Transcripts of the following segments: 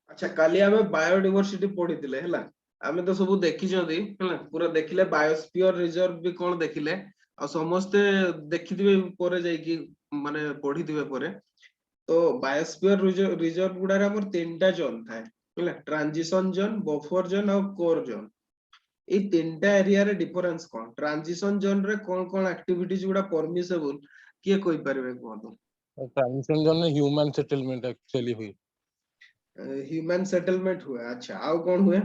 अच्छा काली आमे बायोडाइवर्सिटी पढ़िथिले हैला आमे तो सब देखिछंदी हैला पूरा देखिले बायोस्फीयर रिजर्व भी कोन देखिले आ समस्त देखिथिबे परे जाई कि माने पढ़िथिबे परे तो बायोस्फीयर रिजर्व गुडा रे हमर तीनटा जोन थाए हैला ट्रांजिशन जोन बफर जोन और कोर जोन ए तीनटा एरिया रे डिफरेंस कोन ट्रांजिशन जोन रे कोन कोन एक्टिविटीज गुडा परमिसेबल किए कोइ परबे कोन ट्रांजिशन जोन में ह्यूमन सेटलमेंट एक्चुअली हुई ह्यूमन सेटलमेंट हुए अच्छा आउ कौन हुए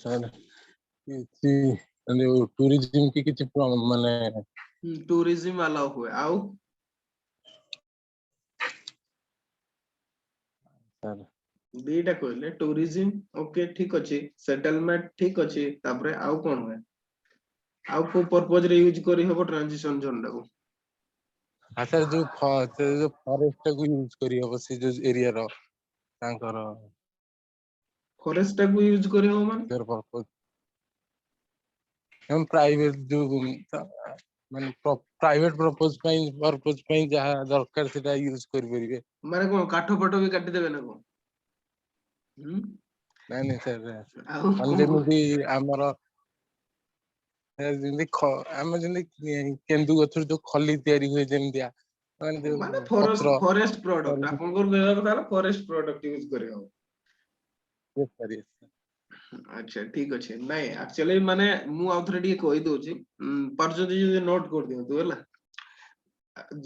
सर टूरिज्म की किछि माने टूरिज्म वाला हुए आउ सर दीटा कहले टूरिज्म ओके ठीक अछि सेटलमेंट ठीक अछि तापरे आउ कोन हुए आउ को पर्पस रे यूज करी हबो ट्रांजिशन जोन डाको अच्छा जो फॉरेस्ट को यूज करी हबो से जो एरिया रो तांकर फॉरेस्ट को यूज करी हबो माने देयर पर्पस हम प्राइवेट जो माने प्राइवेट पर्पस पई जहा दरकार सेटा यूज करि परिबे माने कोन काठो पटो भी काटी देबे ना को नहीं सर आउ हम जेमि हमर जेमि हम जेमि केंदु गछर जो खली तयारी हुए जेमिया माने फॉरेस्ट प्रोडक्ट आपन को कहला କଥା फॉरेस्ट प्रोडक्ट यूज करे हो अच्छा ठीक अछि नहीं एक्चुअली माने मु आउथरे डी कहि दोछि पर जदी नोट कर दियो तो हला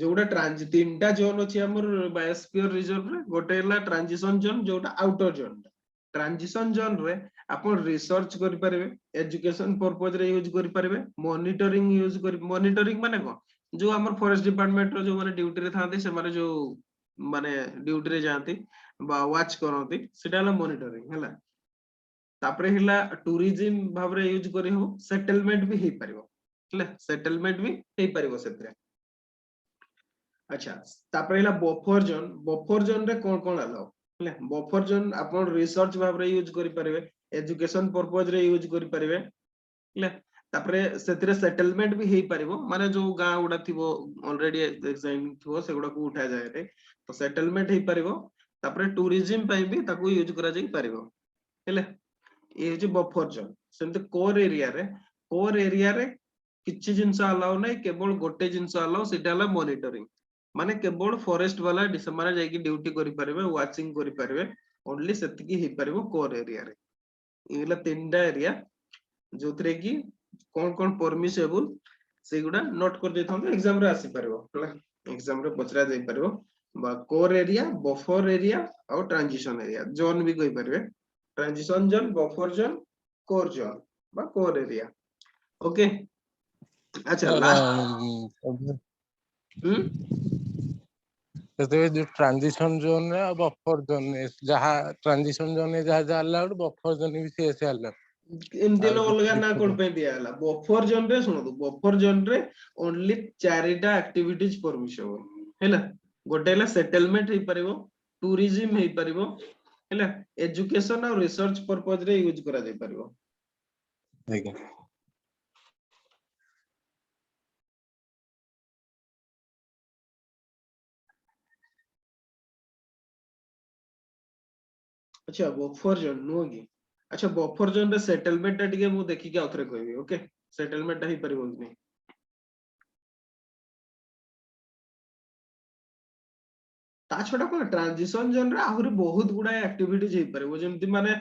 जोडा तीनटा जोन अछि हमर बायोस्फीयर रिजर्व रे गोटे हला ट्रांजिशन जोन जोटा आउटर जोन ट्रांजिशन जोन रे आपण रिसर्च करि परबे एजुकेशन पर्पस रे यूज करि परबे मॉनिटरिंग यूज करि मॉनिटरिंग माने को जो हमर फॉरेस्ट डिपार्टमेंट रो जो माने ड्यूटी रे थाते से माने जो माने ड्यूटी रे जांती बा वॉच करंती सेटा हला मॉनिटरिंग हला तापरे हिला टूरिज्म भाबरे यूज करि हो सेटलमेंट भी हे परिबो हला सेटलमेंट भी हे परिबो सेतरे अच्छा तापरे हिला बफर जोन रे कोन कोन अलाउ हला बफर जोन आपण रिसर्च भाबरे यूज करि परबे एजुकेशन पर्पस रे यूज करि परबे हला तापरे सेतरे सेटलमेंट भी हे परिबो माने जो गां उडा थिबो ऑलरेडी एग्जामिन थिबो सेगुडा को उठा जाय रे तो सेटलमेंट हे परिबो तापरे टूरिज्म पई भी ताको यूज करा जाई परिबो हला ये जो बफर जोन सेमते कोर एरिया रे किछि जिंस अलाउ नै केवल गोटे जिंस अलाउ सेटा हला मॉनिटरिंग माने केवल फॉरेस्ट वाला माने जाई कि ड्यूटी करि परबे वाचिंग करि परबे ओनली सेतिकी हे परबो कोर एरिया रे इला तीनटा एरिया जोथरे कि कोन कोन परमिसेबल सेगुडा नोट कर देथां एग्जाम रे आसी परबो हला एग्जाम रे पचरा जाई परबो बा कोर एरिया बफर एरिया और ट्रांजिशन एरिया जोन भी कहि परबे transition zone buffer zone core zone बा कोर एरिया ओके अच्छा लास्ट जो ट्रांजिशन जोन रे बफर जोन जहा ट्रांजिशन जोन में जहा अलाउड बफर जोन भी से अलाउड एमती लो अलगा ना कोड पे दिया हला बफर जोन रे सुनो बफर जोन रे ओनली चारिटा एक्टिविटीज परमिसेबल हैला गोटे हला सेटलमेंट हे परिबो टूरिज्म हे परिबो हैला एजुकेशन और रिसर्च पर्पस रे यूज करा जाय परिबो ठीक है अच्छा बफर जोन नो की अच्छा बफर जोन रे सेटलमेंट टिके मु देखि के आउथरे कहबी ओके सेटलमेंट हे परिबो कि नै ता छडा कोन ट्रांजिशन जोन रे आहुरी बहुत गुडा एक्टिविटीज हे परिबो जेमति माने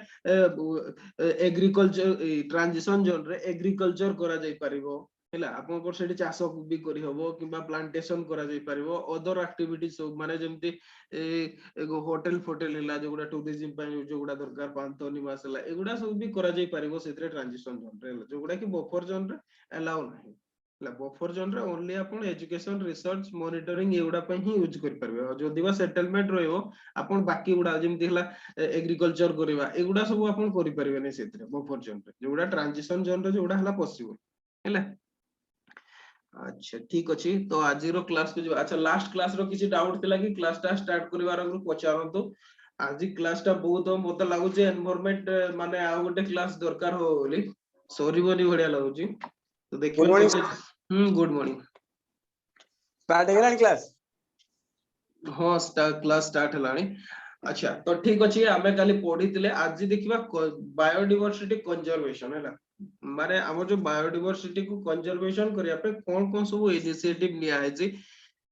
एग्रीकल्चर ट्रांजिशन जोन रे एग्रीकल्चर करा जाय परिबो हैला आपन को सेठी चाष भी करि हबो किबा प्लांटेशन करा जाय परिबो अदर एक्टिविटीज सब माने जेमति एगो होटल फोटल हिला जो गुडा टूरिज्म पय जो गुडा दरकार पांतो निवास हला एगुडा सब भी करा जाय परिबो सेतरे ट्रांजिशन जोन रे जो गुडा कि बफर जोन रे अलाउ नाही ला बफर जोन रे ओनली आपण एजुकेशन रिसर्च मॉनिटरिंग एगुडा पय ही यूज करि परबे जो दिवा सेटलमेंट रहइबो आपण बाकी गुडा जेमति हला एग्रीकल्चर करिवा एगुडा सब आपण करि परबे नै सेतरे बफर जोन रे जो गुडा ट्रांजिशन जोन रे जो गुडा हला पॉसिबल हैला अच्छा ठीक अछि तो आज रो क्लास के जो अच्छा लास्ट क्लास रो किछि डाउट थिला कि क्लास टा स्टार्ट करिवार अगु पचारंतु आज क्लास टा बहुत मते लागु जे एनवायरनमेंट माने आ गोटे क्लास दरकार हो बोली सरीबनी भडिया लागु छी तो गुड देखियो मॉर्निंग गुड मॉर्निंग स्टार्ट हो गया क्लास हां क्लास स्टार्ट हलानी अच्छा तो ठीक अच्छे आमे काली पढ़ी आज देखिबा बायोडाइवर्सिटी कंजर्वेशन है माने हम जो बायोडाइवर्सिटी को कंजर्वेशन करिया पे कौन सब इनिशिएटिव निया है जी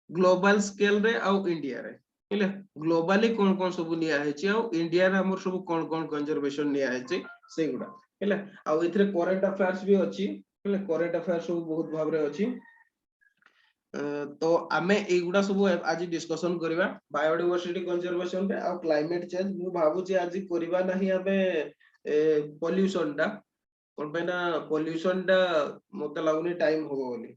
ग्लोबल स्केल रे आ इंडिया रे हेले ग्लोबली कौन सब निया है छी आ इंडिया रे हमर सब कौन कंजर्वेशन निया है छी सेगुडा हेले आ इथरे करंट अफेयर्स भी अछि हेले करंट अफेयर्स सब बहुत भाबरे अछि तो आमे एगुडा सब आज डिस्कशन करिवा बायोडाइवर्सिटी कंजर्वेशन पे आ क्लाइमेट चेंज मु भाबु छी आज करिवा नाही आमे पोल्यूशन दा कोन पे ना पोल्यूशन दा मते लागुनी टाइम होबो बोली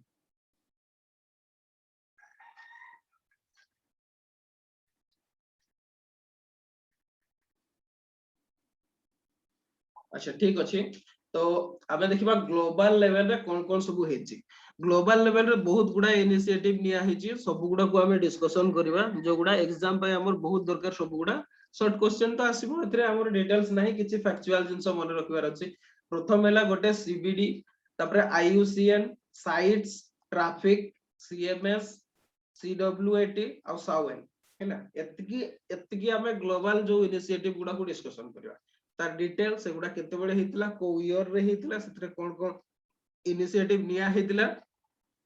अच्छा ठीक अछि तो आमे देखिबा ग्लोबल लेवल रे कोन सब हेछि ग्लोबल लेवल रे बहुत गुडा इनिशिएटिव निया हेछि सब गुडा को आमे डिस्कशन करिवा जो गुडा एग्जाम पे हमर बहुत दरकार सब गुडा शॉर्ट क्वेश्चन तो आसीबो एतरे हमर डिटेल्स नाही किछि फैक्चुअल जिंस मन रखिबार अछि प्रथम हैला गोटे सीबीडी तापरे आईयूसीएन साइट्स ट्रैफिक सीएमएस सीडब्ल्यूएटी आ साउएन हैला एतकी आमे ग्लोबल जो इनिशिएटिव गुडा को डिस्कशन करिवा तार डिटेल से गुडा केते बेले हेतिला को ईयर रे हेतिला सेतरे कोन इनिशिएटिव निया हेतिला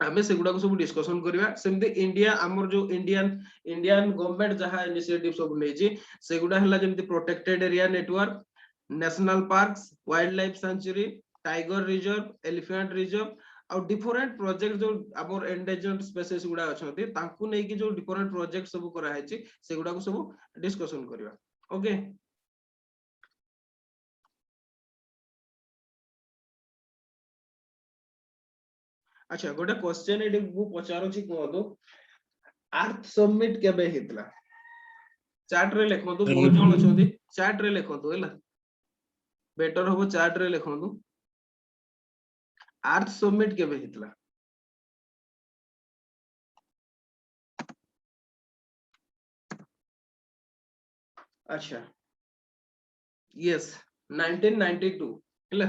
आमे से गुडा को सब डिस्कशन करिवा सेमते इंडिया हमर जो इंडियन गवर्नमेंट जहा इनिशिएटिव सब लेजी से गुडा हला जेमति protected area network national parks wildlife sanctuary tiger reserve elephant reserve और डिफरेंट प्रोजेक्ट जो हमर एंडेंजर्ड स्पीशीज गुडा अछंती तांकु नै कि जो डिफरेंट प्रोजेक्ट सब करा हेची से गुडा को सब डिस्कशन करिवा ओके अच्छा गोटे क्वेश्चन एडी मु पचारो छी कोदो अर्थ समिट केबे हेतला चार्ट रे लेखंतु बहुत जण अछंती चार्ट रे लेखंतु हैला बेटर होबो चार्ट रे लेखंतु अर्थ समिट केबे हेतला अच्छा यस 1992 हैला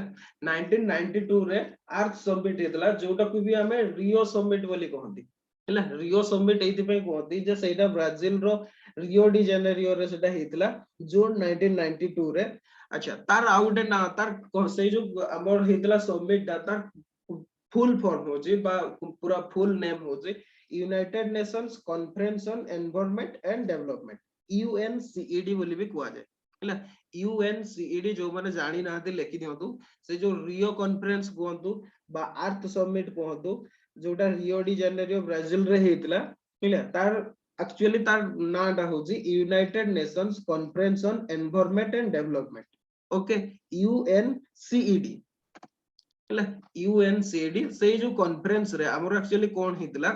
1992 रे अर्थ समिट हेतला जोटा को भी हमें रियो समिट बोली कहंती हैला रियो समिट एथि पे कहंती जे सेटा ब्राजील रो रियो डी जेनेरियो रे सेटा हेतला जून 1992 रे अच्छा तार आउटे ना तार से जो हमर हेतला समिट डाटा फुल फॉर्म हो जे बा पूरा फुल नेम हो जे United Nations Conference on Environment and Development UNCED बोली भी कुआ जाय हैला यूएनसीईडी जो माने जानि नाते लेखि दियंतु से जो रियो कॉन्फ्रेंस कहंतु बा अर्थ समिट कहंतु जोटा रियो डी जेनेरियो ब्राजील रे हेतला हैला तार एक्चुअली तार नाटा हो जी United Nations Conference on Environment and Development okay UNCED हैला यूएनसीईडी से जो कॉन्फ्रेंस रे हमर एक्चुअली कोन हेतला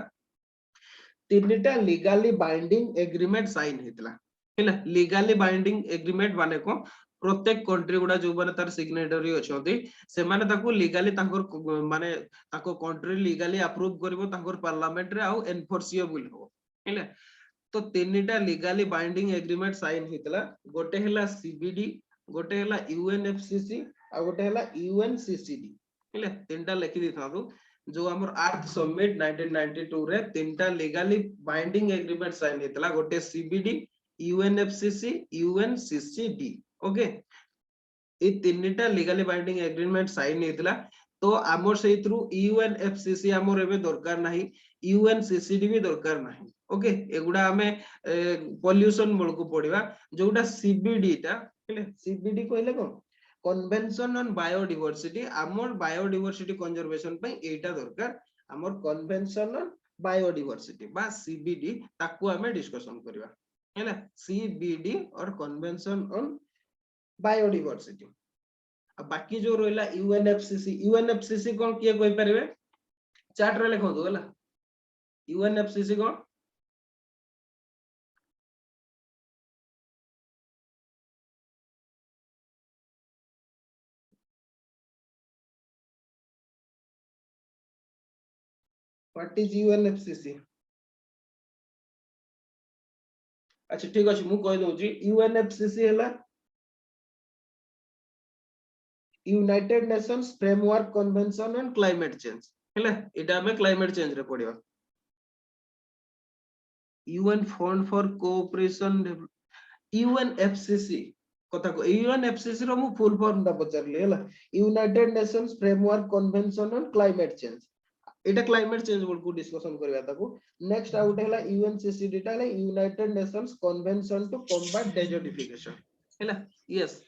तीनटा लीगली बाइंडिंग एग्रीमेंट साइन हेतला हैला लीगली बाइंडिंग एग्रीमेंट माने को प्रत्येक कंट्री गुडा जो माने तार सिग्नेटरी अछंती से माने ताको लीगली तांकर माने ताको कंट्री लीगली अप्रूव करबो तांकर पार्लियामेंट रे आ एनफोर्सिएबल हो हैला तो तीनटा लीगली बाइंडिंग एग्रीमेंट साइन हेतला गोटे हैला सीबीडी गोटे हैला यूएनएफसीसी आ गोटे हैला यूएनसीसीडी हैला तीनटा लेखि दिथादु जो हमर अर्थ समिट 1992 रे तीनटा लीगली बाइंडिंग एग्रीमेंट साइन हेतला गोटे सीबीडी यूएनएफसीसी यूएनसीसीडी ओके ए तीनटा लीगली बाइंडिंग एग्रीमेंट साइन हेतला तो हमर सेइथ्रु यूएनएफसीसी हमर एबे दरकार नाही यूएनसीसीडी भी दरकार नाही ओके एगुडा हमें पोल्यूशन मोड को पढ़िबा जोटा सीबीडी ता हेले सीबीडी कहले कोन कन्वेंशन ऑन बायोडाइवर्सिटी आमर बायोडाइवर्सिटी कंजर्वेशन पे एटा दरकार आमर कन्वेंशन ऑन बायोडाइवर्सिटी बा सीबीडी ताकू हमें डिस्कशन करबा हैला सीबीडी और कन्वेंशन ऑन बायोडाइवर्सिटी बाकी जो रहला यूएनएफसीसी कोन किए कोइ परबे चार्ट रे लिखो दो हैला यूएनएफसीसी कोन व्हाट इज यूएनएफसीसी अच्छा ठीक अछि मु कहि दउ छी यूएनएफसीसी हैला United Nations framework convention on climate Change हैला एटा हमें क्लाइमेट चेंज रे पढ़िबा UN fund for cooperation UNFCC कथा को यूएनएफसीसी रो मु फुल फॉर्म दा पचारली हला United Nations framework convention on climate change एटा क्लाइमेट चेंज को डिस्कशन करबा ताको नेक्स्ट आउट हला यूएनसीसीडी टा हला United Nations convention to combat desertification हला यस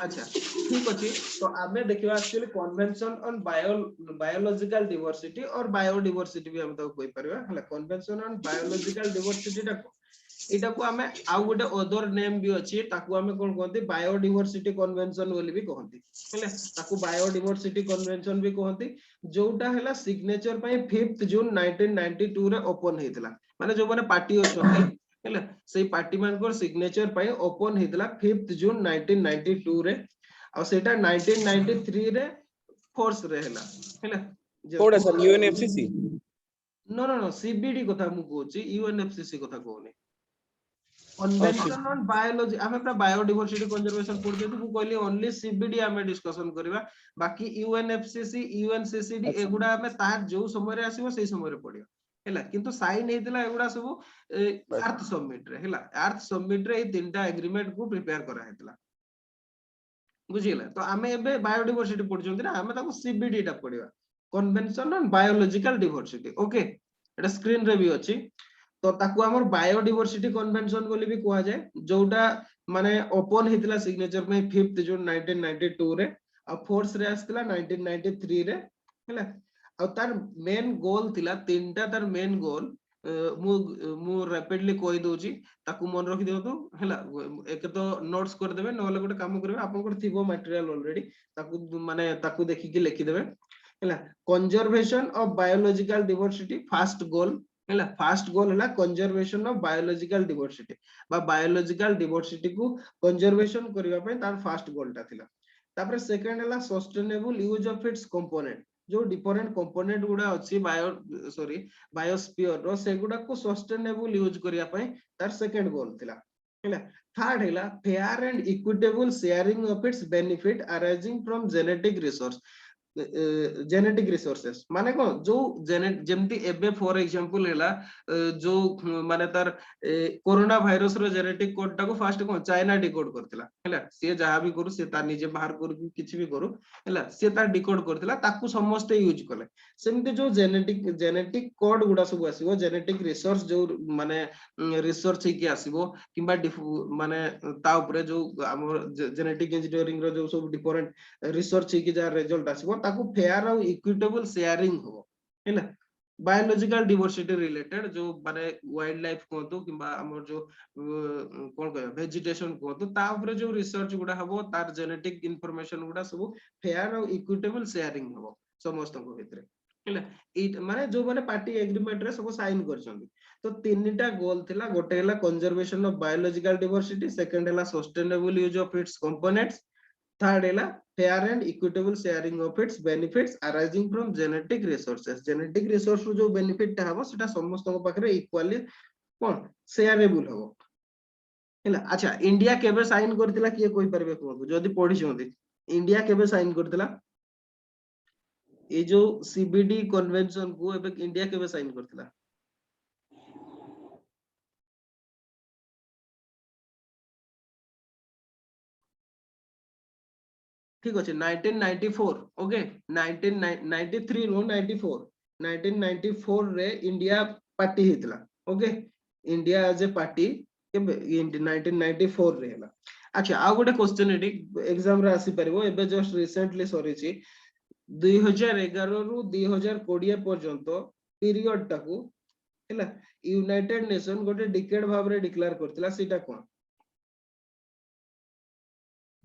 अच्छा ठीक अछि तो आमे देखिबा actually convention on biological diversity और बायोडाइवर्सिटी भी हम तो कोइ परबा हला कन्वेंशन ऑन बायोलॉजिकल डाइवर्सिटी टा एटा को आमे आउ गोटे अदर नेम भी अछि ताकू आमे कोन कहंती बायोडाइवर्सिटी कन्वेंशन बोली भी कहंती हले ताकू बायोडाइवर्सिटी कन्वेंशन भी कहंती जोटा हला सिग्नेचर पय 5th जून 1992 रे ओपन हेतला माने जो माने पार्टी अछंती हले सेई पार्टी मानकर सिग्नेचर पय ओपन हेतला 5th जून 1992 रे आ सेटा 1993 रे फोर्स रे हला हले code sir UNFCC no no no CBD कथा मु कहूची यूएनएफसीसी कथा कहूनी कन्वेंशन ऑन बायोलॉजी हमें पूरा बायोडाइवर्सिटी कंजर्वेशन पढ़ देते मु कहली ओनली सीबीडी हमें डिस्कशन करबा बाकी यूएनएफसीसी यूएनसीसीडी एगुडा हमें तार जो समय रे आसीबो सेही समय रे पढ़ियो हैला किंतु साइन हेतिला एगुडा सब अर्थ समिट रे हैला अर्थ समिट रे ए तीनटा एग्रीमेंट को प्रिपेयर करा हेतिला बुझिला तो हमें एबे बायोडाइवर्सिटी पढ़छंती ना हमें ताको सीबीडी टा पढ़िबा Convention on biological Diversity okay एटा स्क्रीन रे भी अछि तो ताकू हमर बायोडाइवर्सिटी कन्वेंशन बोली भी कहा जाए जोटा माने ओपन हेतिला सिग्नेचर में 5th जून 1992 रे आ फोर्स रे आस्तिला 1993 रे हैला आ तार मेन गोल थिला तीनटा तार मेन गोल मु रैपिडली कहि दोची ताकू मन रखि दियौ तो हैला एक तो नोट्स कर देबे नले गोटे काम करबे आपन को थिबो मटेरियल ऑलरेडी ताकू माने ताकू देखि के लिखि देबे हैला conservation of biological diversity first goal हैला फर्स्ट गोल हैला कंजर्वेशन ऑफ बायोलॉजिकल डाइवर्सिटी बा बायोलॉजिकल डाइवर्सिटी को कंजर्वेशन करिवा पय तार फर्स्ट गोल ता थिला तापर सेकंड हैला sustainable use of it's component जो डिफरेंट कंपोनेंट गुडा अछि बायोस्फीयर रो सेगुडा को सस्टेनेबल यूज करिया पय तार सेकंड गोल थिला हैला थर्ड हैला fair and equitable sharing of its benefit arising from genetic resources माने को जो जेमती एबे फॉर एग्जांपल हैला जो माने तार कोरोना वायरस रो जेनेटिक कोड टा को फास्ट को चाइना डिकोड करथिला हैला से जहां भी करू से तार निजे बाहर करू किछि भी करू हैला से तार डिकोड करथिला ताकू समस्त यूज कले सेमते जो जेनेटिक कोड गुडा सब आसीबो जेनेटिक रिसोर्स जो माने रिसर्च हे कि आसीबो किबा माने ता ऊपर जो हमर जेनेटिक इंजीनियरिंग रो जो सब डिफरेंट रिसर्च हे कि जा रिजल्ट आसीबो ताकू फेयर और इक्विटेबल शेयरिंग हो हैला बायोलॉजिकल डाइवर्सिटी रिलेटेड जो माने वाइल्ड लाइफ कोतो किबा हमर जो कोन कह वेजिटेशन कोतो ता ऊपर जो रिसर्च गुडा हबो तार जेनेटिक इंफॉर्मेशन गुडा सब फेयर और इक्विटेबल शेयरिंग हो समस्त को भितरे हैला ई माने जो माने पार्टी एग्रीमेंट रे सब साइन करछंती तो तीनटा गोल थिला गोटे हैला conservation of biological diversity second हैला sustainable use of its components third हैला fair and equitable sharing of its benefits arising from genetic resource रो जो बेनिफिट ता हबो सेटा समस्त को पाखरे इक्वली कोन शेयरेबल हबो हैला अच्छा इंडिया केबे साइन करथिला किए कोइ परबे को जदी पढि छथि इंडिया केबे साइन करथिला ए जो सीबीडी कन्वेंशन को एबे इंडिया केबे साइन करथिला ठीक अछि 1994 ओके 1993 नो 94 1994 रे इंडिया पार्टी हितला okay India as a party के 1994 रे हला अच्छा आ गोटे क्वेश्चन एटी एग्जाम रे आसी परबो एबे जस्ट रिसेंटली सॉरी छी 2011 रु 2020 पर्यंत पीरियड टाकू हला यूनाइटेड नेशन गोटे डिकेड भाव रे डिक्लेयर करथिला सेटा कोन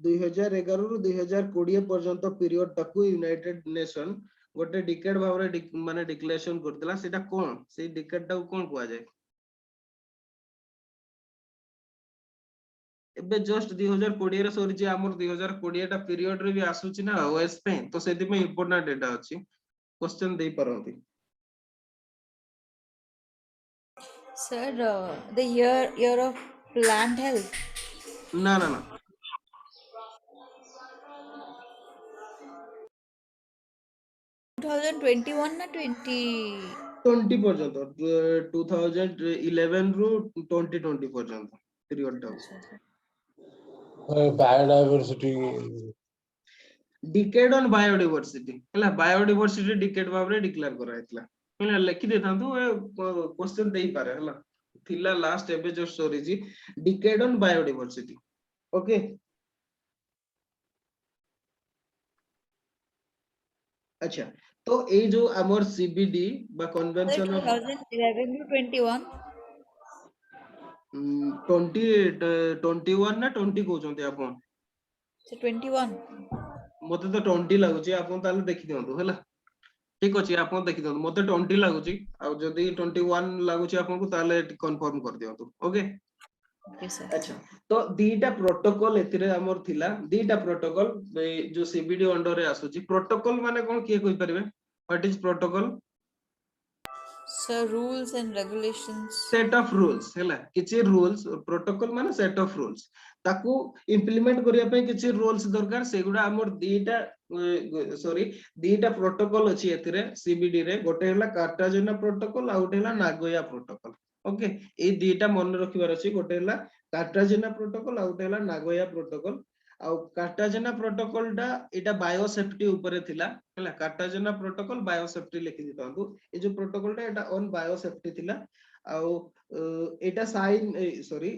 2011 रु 2020 पर्यंत पीरियड टाकू यूनाइटेड नेशन गोटे डिकेड भाव रे माने डिक्लेरेशन करथिला सेटा कोन से डिकेड टा कोन कुआ जाय एबे जस्ट 2020 रे सॉरी जे हमर 2020 टा पीरियड रे भी आसुची ना ओएस पे तो सेति में इंपोर्टेंट डेटा अछि क्वेश्चन देई परंती Sir, the year of plant health. ना ना ना 2021 na 20. 20 पर्यंत 2011 रु 2020 पर्यंत period टा अच्छा sir biodiversity decade on biodiversity ହେଲା biodiversity decade ଭାବରେ declare କରା ହେଇଥିଲା ହେଲା ଲେଖି ଦେଇଥାନ୍ତୁ क्वेश्चन ଦେଇ ପାରେ ହେଲା ଥିଲା ଲାଷ୍ଟ ଏବେ just ସରିଛି decade on biodiversity ओके अच्छा तो ଏଇ ଯୋଉ ଆମର CBD ବା सर convention of 2011 to 21 21 ନା 20 କହୁଛନ୍ତି ଆପଣ so 21 ମତେ ତ 20 ଲାଗୁଛି ଆପଣ ତାହେଲେ ଦେଖି ଦିଅନ୍ତୁ ହେଲା ଠିକ ଅଛି ଆପଣ ଦେଖି ଦିଅନ୍ତୁ ମତେ 20 ଲାଗୁଛି ଆଉ ଯଦି 21 ଲାଗୁଛି ଆପଣଙ୍କୁ ତାହେଲେ କନଫର୍ମ କରିଦିଅନ୍ତୁ ଓକେ okay sir अच्छा तो दीटा प्रोटोकॉल एतिरे हमर थिला दीटा प्रोटोकॉल जो सीबीडी अंडर रे आसुची प्रोटोकॉल माने कोन किए कहि परबे what is protocol sir rules and regulations set of rules हैला किछि रूल्स प्रोटोकॉल माने सेट ऑफ रूल्स ताकू इंप्लीमेंट करिया पे किछि रूल्स दरकार सेगुडा हमर दीटा सॉरी दीटा प्रोटोकॉल अछि एतिरे सीबीडी रे गोटे हैला कार्टाजेना प्रोटोकॉल आ गोटे हैला नागोया प्रोटोकॉल ओके ए दीटा मन रखिबार अछि गोटे हैला कार्टाजेना प्रोटोकॉल आ गोटे हैला नागोया प्रोटोकॉल आ कार्टाजेना प्रोटोकॉल टा एटा बायो सेफ्टी ऊपर थिला हैला कार्टाजेना प्रोटोकॉल बायो सेफ्टी लिखि दितांतु ए जो प्रोटोकॉल टा एटा ऑन बायो सेफ्टी थिला आ एटा साइन सॉरी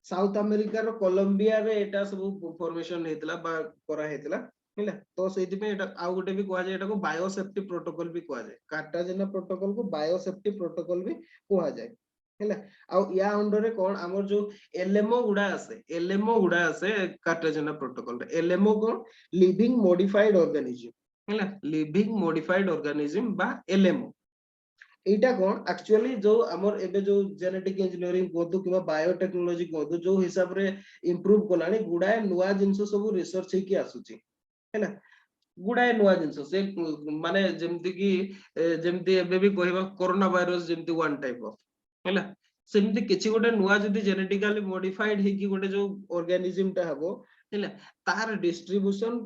साउथ अमेरिका रो कोलंबिया रे एटा सब फॉर्मेशन हेतला बा करा हेतला हैला तो सेति पे एटा आ गोटे भी कोआ जाय एटा को बायो सेफ्टी प्रोटोकॉल भी कोआ जाय कार्टाजेना प्रोटोकॉल को बायो सेफ्टी प्रोटोकॉल भी कोआ जाय हैला आ या अंडर रे कोन हमर जो एलएमओ गुडा आसे कार्टाजेना प्रोटोकॉल रे एलएमओ कोन लिविंग मॉडिफाइड ऑर्गेनिज्म हैला लिविंग मॉडिफाइड ऑर्गेनिज्म बा एलएमओ एटा कोन एक्चुअली जो हमर एबे जो जेनेटिक इंजीनियरिंग कोदु किबा बायोटेक्नोलॉजी कोदु जो हिसाब रे इंप्रूव कोलानी गुडाय नुवा जिंस सब रिसर्च हे की आसुची हैला गुडाय नुवा जिंस से माने जेमति की जेमति एबे भी कहबा कोरोना वायरस जेमति वन टाइप ऑफ हैला सेमति किछि गोटे नुवा जदी जेनेटिकली मॉडिफाइड हे की गोटे जो ऑर्गेनिज्म ता हबो हैला तार डिस्ट्रीब्यूशन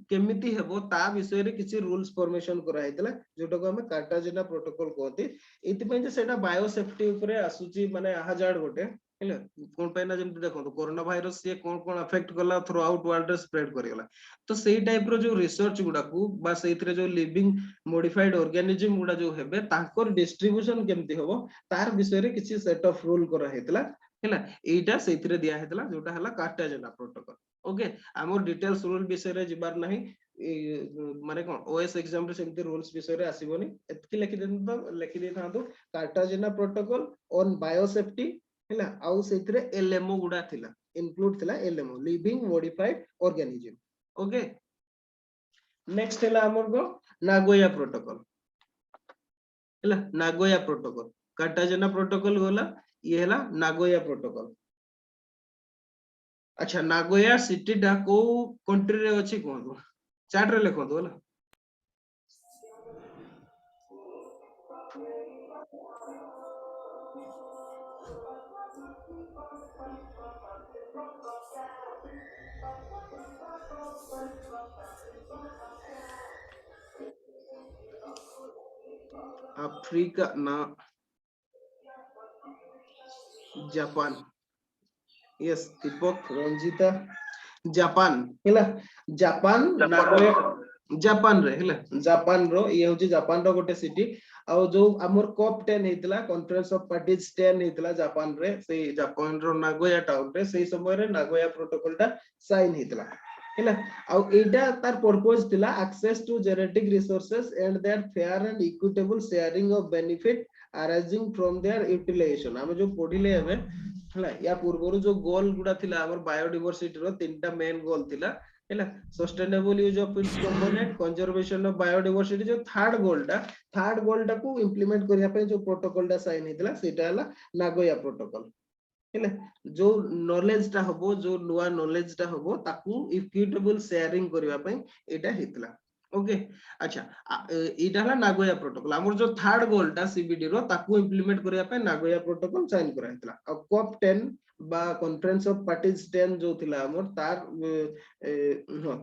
केमिति हेबो ता विषय रे किछि रूल्स फॉर्मेशन करा हेतला जोटा को हम कार्टाजेना प्रोटोकॉल कहते एति पय जे सेटा बायो सेफ्टी ऊपर आसुची माने हाजार्ड गोटे हैला कोन पैना जेमति देखो कोरोना वायरस से कोन अफेक्ट करला थ्रू आउट वर्ल्ड रे स्प्रेड करिगला तो सेही टाइप रो जो रिसर्च गुडा को बा सेइथरे जो लिविंग मॉडिफाइड ऑर्गेनिज्म गुडा जो हेबे तांकर डिस्ट्रीब्यूशन केमति होबो तार विषय रे किछि सेट ऑफ रूल करा हेतला हैला एटा सेइथरे दिया हेतला जोटा हला कार्टाजेना प्रोटोकॉल ओके हमर डिटेल्स रूल विषय रे जिबार नाही माने कोन ओएस एग्जाम रे सेमति रूल्स विषय रे आसीबोनी एतकी लिखि देथांतो Cartagena protocol on biosafety हैला आउ सेइथरे एलएमओ गुडा थिला इंक्लूड थिला LMO living modified organism okay next हैला हमर को नागोया प्रोटोकॉल हैला नागोया प्रोटोकॉल कार्टाजेना प्रोटोकॉल होला ये हैला नागोया प्रोटोकॉल अच्छा नागोया सिटी डा को कंट्री रे अछि कोन चार्ट रे लिखो होला अफ्रीका ना जापान यस दीपक रंजिता जापान हैला जापान नागोया जापान रे हैला जापान रो ये होची जापान रो गोटे सिटी आ जो हमर कॉप 10 हेतला कॉन्फ्रेंस ऑफ पार्टीज 10 हेतला जापान रे से जापान रो नागोया टाउन रे से समय रे नागोया प्रोटोकॉल टा साइन हेतला हैला आ एटा तार पर्पस थिला access to genetic resources and their fair and equitable sharing of benefit arising from their utilisation हम जो पढिले हबे हैला या पूर्वरु जो गोल गुडा थिला हमर बायोडायवर्सिटी रो तीनटा मेन गोल थिला हैला sustainable use of it's component conservation of biodiversity जो थर्ड गोल टा को इंप्लीमेंट करिया पे जो प्रोटोकॉल टा साइन हेतला सेटा हला नागोया प्रोटोकॉल हैला जो नॉलेज टा हबो जो नुवा नॉलेज टा हबो ताकू इक्विटेबल शेयरिंग करिया पे एटा हेतला ओके अच्छा एटा हला नागोया प्रोटोकॉल हमर जो थर्ड गोल टा सीबीडी रो ताकू इंप्लीमेंट करिया पे नागोया प्रोटोकॉल साइन करा हेतला आ कॉप 10 बा कॉन्फ्रेंस ऑफ पार्टीज 10 जो थिला हमर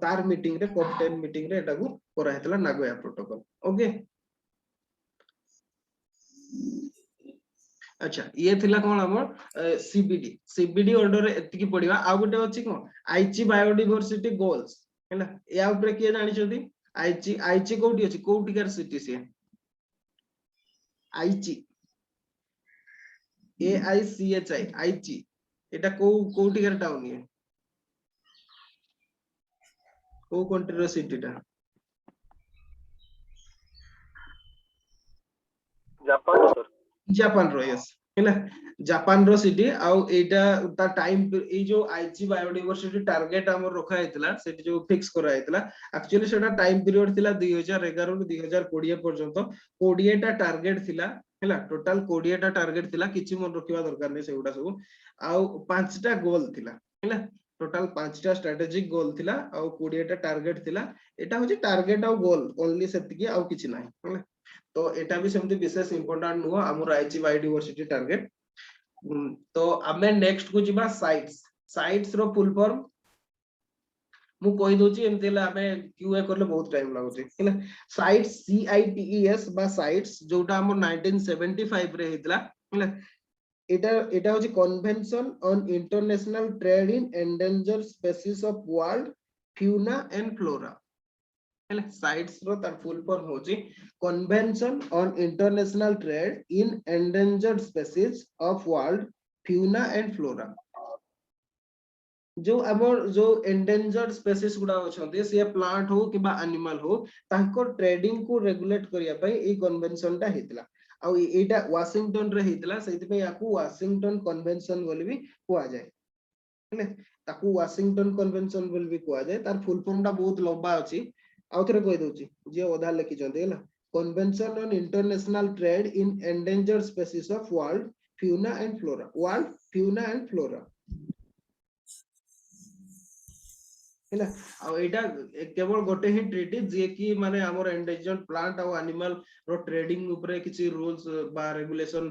तार मीटिंग रे कॉप 10 मीटिंग रे एटा को करा हेतला नागोया प्रोटोकॉल ओके अच्छा ये थिला कोन हमर सीबीडी अंडर रे एतिकी पडिबा आ गुटे अछि कोन आईची बायोडायवर्सिटी गोल्स हैला या ऊपर के जानि छथि आईची कोठी अछि कोठिकार सिटी से आईची AICHI आईची एटा कोठिकार टाउन ये को कंट्री रो सिटी टा जापान रो यस हैला जापान रो सिटी आउ एटा ता टाइम ए जो आईची बायोडायवर्सिटी टारगेट हमर रखा हेतला सेटी जो फिक्स करा हेतला एक्चुअली सेटा टाइम पीरियड थिला 2011 रु 2020 पर्यंत 20 टा टारगेट थिला हैला टोटल 20 टा टारगेट थिला किछि मन रखिबा दरकार नै सेउडा सब आउ 5 टा गोल थिला हैला टोटल 5 टा स्ट्रेटेजिक गोल थिला आउ 20 टा टारगेट थिला एटा होची टारगेट आउ गोल ओनली सेतिकी आउ किछि नै हैला तो एटा भी सेमति विशेष इंपोर्टेंट नुह हमर आईची बायोडायवर्सिटी टारगेट तो आमे नेक्स्ट को जिबा साइट्स रो फुल फॉर्म मु कहि दोची एमतेला आमे क्यूए करले बहुत टाइम लागुची हैला साइट्स CITES बा साइट्स जोटा हमर 1975 रे हितला हैला एटा होची convention on international trade in endangered species of world fauna and flora हैला साइट्स रो तार फुल फॉर्म होची convention on international trade in endangered species of world fauna and flora जो हमर जो एंडेंजर्ड स्पीशीज गुडा अछंती से प्लांट हो कि बा एनिमल हो ताको ट्रेडिंग को रेगुलेट करिया पई ए कन्वेंशन टा हितला आ एटा वाशिंगटन रे हितला सेति पई याकू वाशिंगटन कन्वेंशन बोली भी कुआ जाय हैले ताकू वाशिंगटन कन्वेंशन बोली भी कुआ जाय तार फुल फॉर्म टा बहुत लंबा अछि आउ थरे कहि दोची जे ओधा लिखि चंती हैला convention on international trade in endangered species of world fauna and flora हैला आ एटा केवल गोटे ही ट्रीटी जे कि माने हमर एंडेंजर्ड प्लांट और एनिमल रो ट्रेडिंग ऊपर किछि रूल्स बा रेगुलेशन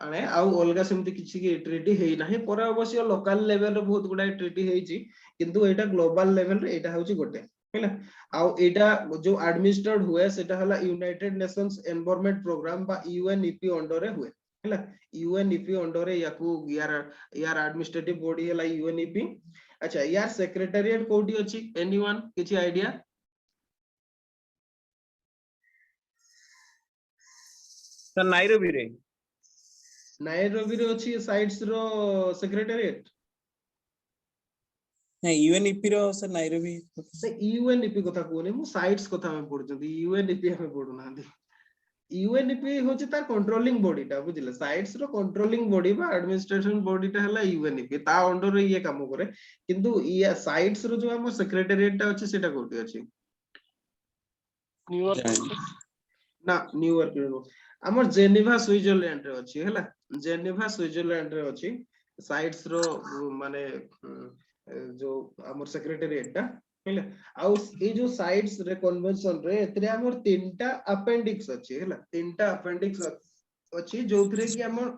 आने आ अलगा सेमति किछि की ट्रीटी हेई नाही पर अवश्य लोकल लेवल रे बहुत गुडा ट्रीटी हेई छि किंतु एटा ग्लोबल लेवल रे एटा होछि गोटे हैला आ एटा जो एडमिनिस्ट्रेटेड हुए सेटा हला यूनाइटेड नेशंस एनवायरनमेंट प्रोग्राम बा UNEP अंडर रे हुए हैला UNEP अंडर रे याकू यार एडमिनिस्ट्रेटिव बॉडी हला UNEP अच्छा यार सेक्रेटेरिएट कोठी अछि एनीवन किछि आईडिया सर नाइरोबी रे अछि साइट्स रो सेक्रेटेरिएट नहीं यूएनईपी रो सर नाइरोबी से UNEP कथा कोने मु साइट्स कथा में पढुचंती UNEP हमें पढु नांदी UNEP होची तार कंट्रोलिंग बॉडी टा बुझिले साइट्स रो कंट्रोलिंग बॉडी बा एडमिनिस्ट्रेशन बॉडी टा हला UNEP ता अंडर रे ये काम करे किंतु ये साइट्स रो जो हम सेक्रेटेरिएट टा अछि सेटा कोठी अछि न्यूयॉर्क ना न्यूयॉर्क रो हमर जेनेवा स्विट्जरलैंड रे अछि हला जेनेवा स्विट्जरलैंड रे अछि साइट्स रो माने जो हमर सेक्रेटेरिएट टा हैला आ ए जो साइट्स रे कन्वेंशन रे एतरे हमर तीनटा अपेंडिक्स अछि हैला तीनटा अपेंडिक्स अछि जोथरे कि हमर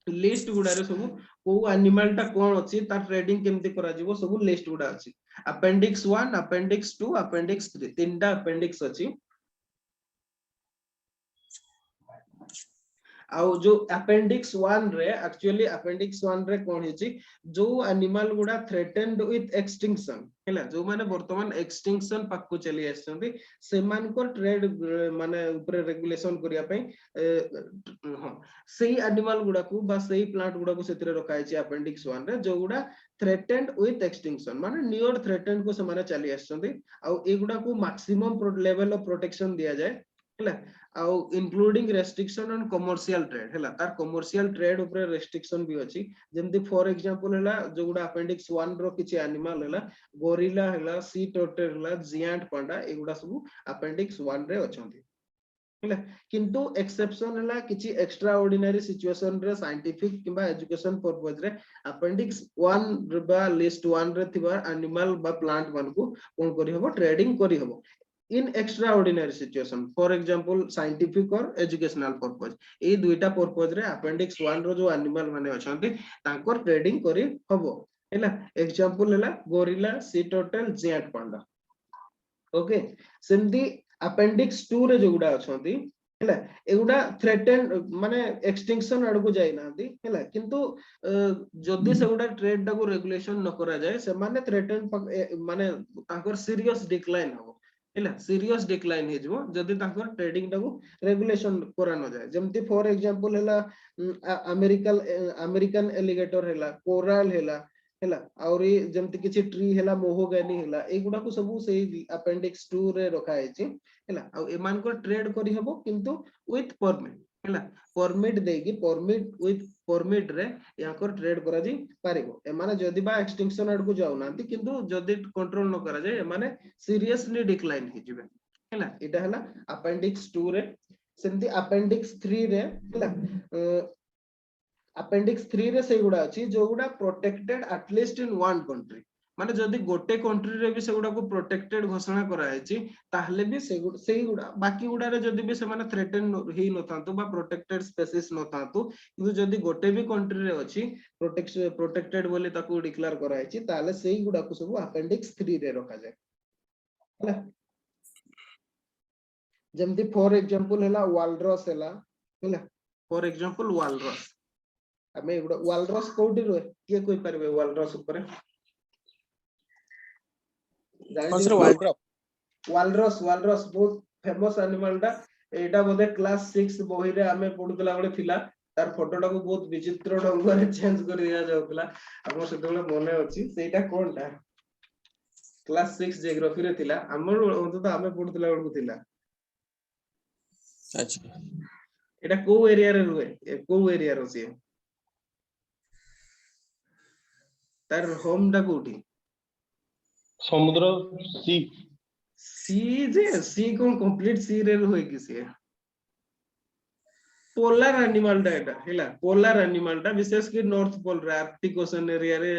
लिस्ट गुडा रे सब को एनिमल टा कोन अछि ता ट्रेडिंग केमति करा जिवो सब लिस्ट गुडा अछि अपेंडिक्स 1 अपेंडिक्स 2 अपेंडिक्स 3 तीनटा अपेंडिक्स अछि आउ जो अपेंडिक्स 1 रे एक्चुअली अपेंडिक्स 1 रे कोन हिची जो एनिमल गुडा थ्रेटेन्ड विथ एक्सटिंक्शन हैला जो माने वर्तमान एक्सटिंक्शन पाकु चली आछंती सेमान को ट्रेड माने ऊपर रेगुलेशन करिया पई हां सेही एनिमल गुडा को बा सेही प्लांट गुडा को सेतरे रखा हिची अपेंडिक्स 1 रे जो गुडा थ्रेटेन्ड विथ एक्सटिंक्शन माने नियर थ्रेटेन्ड को से माने चली आछंती आउ ए गुडा को मैक्सिमम लेवल ऑफ प्रोटेक्शन दिया जाय हैला आउ including restriction on commercial trade हैला तार कमर्शियल ट्रेड ऊपर रेस्ट्रिक्शन भी अछि जेमति फॉर एग्जांपल हैला जो गुडा अपेंडिक्स 1 रो किछि एनिमल हैला गोरिल्ला हैला सी टर्टल हैला जियांट पांडा एगुडा सब अपेंडिक्स 1 रे अछंती हैला किंतु एक्सेप्शन हैला किछि एक्स्ट्रा ऑर्डिनरी सिचुएशन रे साइंटिफिक किबा एजुकेशन पर्पस रे अपेंडिक्स 1 बा लिस्ट 1 रे थिबा एनिमल बा प्लांट मान को कोन करि हबो ट्रेडिंग करि हबो in extraordinary situation for example scientific or educational purpose ए दुईटा पर्पस रे अपेंडिक्स 1 रो जो एनिमल माने अछंती तांकर ट्रेडिंग करि हबो हैला एग्जांपल हैला गोरिल्ला सी टर्टल जियांट पांडा ओके सेमती अपेंडिक्स 2 रे जो गुडा अछंती ହେଲା ଏଗୁଡା threatened ମାନେ extinction ଆଡକୁ ଯାଇ ନାହାନ୍ତି ହେଲା କିନ୍ତୁ ଯଦି ସେଗୁଡା ଟ୍ରେଡ ଟାକୁ ରେଗୁଲେସନ ନ କରାଯାଏ ସେମାନେ threatened ମାନେ ତାଙ୍କର serious decline ହବ ହେଲା serious decline ହେଇଯିବ ଯଦି ତାଙ୍କର ଟ୍ରେଡିଂ ଟାକୁ ରେଗୁଲେସନ କରା ନ ଯାଏ ଯେମିତି ଫର ଏକ୍ସାମ୍ପଲ ହେଲା ଆମେରିକାନ ଏଲିଗେଟର ହେଲା କୋରାଲ ହେଲା ଆହୁରି ଯେମିତି କିଛି ଟ୍ରି ହେଲା ମୋହଗାନି ହେଲା ଏଇଗୁଡାକୁ ସବୁ ସେଇ appendix 2 ରେ ରଖା ହେଇଛି ହେଲା ଆଉ ଏମାନଙ୍କର ଟ୍ରେଡ କରିହବ କିନ୍ତୁ with permit ହେଲା permit ଦେଇକି permit ରେ ୟାଙ୍କର ଟ୍ରେଡ କରାଯାଇ ପାରିବ ଏମାନେ ଯଦି ବା ଏକ୍ସଟିଂକ୍ସନ ଆଡକୁ ଯାଉନାହାନ୍ତି କିନ୍ତୁ ଯଦି କଣ୍ଟ୍ରୋଲ ନ କରାଯାଏ ଏମାନେ ସିରିୟସଲି ଡିକ୍ଲାଇନ ହେଇଯିବେ ହେଲା ଏଇଟା ହେଲା appendix 2 ରେ ସେମିତି appendix 3 ରେ ହେଲା appendix 3 ରେ ସେଇଗୁଡା ଅଛି ଯୋଉଗୁଡା protected at least in one country ମାନେ ଯଦି ଗୋଟେ କଣ୍ଟ୍ରିରେ ବି ସେଗୁଡାକୁ ପ୍ରୋଟେକ୍ଟେଡ ଘୋଷଣା କରାଯାଇଛି ତାହେଲେ ବି ସେଇଗୁଡା ବାକି ଗୁଡାରେ ଯଦି ବି ସେମାନେ ଥ୍ରେଟେନ୍ ହେଇ ନଥାନ୍ତୁ ବା ପ୍ରୋଟେକ୍ଟେଡ ସ୍ପେସିସ୍ ନଥାନ୍ତୁ କିନ୍ତୁ ଯଦି ଗୋଟେ ବି କଣ୍ଟ୍ରିରେ ଅଛି ପ୍ରୋଟେକ୍ଟେଡ ବୋଲି ତାକୁ ଡିକ୍ଲେୟାର କରାଯାଇଛି ତାହେଲେ ସେଇଗୁଡାକୁ ସବୁ appendix 3 ରେ ରଖାଯାଏ ହେଲା ଯେମିତି ଫର ଏକ୍ସାମ୍ପଲ ହେଲା ୱାଲରସ୍ ହେଲା ଫର ଏକ୍ସାମ୍ପଲ ୱାଲରସ୍ ଆମେ ଏଗୁଡା ୱାଲରସ୍ କୋଉଠି ରୁହେ କିଏ କହିପାରିବେ ୱାଲରସ୍ ଉପରେ ୱାଲରସ୍ ବହୁତ ଫେମସ ଆନିମାଲ ଟା ଏଇଟା ବୋଧେ କ୍ଲାସ 6 ବହିରେ ଆମେ ପଢୁଥିଲା ବେଳେ ଥିଲା ତାର ଫଟୋଟାକୁ ବହୁତ ବିଚିତ୍ର ଢଙ୍ଗରେ ଚେଞ୍ଜ କରି ଦିଆଯାଉଥିଲା ଆମର ସେତେବେଳେ ମନେ ଅଛି ସେଇଟା କଣଟା କ୍ଲାସ 6 ଜିଓଗ୍ରାଫି ରେ ଥିଲା ଆମର ଅନ୍ତତଃ ଆମେ ପଢୁଥିଲା ବେଳକୁ ଥିଲା ଆଚ୍ଛା ଏଟା କୋଉ ଏରିଆରେ ରୁହେ କୋଉ ଏରିଆର ସିଏ ତାର ହୋମ ଟା କୋଉଠି ସମୁଦ୍ର ସି सी कौन कंप्लीट सी रे हुए किसी पोलर एनिमल टा एटा हैला पोलर एनिमल टा विशेष कि नॉर्थ पोल रे आर्कटिक ओशन एरिया रे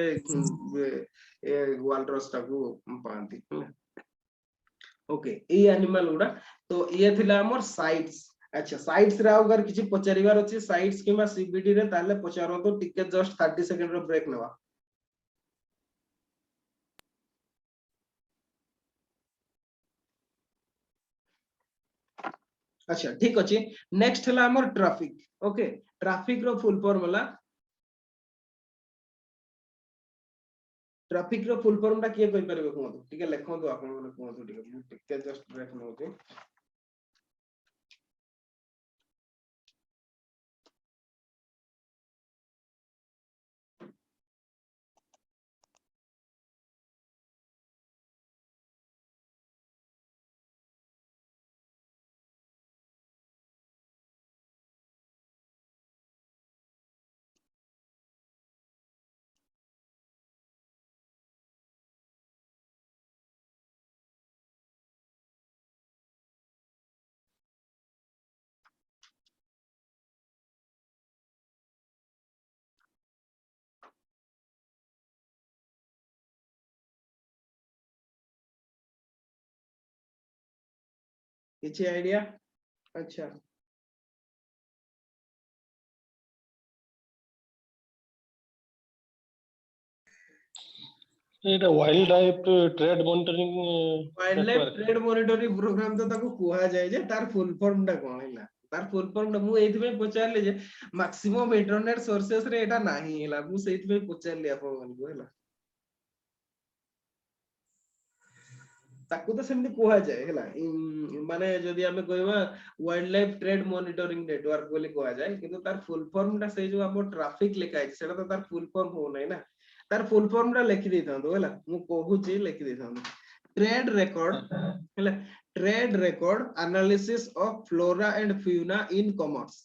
वालरस टा को पांती ओके ए एनिमल गुडा तो ये थिला हमर साइट्स अच्छा साइट्स रे अगर किछि पचारिवार अछि साइट्स किमा सीबीडी रे ताले पचारो तो टिके जस्ट 30 सेकंड रो ब्रेक नवा अच्छा ठीक अछि नेक्स्ट हला हमर ट्रैफिक ओके ट्रैफिक रो फुल फॉर्म हला ट्रैफिक रो फुल फॉर्म टा किए कहि परबे कोन ठीक है लेखो तो आपन माने कोन ठीक है जस्ट ब्रेक नोते किछि आइडिया अच्छा एटा wildlife trade monitoring wildlife trade monitoring programme तो ताको कुहा जाय जे तार फुल फॉर्म टा कोन हैला तार फुल फॉर्म मु एथि में पचारले जे मैक्सिमम इंटरनेट सोर्सेस रे एटा नाही हैला मु सेति में पचारले आपन मानकु हैला ताकू तो सेमती कुहा जाय हैला माने जदी हमें कहबा wild life trade monitoring network बोली कुहा जाय किंतु तार फुल फॉर्म टा से जो हमर ट्रैफिक लिखा है सेटा तो तार फुल फॉर्म हो नै ना तार फुल फॉर्म टा लिखि देथांदो हैला मु कहूची लिखि देथांदो ट्रेड रिकॉर्ड हैला trade record analysis of flora and fauna in commerce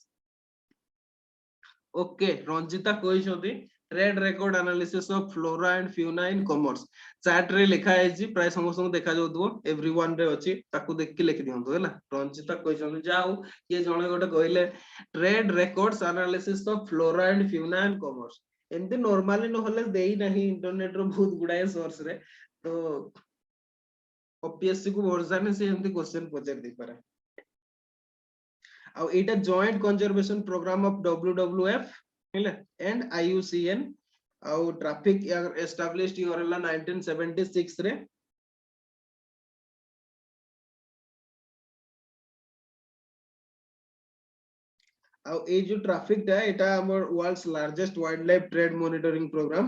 okay Ranjita कोई छथि trade record analysis of flora and fauna in commerce chat रे लिखा है जी प्राय समस्त को देखा जाउतबो एवरीवन रे अछि ताकू देख के लिखि दियंतु हैला रंजिता कोइ छथि जाऊ ये जणे गोटे कहले trade records analysis of flora and fauna in commerce एमती नॉर्मली न होले देई नाही इंटरनेट रो बहुत गुडाए सोर्स रे तो ओपीएससी को वर्जन से एमती क्वेश्चन पचार दे पारे ଆଉ ଏଇଟା ଜଏंट कंजर्वेशन प्रोग्राम ऑफ WWF हैला एंड IUCN ଆଉ ट्रैफिक एस्टैब्लिश्ड ईयर हला 1976 रे ଆଉ ଏଇ ଯୋଉ ଟ୍ରାଫିକ ଟା ଏଟା ଆମର world's largest wildlife trade monitoring programme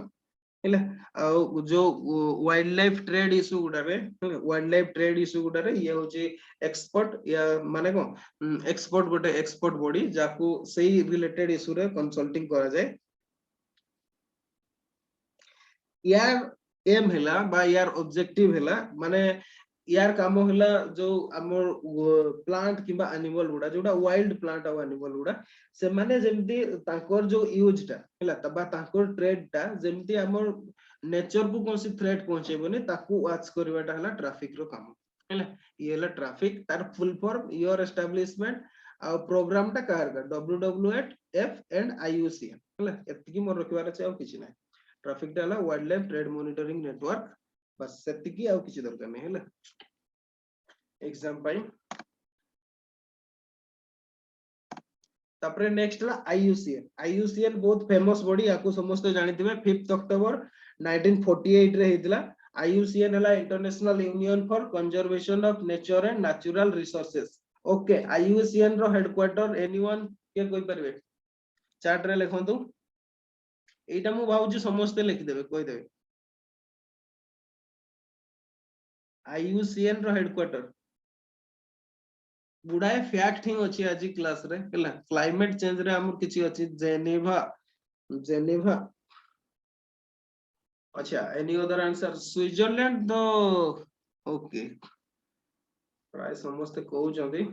ହେଲା। ଆଉ ଯୋଉ वाइल्ड लाइफ ट्रेड इश्यू गुडारे वाइल्ड लाइफ ट्रेड इश्यू गुडारे ये होची एक्सपर्ट या माने को एक्सपर्ट गोटे एक्सपर्ट बॉडी जाकू सेही रिलेटेड इश्यू रे कंसल्टिंग करा जाए। यार एम हैला बा यार ऑब्जेक्टिव हैला माने यार काम हैला जो हमर प्लांट किबा एनिमल गुडा जोडा वाइल्ड प्लांट और एनिमल गुडा से माने जेमती तांकर जो यूज टा हैला तबा तांकर ट्रेड टा जेमती हमर नेचर को कोनसी थ्रेट पहुंचेबोनी ताकू वाच करबाटा हैला ट्रैफिक रो काम हैला। ये हैला ट्रैफिक तार फुल फॉर्म योर एस्टैब्लिशमेंट आ प्रोग्राम टा कार का WWF एंड IUCN हैला। एतिकी मोर रखबार छै आ किछि नै। ट्रैफिक टा हैला wildlife trade monitoring network बस सेतिकी आ किछि दरकार नै हैला एग्जाम पाई। तापरे नेक्स्ट ला IUCN बहुत फेमस बॉडी याकू समस्त जानिथिबे 5 अक्टोबर 1948 रे हेतिला। IUCN हला International Union for Conservation of Nature and Natural Resources. Okay IUCN रो हेडक्वार्टर एनीवन के कोइ परबे चार्ट रे लिखंतु एटा मु भाउजी समस्त लिख देबे कोइ देबे। IUCN रो हेडक्वार्टर गुडाए फैक्ट ही अछि आज क्लास रे हैला। क्लाइमेट चेंज रे हमर किछि अछि जेनेवा अच्छा एनी अदर आंसर स्विट्जरलैंड दो ओके प्राय समस्त कहउ जंदी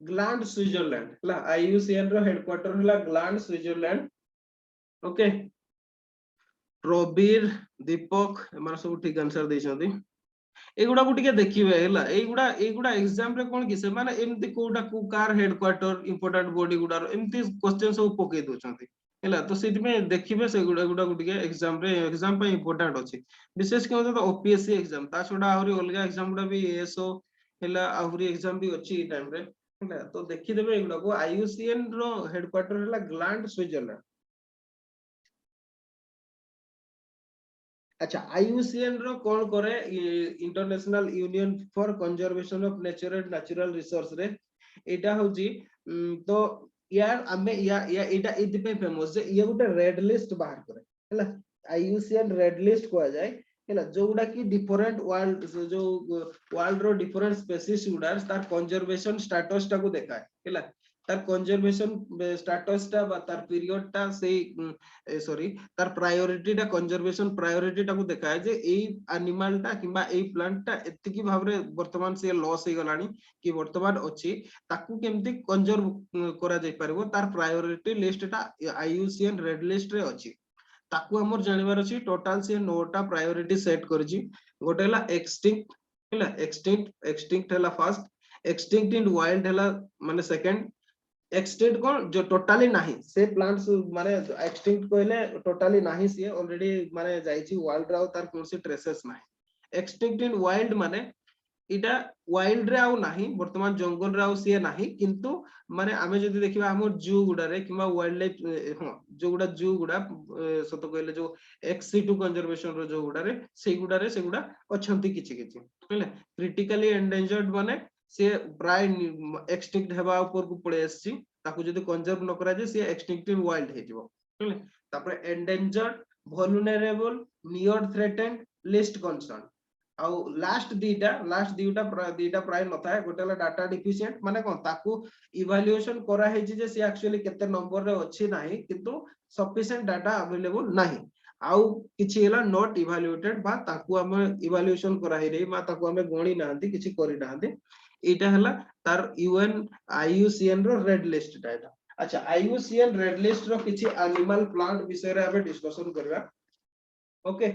ग्लैंड स्विट्जरलैंड हला। IUCN रो हेडक्वार्टर हला ग्लैंड स्विट्जरलैंड। ओके प्रबीर दीपक एमार सब ठीक आंसर दैछंती। एगुडा को टिके देखिबे हला एगुडा एग्जाम रे कोन कि से माने एमती कोडा को कार हेडक्वार्टर इंपोर्टेंट बॉडी गुडा रो एमती क्वेश्चन सब पके दोछंती हला। तो सेति में देखिबे से गुडा को टिके एग्जाम पे इंपोर्टेंट अछि विशेष के तो OPSC एग्जाम ता छोडा आउरी अलगा एग्जाम गुडा भी ASO हला आउरी एग्जाम भी अछि ई टाइम रे हला। तो देखि देबे एगुडा को IUCN रो हेडक्वार्टर हला ग्लैंड स्विट्जरलैंड। अच्छा IUCN रो कोन करे international Union for Conservation of Nature and natural resource रे एटा होजी तो यार हमें या एटा इति पे फेमस जे ये गुटे रेड लिस्ट बाहर करे हला। IUCN रेड लिस्ट को जाय हला जोगुडा की डिफरेंट वर्ल्ड रो डिफरेंट स्पीशीज गुडा तार कंजर्वेशन स्टेटस टा को देखाय हला। तार कंजर्वेशन स्टेटस टा बा तार पीरियड टा सेही सॉरी तार प्रायोरिटी टा कंजर्वेशन प्रायोरिटी टा को देखाय जे एई एनिमल टा किबा एई प्लांट टा एतिकी भाबरे वर्तमान से लॉस हे गलानी कि वर्तमान अछि ताकू केमती कंजर्व करा जाय परबो तार प्रायोरिटी लिस्ट टा IUCN रेड लिस्ट रे अछि। ताकू हमर जानिबार अछि टोटल से 9 टा प्रायोरिटी सेट करछि। गोटे हला एक्सटिंक्ट हला एक्सटिंक्ट हला फर्स्ट एक्सटिंक्ट इन वाइल्ड हला माने सेकंड एक्सटिंक्ट कोन जो टोटली नाही से प्लांट्स माने एक्सटिंक्ट कहले टोटली नाही से ऑलरेडी माने जाईची वर्ल्ड रा तार कोनसी ट्रेसेस नाही। एक्सटिंक्ट इन वाइल्ड माने इटा वाइल्ड रे आउ नाही वर्तमान जंगल रे आउ से नाही किंतु माने आमे जदी देखिबा हमर जू गुडा रे किबा वाइल्ड लाइफ जो गुडा जू गुडा सत कहले जो XC2 कंजर्वेशन रो जो गुडा रे सेगुडा अछंती किछि किछि हेले क्रिटिकली एंडेंजर्ड माने से प्राय एक्सटिंक्ट हेबा ऊपर को पळे आछि ताकू जदी कंजर्व न करा जे से एक्सटिंक्ट इन वाइल्ड हे जिवो हेले। तापर endangered vulnerable near threatened list concern आउ लास्ट दीटा प्राय नथाय गोटेला डाटा डिफिशिएंट माने कोन ताकू इवैल्यूएशन करा हे जे से एक्चुअली केते नंबर रे अछि नाही किंतु सफिशिएंट डाटा अवेलेबल नाही आउ किछि हेला नॉट इवैल्यूएटेड बा ताकू हम इवैल्यूएशन करा हे रे बा ताकू हम गणी नाहंती किछि करि नाहंती एटा हला तार यूएन आईयूसीएन रो रेड लिस्ट डाटा। अच्छा आईयूसीएन रेड लिस्ट रो किछि एनिमल प्लांट विषय रे आबे डिस्कशन करबा। Okay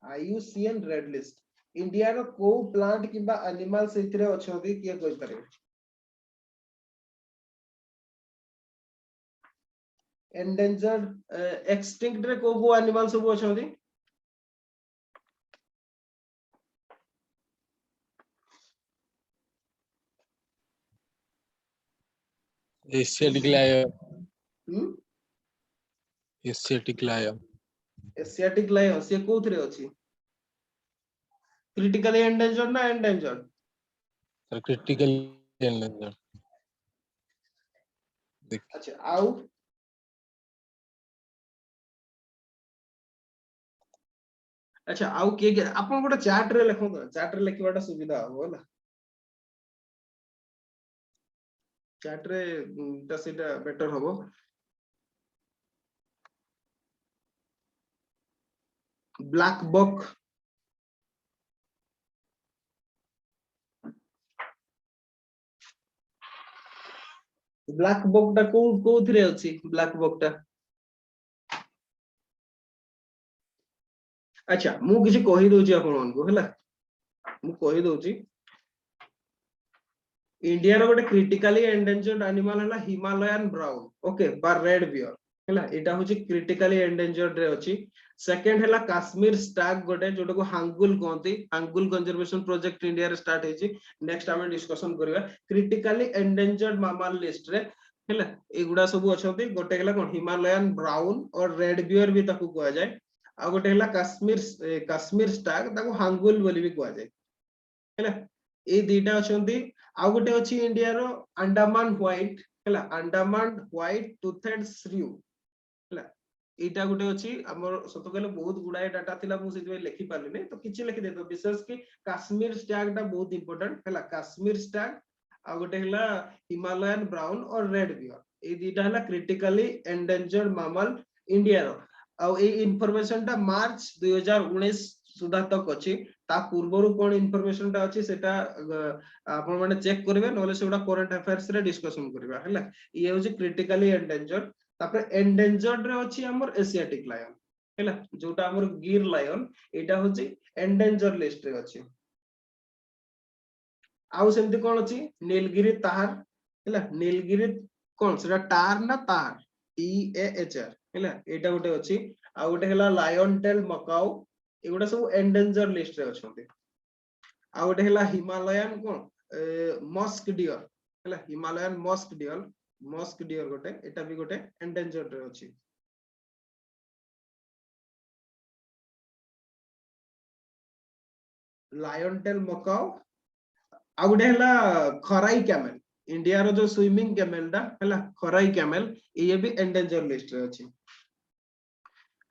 IUCN red list India रो को प्लांट किबा एनिमल सेतिरे अछोदी किए कहि पारे? एंडेंजर्ड एक्सटिंक्ट रे को एनिमल सब अछोदी? एशियाटिक लायन, हम्म एशियाटिक लायन, एशियाटिक लायन से कोथरे अछि? क्रिटिकली एंडेंजर्ड ना एंडेंजर्ड? Critical endangered. अच्छा आउ अच्छा आउ के आपन गोटे चार्ट रे लिखो तो चार्ट रे लिखबाटा सुविधा हो होला चार्ट रे ता सेटा बेटर होबो। ब्लैक बक टा कोथरे अछि? ब्लैक बक टा अच्छा मु किछि कहि दोछि आपन मानको हैला मु कहि दोछि इंडिया रो गोटे क्रिटिकली एंडेंजर्ड एनिमल हला हिमालयन ब्राउन ओके बा रेड बियर हैला एटा होछि क्रिटिकली एंडेंजर्ड रे अछि। सेकंड हैला काश्मीर स्टैग गोटे जोटा को hangul कहंती hangul conservation project India रे स्टार्ट हेछि नेक्स्ट हम डिस्कशन करबा। क्रिटिकली एंडेंजर्ड मैमल लिस्ट रे हैला एगुडा सब अछंती गोटे हैला कोन हिमालयन ब्राउन और रेड बियर भी ताकू कहआ जाय आ गोटे हैला काश्मीर स्टैग ताकू हांगुल बोली भी कहआ जाय हैला ए दीटा अछंती। आ गोटे अछि इंडिया रो अंडमान व्हाइट हैला अंडमान व्हाइट टुथेड श्रियू हैला एटा गोटे अछि हमर सतो कहले बहुत गुडाय डाटा थिला मु सेति लिखि पालिने तो किछि लिखि देतो विशेष कि काश्मीर स्टैग टा बहुत इंपोर्टेंट हैला काश्मीर स्टैग आ गोटे हैला हिमालयन ब्राउन और रेड बियर ए दीटा हैला क्रिटिकली एंडेंजर्ड मैमल इंडिया रो आ ए इंफॉर्मेशन टा मार्च 2019 सुधा तक अछि ता पूर्वरु कोन इंफॉर्मेशन टा अछि सेटा आपण माने चेक करबे नले सेटा करंट अफेयर्स रे डिस्कशन करबा हैला ये होछि क्रिटिकली एंडेंजर्ड। तापर एंडेंजर्ड रे अछि हमर एशियाटिक लायन हैला जोटा हमर गिर लायन एटा होछि एंडेंजर लिस्ट रे अछि। आउ सेमति कोन अछि नीलगिरी तार हैला नीलगिरी कोन सेटा टार ना तार टी ए एच आर हैला एटा गोटे अछि आ गोटे हैला लायन टेल मकाऊ एगुडा सब एंडेंजर लिस्ट रे अछंती। आ गोटे हैला हिमालयन कोन मस्क डियर हैला हिमालयन मस्क डियर गोटे एटा भी गोटे एंडेंजर्ड रे अछि। लायन टेल मकाऊ आ गोटे हैला खराई कैमल इंडिया रो जो स्विमिंग कैमल दा हैला खराई कैमल ये भी एंडेंजर लिस्ट रे अछि।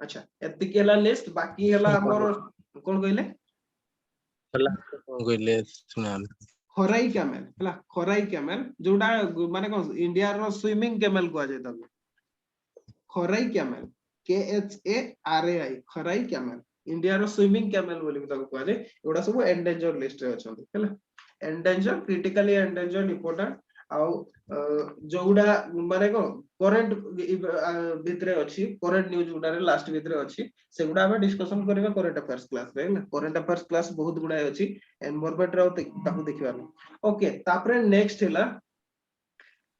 अच्छा एति केला लिस्ट बाकी हैला हमर कोन कहले कोन कहले सुना खराई कैमल जोटा माने कोन इंडिया रो स्विमिंग कैमल को जाय ताको खराई कैमल KHARAI खराई कैमल इंडिया रो स्विमिंग कैमल बोली ताको को जाय एडा सब एंडेंजर लिस्ट रे अछंती हैला एंडेंजर क्रिटिकली एंडेंजर इंपोर्टेंट आउ जोडा माने को करंट भितरे अछि करंट न्यूज गुडा रे लास्ट भितरे अछि सेगुडा हम डिस्कशन करबा करंट अफेयर्स क्लास रे हैला करंट अफेयर्स क्लास बहुत गुडा अछि एनवायरनमेंट रे ताकू देखिबा। ओके तापरे नेक्स्ट हैला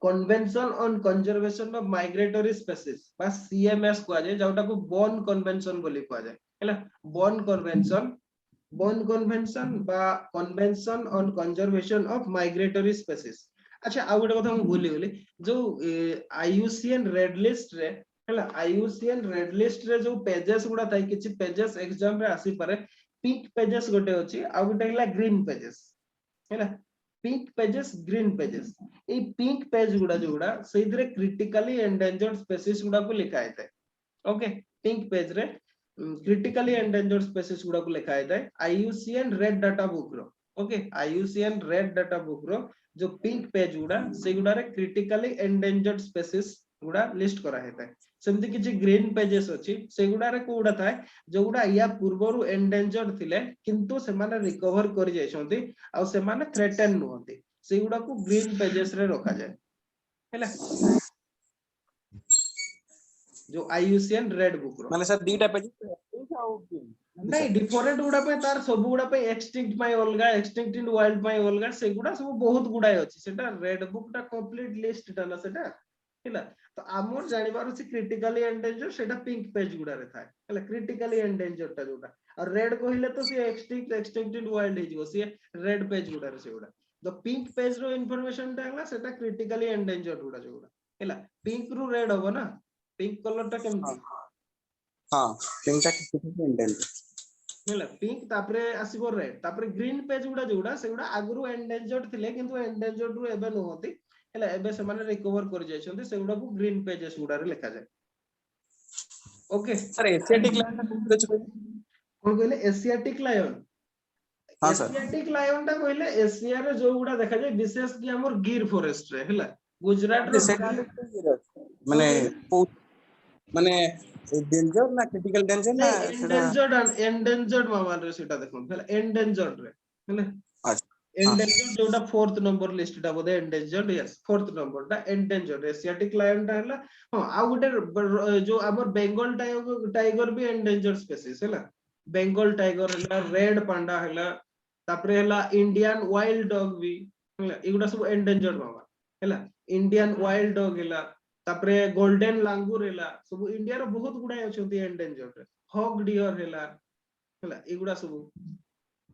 convention on conservation of migratory species बा CMS को जाय जोटा को बॉर्न कन्वेंशन बोली को जाय हैला बॉर्न कन्वेंशन बा convention on conservation of migratory species. अच्छा आ गोटे कथा हम भूली गेली जो आईयूसीएन रेड लिस्ट रे हैला आईयूसीएन रेड लिस्ट रे जो पेजेस गुडा थाई किछि पेजेस एग्जाम रे आसी पारे पिंक पेजेस गोटे अछि आ गोटे हैला ग्रीन पेजेस हैला पिंक पेजेस ग्रीन पेजेस ए पिंक पेज गुडा जोडा सेइदरे क्रिटिकली एंडेंजर्ड स्पीशीज गुडा को लिखा आइते ओके पिंक पेज रे क्रिटिकली एंडेंजर्ड स्पीशीज गुडा को लिखा आइते आईयूसीएन रेड डाटा बुक रो okay IUCN red data book रो जो पिंक पेज गुड़ा से गुड़ा रे क्रिटिकली एंडेंजर्ड स्पीसीज गुड़ा लिस्ट करा हेता है सेमती किछि ग्रीन पेजेस अछि से गुड़ा रे कोडा थाए जो गुड़ा या पूर्वरु एंडेंजर्ड थिले किंतु से माने रिकवर करि जायछंती आ से माने थ्रेटन नहोती से गुड़ा को ग्रीन पेजेस रे रखा जाय हैला जो आईयूसीएन रेड बुक रो माने सर दीटा पेज नहीं डिफरेंट गुड़ा पे तार सब गुड़ा पे एक्सटिंक्ट पाई अलगा एक्सटिंक्ट इन वाइल्ड पाई अलगा से गुड़ा सब बहुत गुड़ाय अछि सेटा रेड बुक टा कंप्लीट लिस्ट टा ना सेटा हैला तो आमर जानि बार से क्रिटिकली एंडेंजर सेटा पिंक पेज गुड़ा रे थाए हैला क्रिटिकली एंडेंजर टा जोटा और रेड कहिले तो से एक्सटिंक्ट इन वाइल्ड हे जिवो से रेड पेज गुड़ा रे से गुड़ा द पिंक पेज रो इंफॉर्मेशन टा हला सेटा क्रिटिकली एंडेंजर गुड़ा जोड़ा हैला पिंक रु रेड होबो ना पिंक कलर टा केमती हां पिंक टा इंटेंट हैला पिंक तापरे आसीबो रेड तापरे ग्रीन पेज गुड़ा जोड़ा से गुड़ा आगरु एंडेंजर्ड थिले किंतु एंडेंजर्ड रु एबे नहोती हैला एबे से माने रिकवर कर जाय छथि से गुड़ा को ग्रीन पेजेस गुड़ा रे लिखा जाय ओके सर एशियाटिक लायन टा कोन कहले एशियाटिक लायन हां सर एशियाटिक लायन टा कहले एशिया रे जो गुड़ा देखा जाय विशेष कि हमर गिर फॉरेस्ट रे हैला गुजरात रो माने डेंजर ना क्रिटिकल डेंजर ना एंडेंजर्ड मामल रे सेटा देखो हैला एंडेंजर्ड रे हैला अच्छा एंडेंजर्ड जोटा फोर्थ नंबर लिस्ट टा बोदे एंडेंजर्ड यस फोर्थ नंबर टा एंडेंजर्ड एशियाटिक लायन टा हैला हां आ गुटे जो हमर बेंगल टाइगर भी एंडेंजर्ड स्पीसीज हैला बेंगल टाइगर हैला रेड पांडा हैला तापरे हैला इंडियन वाइल्ड डॉग भी हैला एगुडा सब एंडेंजर्ड मामल हैला इंडियन वाइल्ड डॉग हैला तापरे गोल्डन लांगुर हैला सब इंडिया रो बहुत गुडा अछंती एंडेंजर्ड हॉग डियर हैला एगुडा सब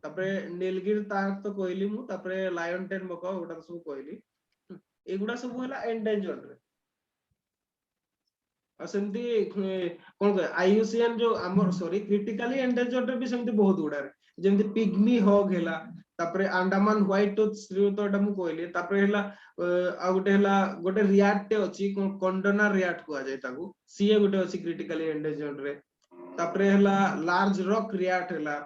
तापरे नीलगिरी तार तो कहली मु तापरे लायन टेन मका ओटा सब कहली एगुडा सब हैला एंडेंजर्ड रे असंती कोन कह आईयूसीएन जो हमर सॉरी क्रिटिकली एंडेंजर्ड रे भी सेमती बहुत गुडा रे जेमती पिग्मी हॉग हैला तापरे अंडमान व्हाइट टूथ श्री तो एटा मु कहली तापरे हैला आ गोटे रियाट टे अछि कंडोना रियाट को आ जाय ताकू सीए गोटे अछि क्रिटिकली एंडेंजर्ड रे तापरे हैला लार्ज रॉक रियाट हैला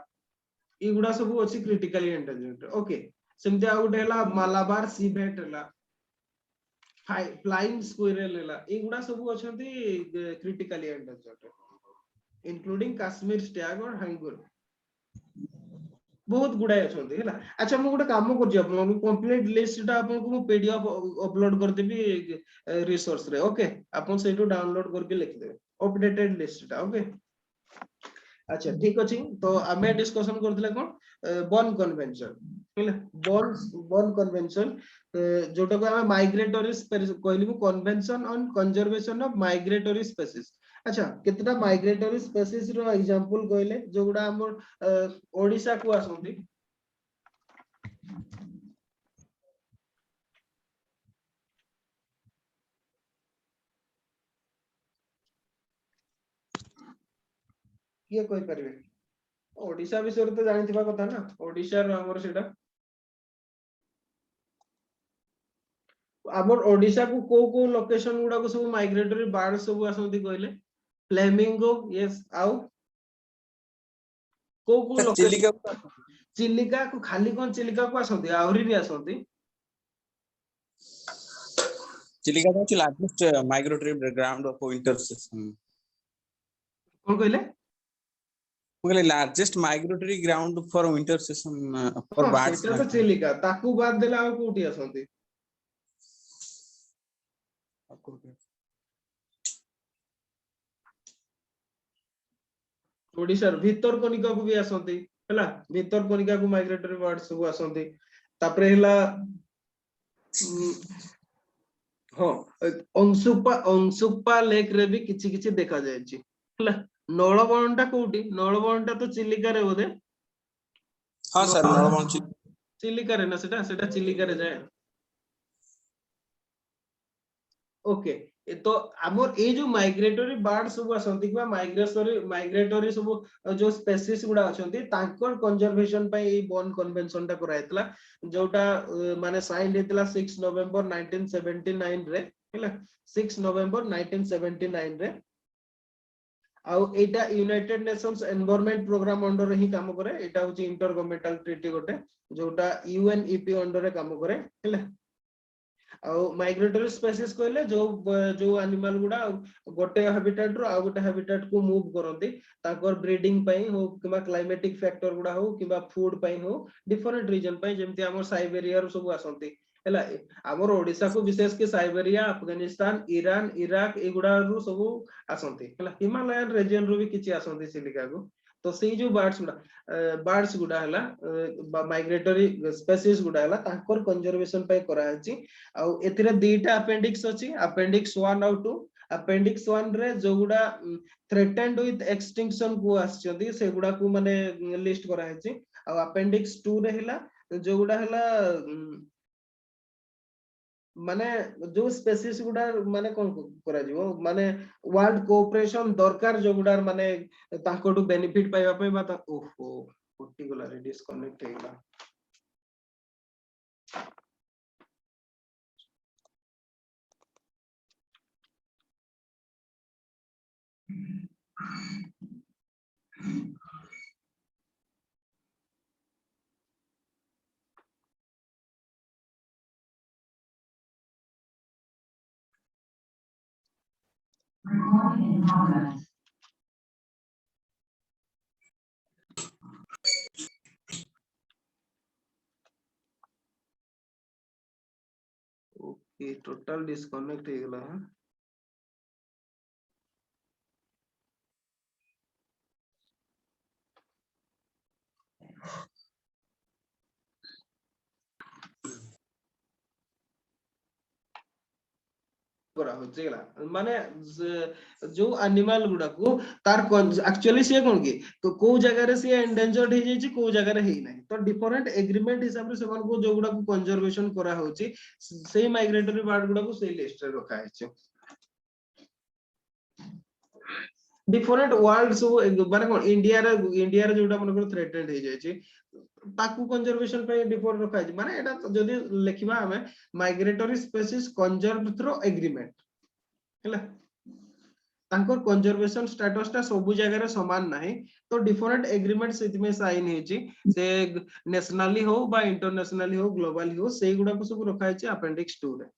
ई गुडा सब अछि क्रिटिकली एंडेंजर्ड ओके सेमते आ गोटे हैला मालाबार सी भेट हैला फ्लाइंग स्क्विरल हैला ई गुडा सब अछंती critically endangered including Kashmir stag और हंगुर बहुत गुडाय अछंती हैला अच्छा मु गोटे काम करछि आपन कंप्लीट लिस्ट टा आपन को पीडीएफ अपलोड कर देबी रिसोर्स रे ओके आपन सेटू डाउनलोड करके लिख देबे अपडेटेड लिस्ट टा ओके अच्छा ठीक अछि तो हमें डिस्कशन करथिले कोन बॉर्न कन्वेंशन हैला बॉर्न कन्वेंशन जोटा को हमें माइग्रेटरी कहली मु convention on conservation of migratory species अच्छा कितना माइग्रेटरी स्पीसीज रो एग्जांपल कहले जोगुडा हमर ओडिसा को आसंती किए कोइ परिबे ओडिसा विषय तो जानिथिबा कथा ना ओडिसा रो हमर सेटा हमर ओडिसा को लोकेशन गुडा को सब माइग्रेटरी बर्ड सब आसंती कहले फ्लेमिंगो यस आउ को लोकेशन चिलिका को खाली कोन चिलिका को आसंती आउरी भी आसंती चिलिका तो largest migratory ground of winter season कोन कहले कहले largest migratory ground for winter season for birds सेटा तो चिलिका ताकू बाद देला आ कोठी आसंती ओडिसा भीतर कनिका को भी आसंती हैला भीतर कनिका को माइग्रेटरी बर्ड सब आसंती तापरे हैला हां अंशुपा लेक रे भी किछि किछि देखा जाय छी हैला नळबणटा कोठी नळबणटा तो चिलिका रे बोदे हां सर नळबण चिलिका रे ना सेटा चिलिका रे जाय ओके तो हमर ए जो माइग्रेटरी बर्ड सब आसंती कि माइग्रेटरी सब जो स्पीसीज गुडा अछंती तांकर कंजर्वेशन पे ए बॉर्न कन्वेंशन टा करायतला जोटा माने साइन हेतला 6 नवंबर 1979 रे हैला 6 नवंबर 1979 रे आ एटा United Nations Environment Programme under रे ही काम करे एटा होची इंटर गवर्नमेंटल ट्रीटी गोटे जोटा यूएनईपी अंडर रे काम करे हैला माइग्रेटरी स्पेसीज कहले जो एनिमल गुडा गोटे हैबिटेट रो आ गोटे हैबिटेट को मूव करंती ताकर ब्रीडिंग पई हो किबा क्लाइमेटिक फैक्टर गुडा हो किबा फूड पई हो डिफरेंट रीजन पई जेमति हमर साइबेरिया रो सब आसंती हैला हमर ओडिसा को विशेष के साइबेरिया अफगानिस्तान ईरान इराक एगुडा रो सब आसंती हैला हिमालयन रीजन रो भी किछि आसंती चिलिका को तो सेई जो बर्ड्स गुडा हला माइग्रेटरी स्पेसीज गुडा हला ताकर कंजर्वेशन पे करा अछि आ एथिरे दुईटा अपेंडिक्स अछि अपेंडिक्स 1 और 2 अपेंडिक्स 1 रे जो गुडा थ्रेटेन्ड विथ एक्सटिंक्शन को आछथि से गुडा को माने लिस्ट करा अछि आ अपेंडिक्स 2 रे हला जो गुडा हला माने जो स्पेसीज गुडा माने कोन करा जिवो माने वर्ल्ड कोऑपरेशन दरकार जो गुडा माने ताकोटू बेनिफिट पाइबा पे बा ओहो पर्टिकुलरली डिस्कनेक्ट हेला ओके टोटल डिस्कनेक्ट हे गेला है करा होचे गेला माने जो एनिमल गुडा को तार एक्चुअली से कोन की तो को जगह रे से एंडेंजर्ड हे जाई छी को जगह रे हे नाही तो डिफरेंट एग्रीमेंट हिसाब रे सेमान को जो गुडा को कंजर्वेशन करा होची सेही माइग्रेटरी बर्ड गुडा को सेही लिस्ट रे रखा है छी डिफरेंट वर्ल्ड सब माने कोन इंडिया रे जोटा मन को थ्रेटेड हे जाई छी ताकू कंजर्वेशन पे डिफरेंट रखा है माने एटा जदी लेखिबा हमें migratory species conserve through agreement हैला तांकर कंजर्वेशन स्टेटस ता सब जगह रे समान नाही तो डिफरेंट एग्रीमेंट सेति में साइन हेची से नेशनली हो बा इंटरनेशनली हो ग्लोबली हो सेही गुडा को सब रखा है अपेंडिक्स 2 रे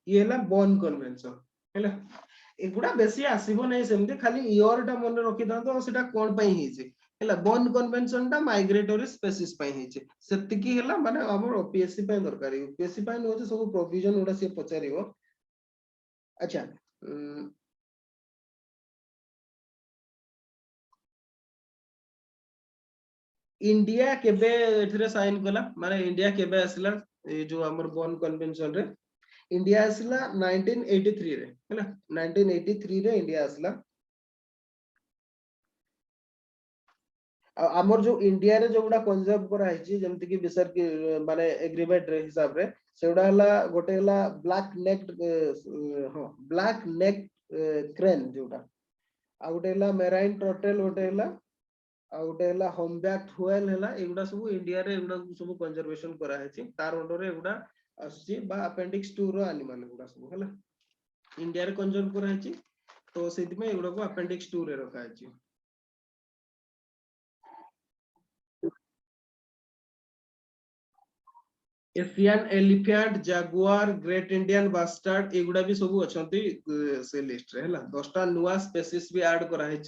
ये हला बॉन कन्वेंशन हैला एगुडा बेसी आसीबो नै सेमते खाली ईयर टा मन रखि दांतो सेटा कोन पई हिचे हैला बॉन कन्वेंशन टा माइग्रेटरी स्पेसीज पई हिचे सेतिकी हला माने हमर ओपीएससी पई दरकारी ओपीएससी पई न होचे सब प्रोविजन उडा से पचारिबो अच्छा इंडिया केबे एथिरे साइन कला माने इंडिया केबे आसला ए जो हमर बॉन कन्वेंशन रे इंडिया आसला 1983 रे हैला 1983 रे इंडिया आसला हमर जो इंडिया रे जो गुडा कंजर्व करा है जेमति कि बिसर कि माने एग्रीमेंट रे हिसाब रे सेउडा हला गोटे हला ब्लैक नेक क्रेन जोटा आ गोटे हला मेराइन टर्टल गोटे हला आ गोटे हला हम्बैक व्हेल हला एगुडा सब इंडिया रे एगुडा सब कंजर्वेशन करा है तार अंडर रे एगुडा आसी बा अपेंडिक्स 2 रो एनिमल गुडा सब हला इंडिया रे कंजर्व करा है तो सेति में एगुडा को अपेंडिक्स 2 रे रखा है Asian elephant Jaguar great Indian bastard एगुडा भी सब अछंती से लिस्ट रे हला 10 टा नुवा स्पेसीज भी ऐड करा है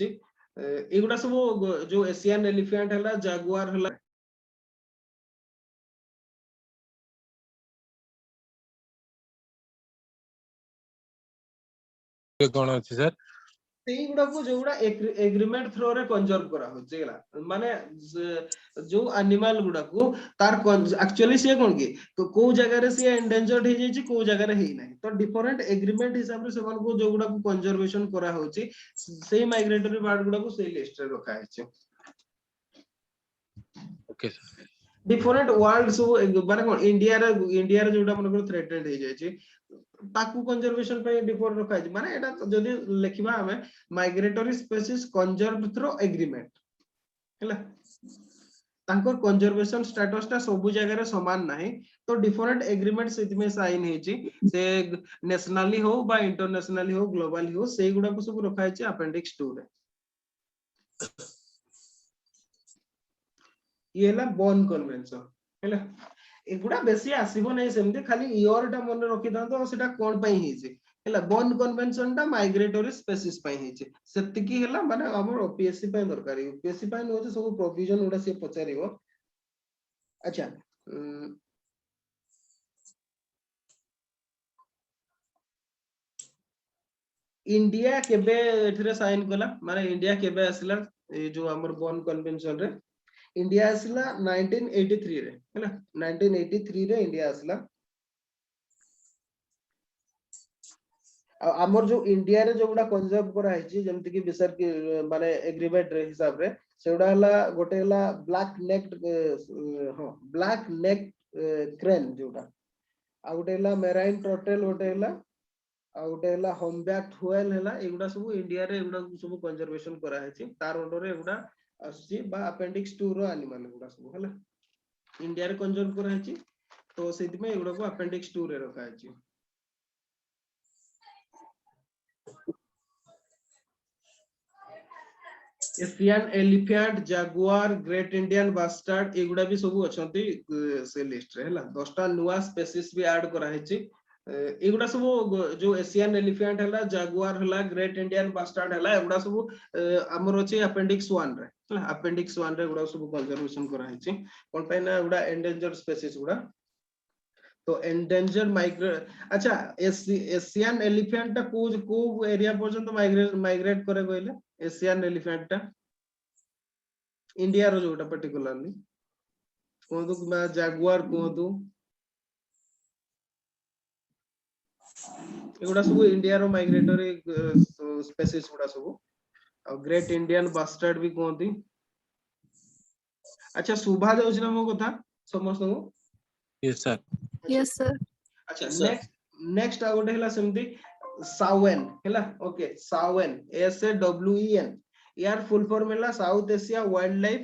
एगुडा सब जो एशियन एलिफेंट हला जागुआर हला कौन अच्छी सर सेही गुडा को जो गुडा एग्रीमेंट थ्रू रे कंजर्व करा हो जेला माने जो एनिमल गुडा को तार एक्चुअली से कोन की तो को जगह रे से एंडेंजर्ड हे जाई छी को जगह रे हे नाही तो डिफरेंट एग्रीमेंट हिसाब रे सेमान को जो गुडा को कंजर्वेशन करा होची सेही माइग्रेटरी बर्ड गुडा को सेही लिस्ट रे रखा है ओके सर डिफरेंट वर्ल्ड सब माने कोन इंडिया रे जोटा मन को थ्रेटेड हे जाई छी ताकू कंजर्वेशन पे डिफरेंट रखा है माने एटा जदी लेखिबा हमें migratory species conserve through agreement हैला तांकर कंजर्वेशन स्टेटस ता सब जगह रे समान नाही तो डिफरेंट एग्रीमेंट सेति में साइन हेची से नेशनली हो बा इंटरनेशनली हो ग्लोबली हो सेही गुडा को सब रखा है अपेंडिक्स 2 रे ये हला बॉन कन्वेंशन हैला एगुडा बेसी आसीबो नै सेमते खाली इयर टा मन रखि दांतो सेटा कोन पई हिचे हैला बॉर्न कन्वेंशन टा माइग्रेटरी स्पेसीज पई हिचे सेतिकी हैला माने हमर ओपीएससी पई दरकार यूपीएससी पई न सब प्रोविजन उडा से पचारिबो अच्छा इंडिया केबे एथिरे साइन कला माने इंडिया केबे आसला ए जो हमर बॉर्न कन्वेंशन रे इंडिया आसला 1983 रे हैला 1983 रे इंडिया आसला आमर जो इंडिया रे जो गुडा कंजर्व करा है जेमति कि बिसर कि माने एग्रीमेंट रे हिसाब रे सेउडा हला गोटे हला ब्लैक नेक क्रेन जोटा आ गोटे हला मेराइन टर्टल गोटे हला आ गोटे हला होमबैक व्हेल हला एगुडा सब इंडिया रे एगुडा सब कंजर्वेशन करा है तार अंडर रे एगुडा आसी बा अपेंडिक्स 2 रो एनिमल एगुडा सब हला इंडिया रे कंजर्व करा है तो सेति में एगुडा को अपेंडिक्स 2 रे रखा है Asian elephant Jaguar great Indian bastard एगुडा भी सब अछंती से लिस्ट रे हला 10 टा नुवा स्पेसीज भी ऐड करा है एगुडा सब जो एशियन एलिफेंट हला जागुआर हला ग्रेट इंडियन बास्टार्ड हला एगुडा सब हमर अछि अपेंडिक्स 1 रे हला अपेंडिक्स 1 रे एगुडा सब कंजर्वेशन करा है कोन पय ना एगुडा एंडेंजर्ड स्पेसीज गुडा तो एंडेंजर्ड माइग्रे अच्छा एशियन एलिफेंट टा को एरिया पर्यंत माइग्रेट करे कहले एशियन एलिफेंट टा इंडिया रो जोटा पर्टिकुलरली कोदु बा जागुआर कोदु एगुडा सब इंडिया रो माइग्रेटरी स्पेसीज गुडा सब और ग्रेट इंडियन बास्टार्ड भी कोंती अच्छा सुभा जाउछ ना मो कथा समस्त को यस सर Yes, sir. अच्छा Yes, sir. नेक्स्ट आ गोटे हला सेमती सावेन हला ओके सावेन SAWEN यार फुल फॉर्म हला south Asia wild life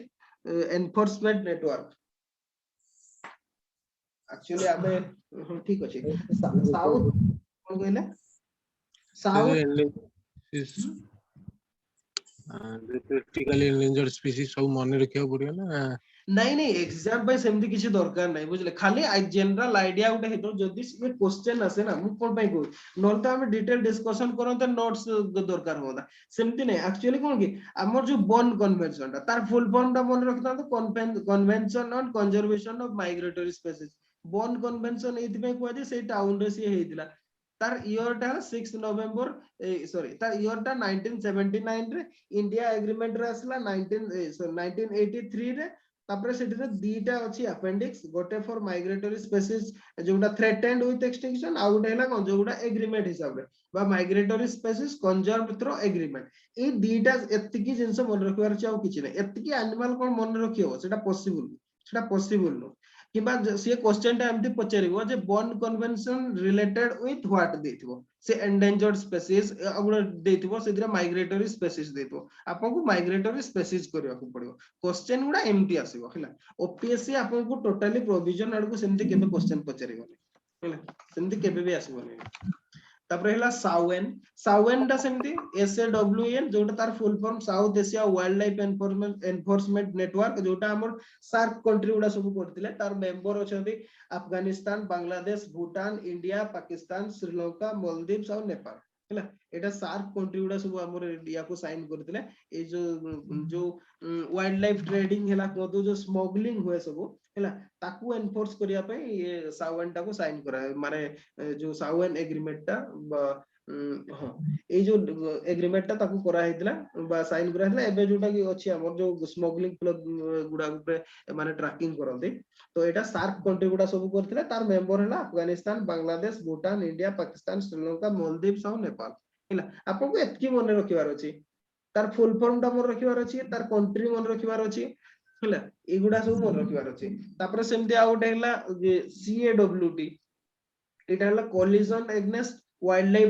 enforcement network actually आमे ठीक अछि साउथ कोन कहले साउथ क्रिटिकली एंडेंजर्ड स्पीसीज सब मन रखिया पड़ियो ना नहीं नहीं एग्जाम पे सेमती किसी दरकार नहीं बुझले खाली जनरल आइडिया उठे हेतो जदी से क्वेश्चन आसे ना मु कोन पय को नॉन तो हम डिटेल डिस्कशन करो तो नोट्स दरकार होदा सेमती नहीं एक्चुअली कोन की हमर जो बॉर्न कन्वेंशन ता तार फुल फॉर्म ता मन रखता तो convention on conservation of migratory species born convention एथि पे को जे से टाउन रे से हेतिला तार ईयर टा 6 नवंबर सॉरी तार ईयर टा 1979 रे इंडिया एग्रीमेंट रे असला 1983 रे तापरे सेठी दीटा अछि अपेंडिक्स गोटे फॉर माइग्रेटरी स्पेसीज जोटा थ्रेटेंड विथ एक्सटिंक्शन आ गोटे हला कोन जोटा एग्रीमेंट हिसाब रे बा migratory species conserve through agreement ए दीटा एतिकी जिंस मन रखिवार छै आ किछि नै एतिकी एनिमल कोन मन रखियो सेटा पॉसिबल नो किबा से क्वेश्चन टा एमती पचरिबो जे Bonn convention related with what देथिबो से एंडेंजर्ड स्पेसीज अगुडा देथिबो सेदिरा माइग्रेटरी स्पेसीज देथिबो आपन को माइग्रेटरी स्पेसीज करिया को पड़िबो क्वेश्चन गुडा एमटी आसीबो हला ओपीएससी आपन को टोटली प्रोविजन आडको सेमती केबे क्वेश्चन पचरिबो हला सेमती केबे भी आसीबो नै तापर हला सावेन टा सेमती SAWEN जोटा तार full form south Asia wild life enforcement network जोटा हमर सार्क कंट्री गुडा सब करथिले तार मेंबर अछथि अफगानिस्तान बांग्लादेश भूटान इंडिया पाकिस्तान श्रीलंका मालदीव्स और नेपाल हला एटा सार्क कंट्री गुडा सब हमर इंडिया को साइन करथिले ए जो वाइल्ड लाइफ ट्रेडिंग हला को जो स्मगलिंग होय सब हला ताकू एनफोर्स करिया पे ये सावेन टा को साइन करा माने जो सावेन एग्रीमेंट टा हां ए जो एग्रीमेंट टा ताकू करा हेतला बा साइन करा हेतला एबे जोटा कि अछि हमर जो स्मगलिंग क्लब गुडा पे माने ट्रैकिंग करते तो एटा सार्क कंट्री गुडा सब करथिले तार मेंबर हला अफगानिस्तान बांग्लादेश भूटान इंडिया पाकिस्तान श्रीलंका मालदीव्स और नेपाल हला आपन को एतकी मन रखिवार अछि तार फुल फॉर्म टा मन रखिवार अछि तार कंट्री मन रखिवार अछि हला एगुडा सब मन रखिवार अछि तापर सेमते आ गोटे हला CAWT एटा हला collision against wild life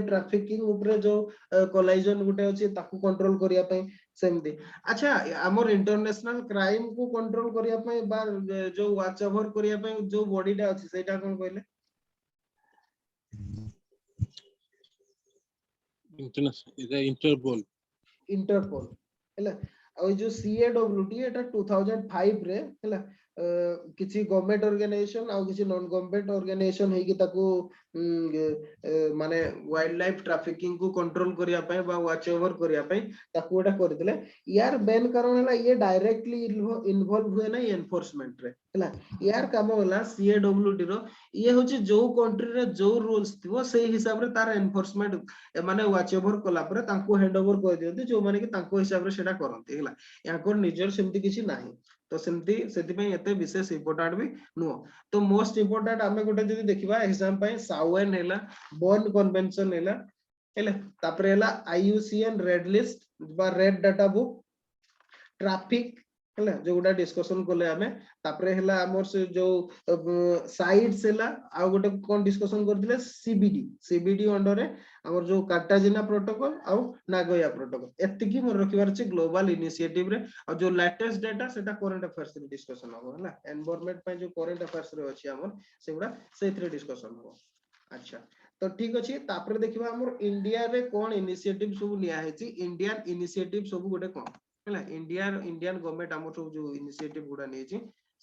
trafficking ऊपर जो कोलाइजन गुटे अछि ताकू कंट्रोल करिया पय सेमते अच्छा हमर इंटरनेशनल क्राइम को कंट्रोल करिया पय बा जो वाच ओवर करिया पय जो बॉडीटा अछि सेटा कोन कहले इंटरपोल हला और जो CAWT एटा 2005 रे हला किसी गवर्नमेंट ऑर्गेनाइजेशन आउ किसी नॉन गवर्नमेंट ऑर्गेनाइजेशन है कि ताकू माने वाइल्ड लाइफ ट्रैफिकिंग को कंट्रोल करिया पय बा वॉच ओवर करिया पय ताकू एटा करदिले यार बैन कारण हला ये डायरेक्टली इन्वॉल्व हुए ना एनफोर्समेंट रे हला यार काम होला सीएडब्ल्यूडी रो ये होची जो कंट्री रे जो रूल्स थिवो से हिसाब रे तार एनफोर्समेंट माने वॉच ओवर कला पर तांको हैंड ओवर कर दियंती जो माने कि तांको हिसाब रे सेटा करंती हला याको निजर सेमती किछि नाही तो सेमती सेति पय एते विशेष इंपोर्टेंट भी नो तो मोस्ट इंपोर्टेंट आमे गोटे जदी देखिबा एग्जाम पय साउएन हैला बॉर्न कन्वेंशन हैला हैला तापरे हैला आईयूसीएन रेड लिस्ट बा रेड डाटा बुक ट्रैफिक हैला जो गुडा डिस्कशन कोले आमे तापरे हैला हमर से जो साइट्स हैला आ गोटे कोन डिस्कशन करथिले सीबीडी अंडर रे हमर जो कार्टाजिना प्रोटोकॉल आ नागोया प्रोटोकॉल एतिकी मोर रखिबार छै ग्लोबल इनिशिएटिव रे और जो लेटेस्ट डाटा सेटा करंट अफेयर्स रे डिस्कशन हो हैला एनवायरनमेंट पय जो करंट अफेयर्स रे अछि हमर सेगुडा सेथरे डिस्कशन हो अच्छा तो ठीक अछि तापरे देखिबा हमर इंडिया रे कोन इनिशिएटिव सब निया हेछि इंडियन इनिशिएटिव सब गोटे कोन हैला इंडियन गवर्नमेंट हमर सब जो इनिशिएटिव गुडा नै छै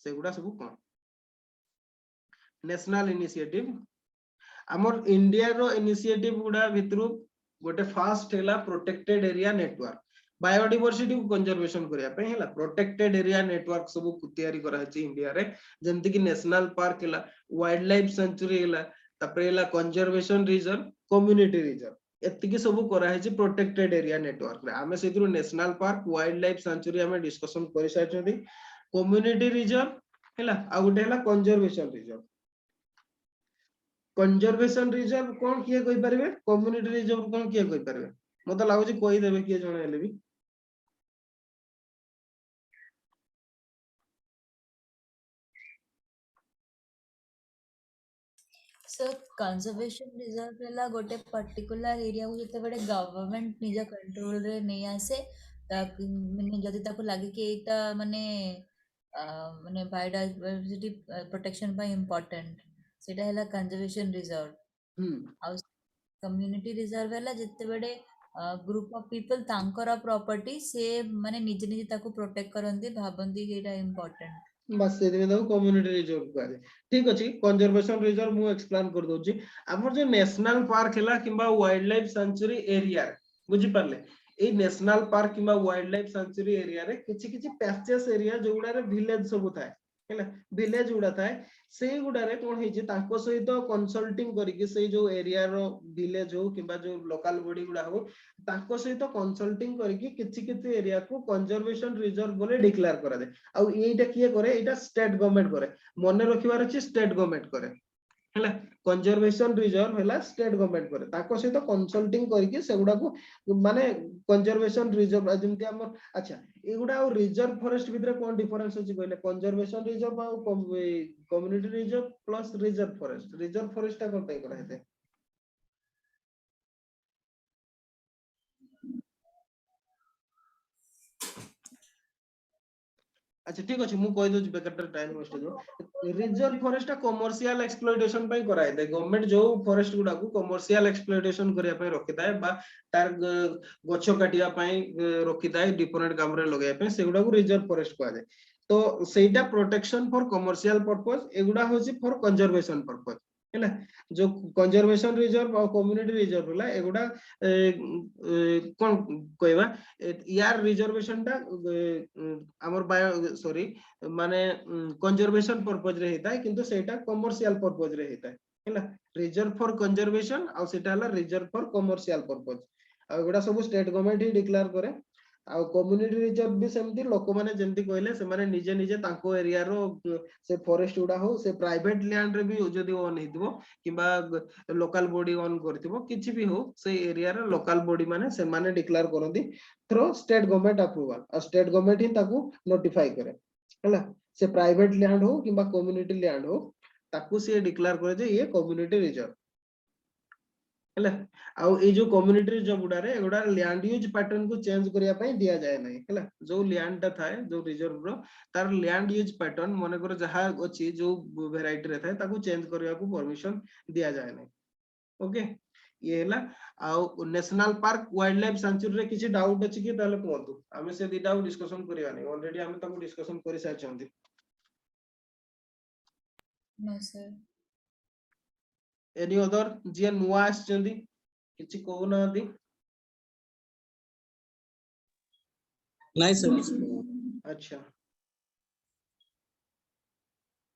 सेगुडा सब कोन नेशनल इनिशिएटिव हमर इंडिया रो इनिशिएटिव गुडा भितरु गोटे फास्ट हैला प्रोटेक्टेड एरिया नेटवर्क बायोडायवर्सिटी को कंजर्वेशन करिया पे हैला प्रोटेक्टेड एरिया नेटवर्क सब तयारी करा छै इंडिया रे जेंति कि नेशनल पार्क हैला वाइल्ड लाइफ सेंचुरी हैला तापरे हैला कंजर्वेशन रिजर्व कम्युनिटी रिजर्व एतिकी सब करा है प्रोटेक्टेड एरिया नेटवर्क रे आमे सेथुरु national park wildlife sanctuary हमें डिस्कशन करि साइछथि कम्युनिटी रिजर्व हैला आ गुटे हैला कंजर्वेशन रिजर्व कोन किए कहि परबे कम्युनिटी रिजर्व कोन किए कहि परबे मते लागो छी कोइ देबे किए जणे हेले भी So conservation reserve ହେଲା ଗୋଟେ particular area को जते बड़े गवर्नमेंट निज कंट्रोल रे नै आसे माने जदि ताको लागे कि एटा माने माने बायोडायवर्सिटी प्रोटेक्शन पय इंपोर्टेंट सेटा ହେଲା कंजर्वेशन रिजर्व आ कम्युनिटी रिजर्व ହେଲା जते बड़े ग्रुप ऑफ पीपल तांकर प्रॉपर्टी से माने निज निज ताको प्रोटेक्ट करंती भाबंती कि एटा इंपोर्टेंट बस से दिन दो कम्युनिटी रिजर्व कहले ठीक अछि कंजर्वेशन रिजर्व मु एक्सप्लेन कर दोछि हमर जो नेशनल पार्क हैला किबा वाइल्ड लाइफ सेंचुरी एरिया बुझि परले ए नेशनल पार्क किबा वाइल्ड लाइफ सेंचुरी एरिया रे किछि किछि पैचेस एरिया जोगुडा रे विलेज सब थाए हैला विलेज गुडा थाए से गुडा रे कोन हेछि ताको सहित कंसल्टिंग करिकि से जो एरिया रो विलेज हो किबा जो लोकल बॉडी गुडा हो ताको सहित कंसल्टिंग करिकि किछि किछि एरिया को कंजर्वेशन रिजर्व बोले डिक्लेयर करा दे आ एटा किए करे एटा स्टेट गवर्नमेंट करे मने रखिबार अछि स्टेट गवर्नमेंट करे हैला कंजर्वेशन रिजर्व हैला स्टेट गवर्नमेंट करे ताको सहित कंसल्टिंग करिकि सेगुडा को माने कंजर्वेशन रिजर्व जेमति हमर अच्छा एगुडा और रिजर्व फॉरेस्ट भितरे कोन डिफरेंस अछि कहले कंजर्वेशन रिजर्व आ community reserve plus reserve forest ता कोन तय करा हेते अच्छा ठीक अछि मु कहि दोछि बेकार टाइम वेस्ट हो रिजर्व फॉरेस्ट कमर्शियल एक्सप्लॉयटेशन पय कराय दे गवर्नमेंट जो फॉरेस्ट गुडा को कमर्शियल एक्सप्लॉयटेशन करिया पय रखिताय बा तार गछ काटिया पय रखिताय डिफरेंट काम रे लगाय पय सेगुडा को रिजर्व फॉरेस्ट कहा जाय तो सेटा प्रोटेक्शन फॉर कमर्शियल पर्पस एगुडा होछि फॉर कंजर्वेशन पर्पस हैला जो कंजर्वेशन रिजर्व और कम्युनिटी रिजर्व होला एगुडा कोन कहबा यार रिजर्वेशन ता हमर बायो सॉरी माने कंजर्वेशन पर्पस रे हेता किंतु सेटा कमर्शियल पर्पस रे हेता हैला रिजर्व फॉर कंजर्वेशन और सेटा होला रिजर्व फॉर कमर्शियल पर्पस आ एगुडा सब स्टेट गवर्नमेंट ही डिक्लेयर करे आ कम्युनिटी रिजर्व भी सेमती लोक माने जेंति कहले से माने निजे निजे तांको एरिया रो से फॉरेस्ट उडा हो से प्राइवेट लैंड रे भी जदी ओन हेतिबो किबा लोकल बॉडी ओन करथिबो किछि भी हो से एरिया रे लोकल बॉडी माने से माने डिक्लेयर करंती थ्रू स्टेट गवर्नमेंट अप्रूवल आ स्टेट गवर्नमेंट ही ताकू नोटिफाई करे हैला से प्राइवेट लैंड हो किबा कम्युनिटी लैंड हो ताकू से डिक्लेयर करे जे ये कम्युनिटी रिजर्व हैला आ ए जो कम्युनिटी रिजर्व गुडा रे एगुडा लैंड यूज पैटर्न को चेंज करिया पय दिया जाय नै हैला जो लैंड ता थाए जो रिजर्व रो तार लैंड यूज पैटर्न मने कर जहा अछि जो वेराइटी रे थाए ताकू चेंज करिया को परमिशन दिया जाय नै ओके ये हैला आ national park wildlife sanctuary रे किछि डाउट अछि कि ताले कोंतु हमें से दिटा डिस्कशन करिया नै ऑलरेडी हम ताको डिस्कशन करि साइछंती No, sir. एनी अदर जे नुआ आछंदी किछि कहू नांदी नहीं सर अच्छा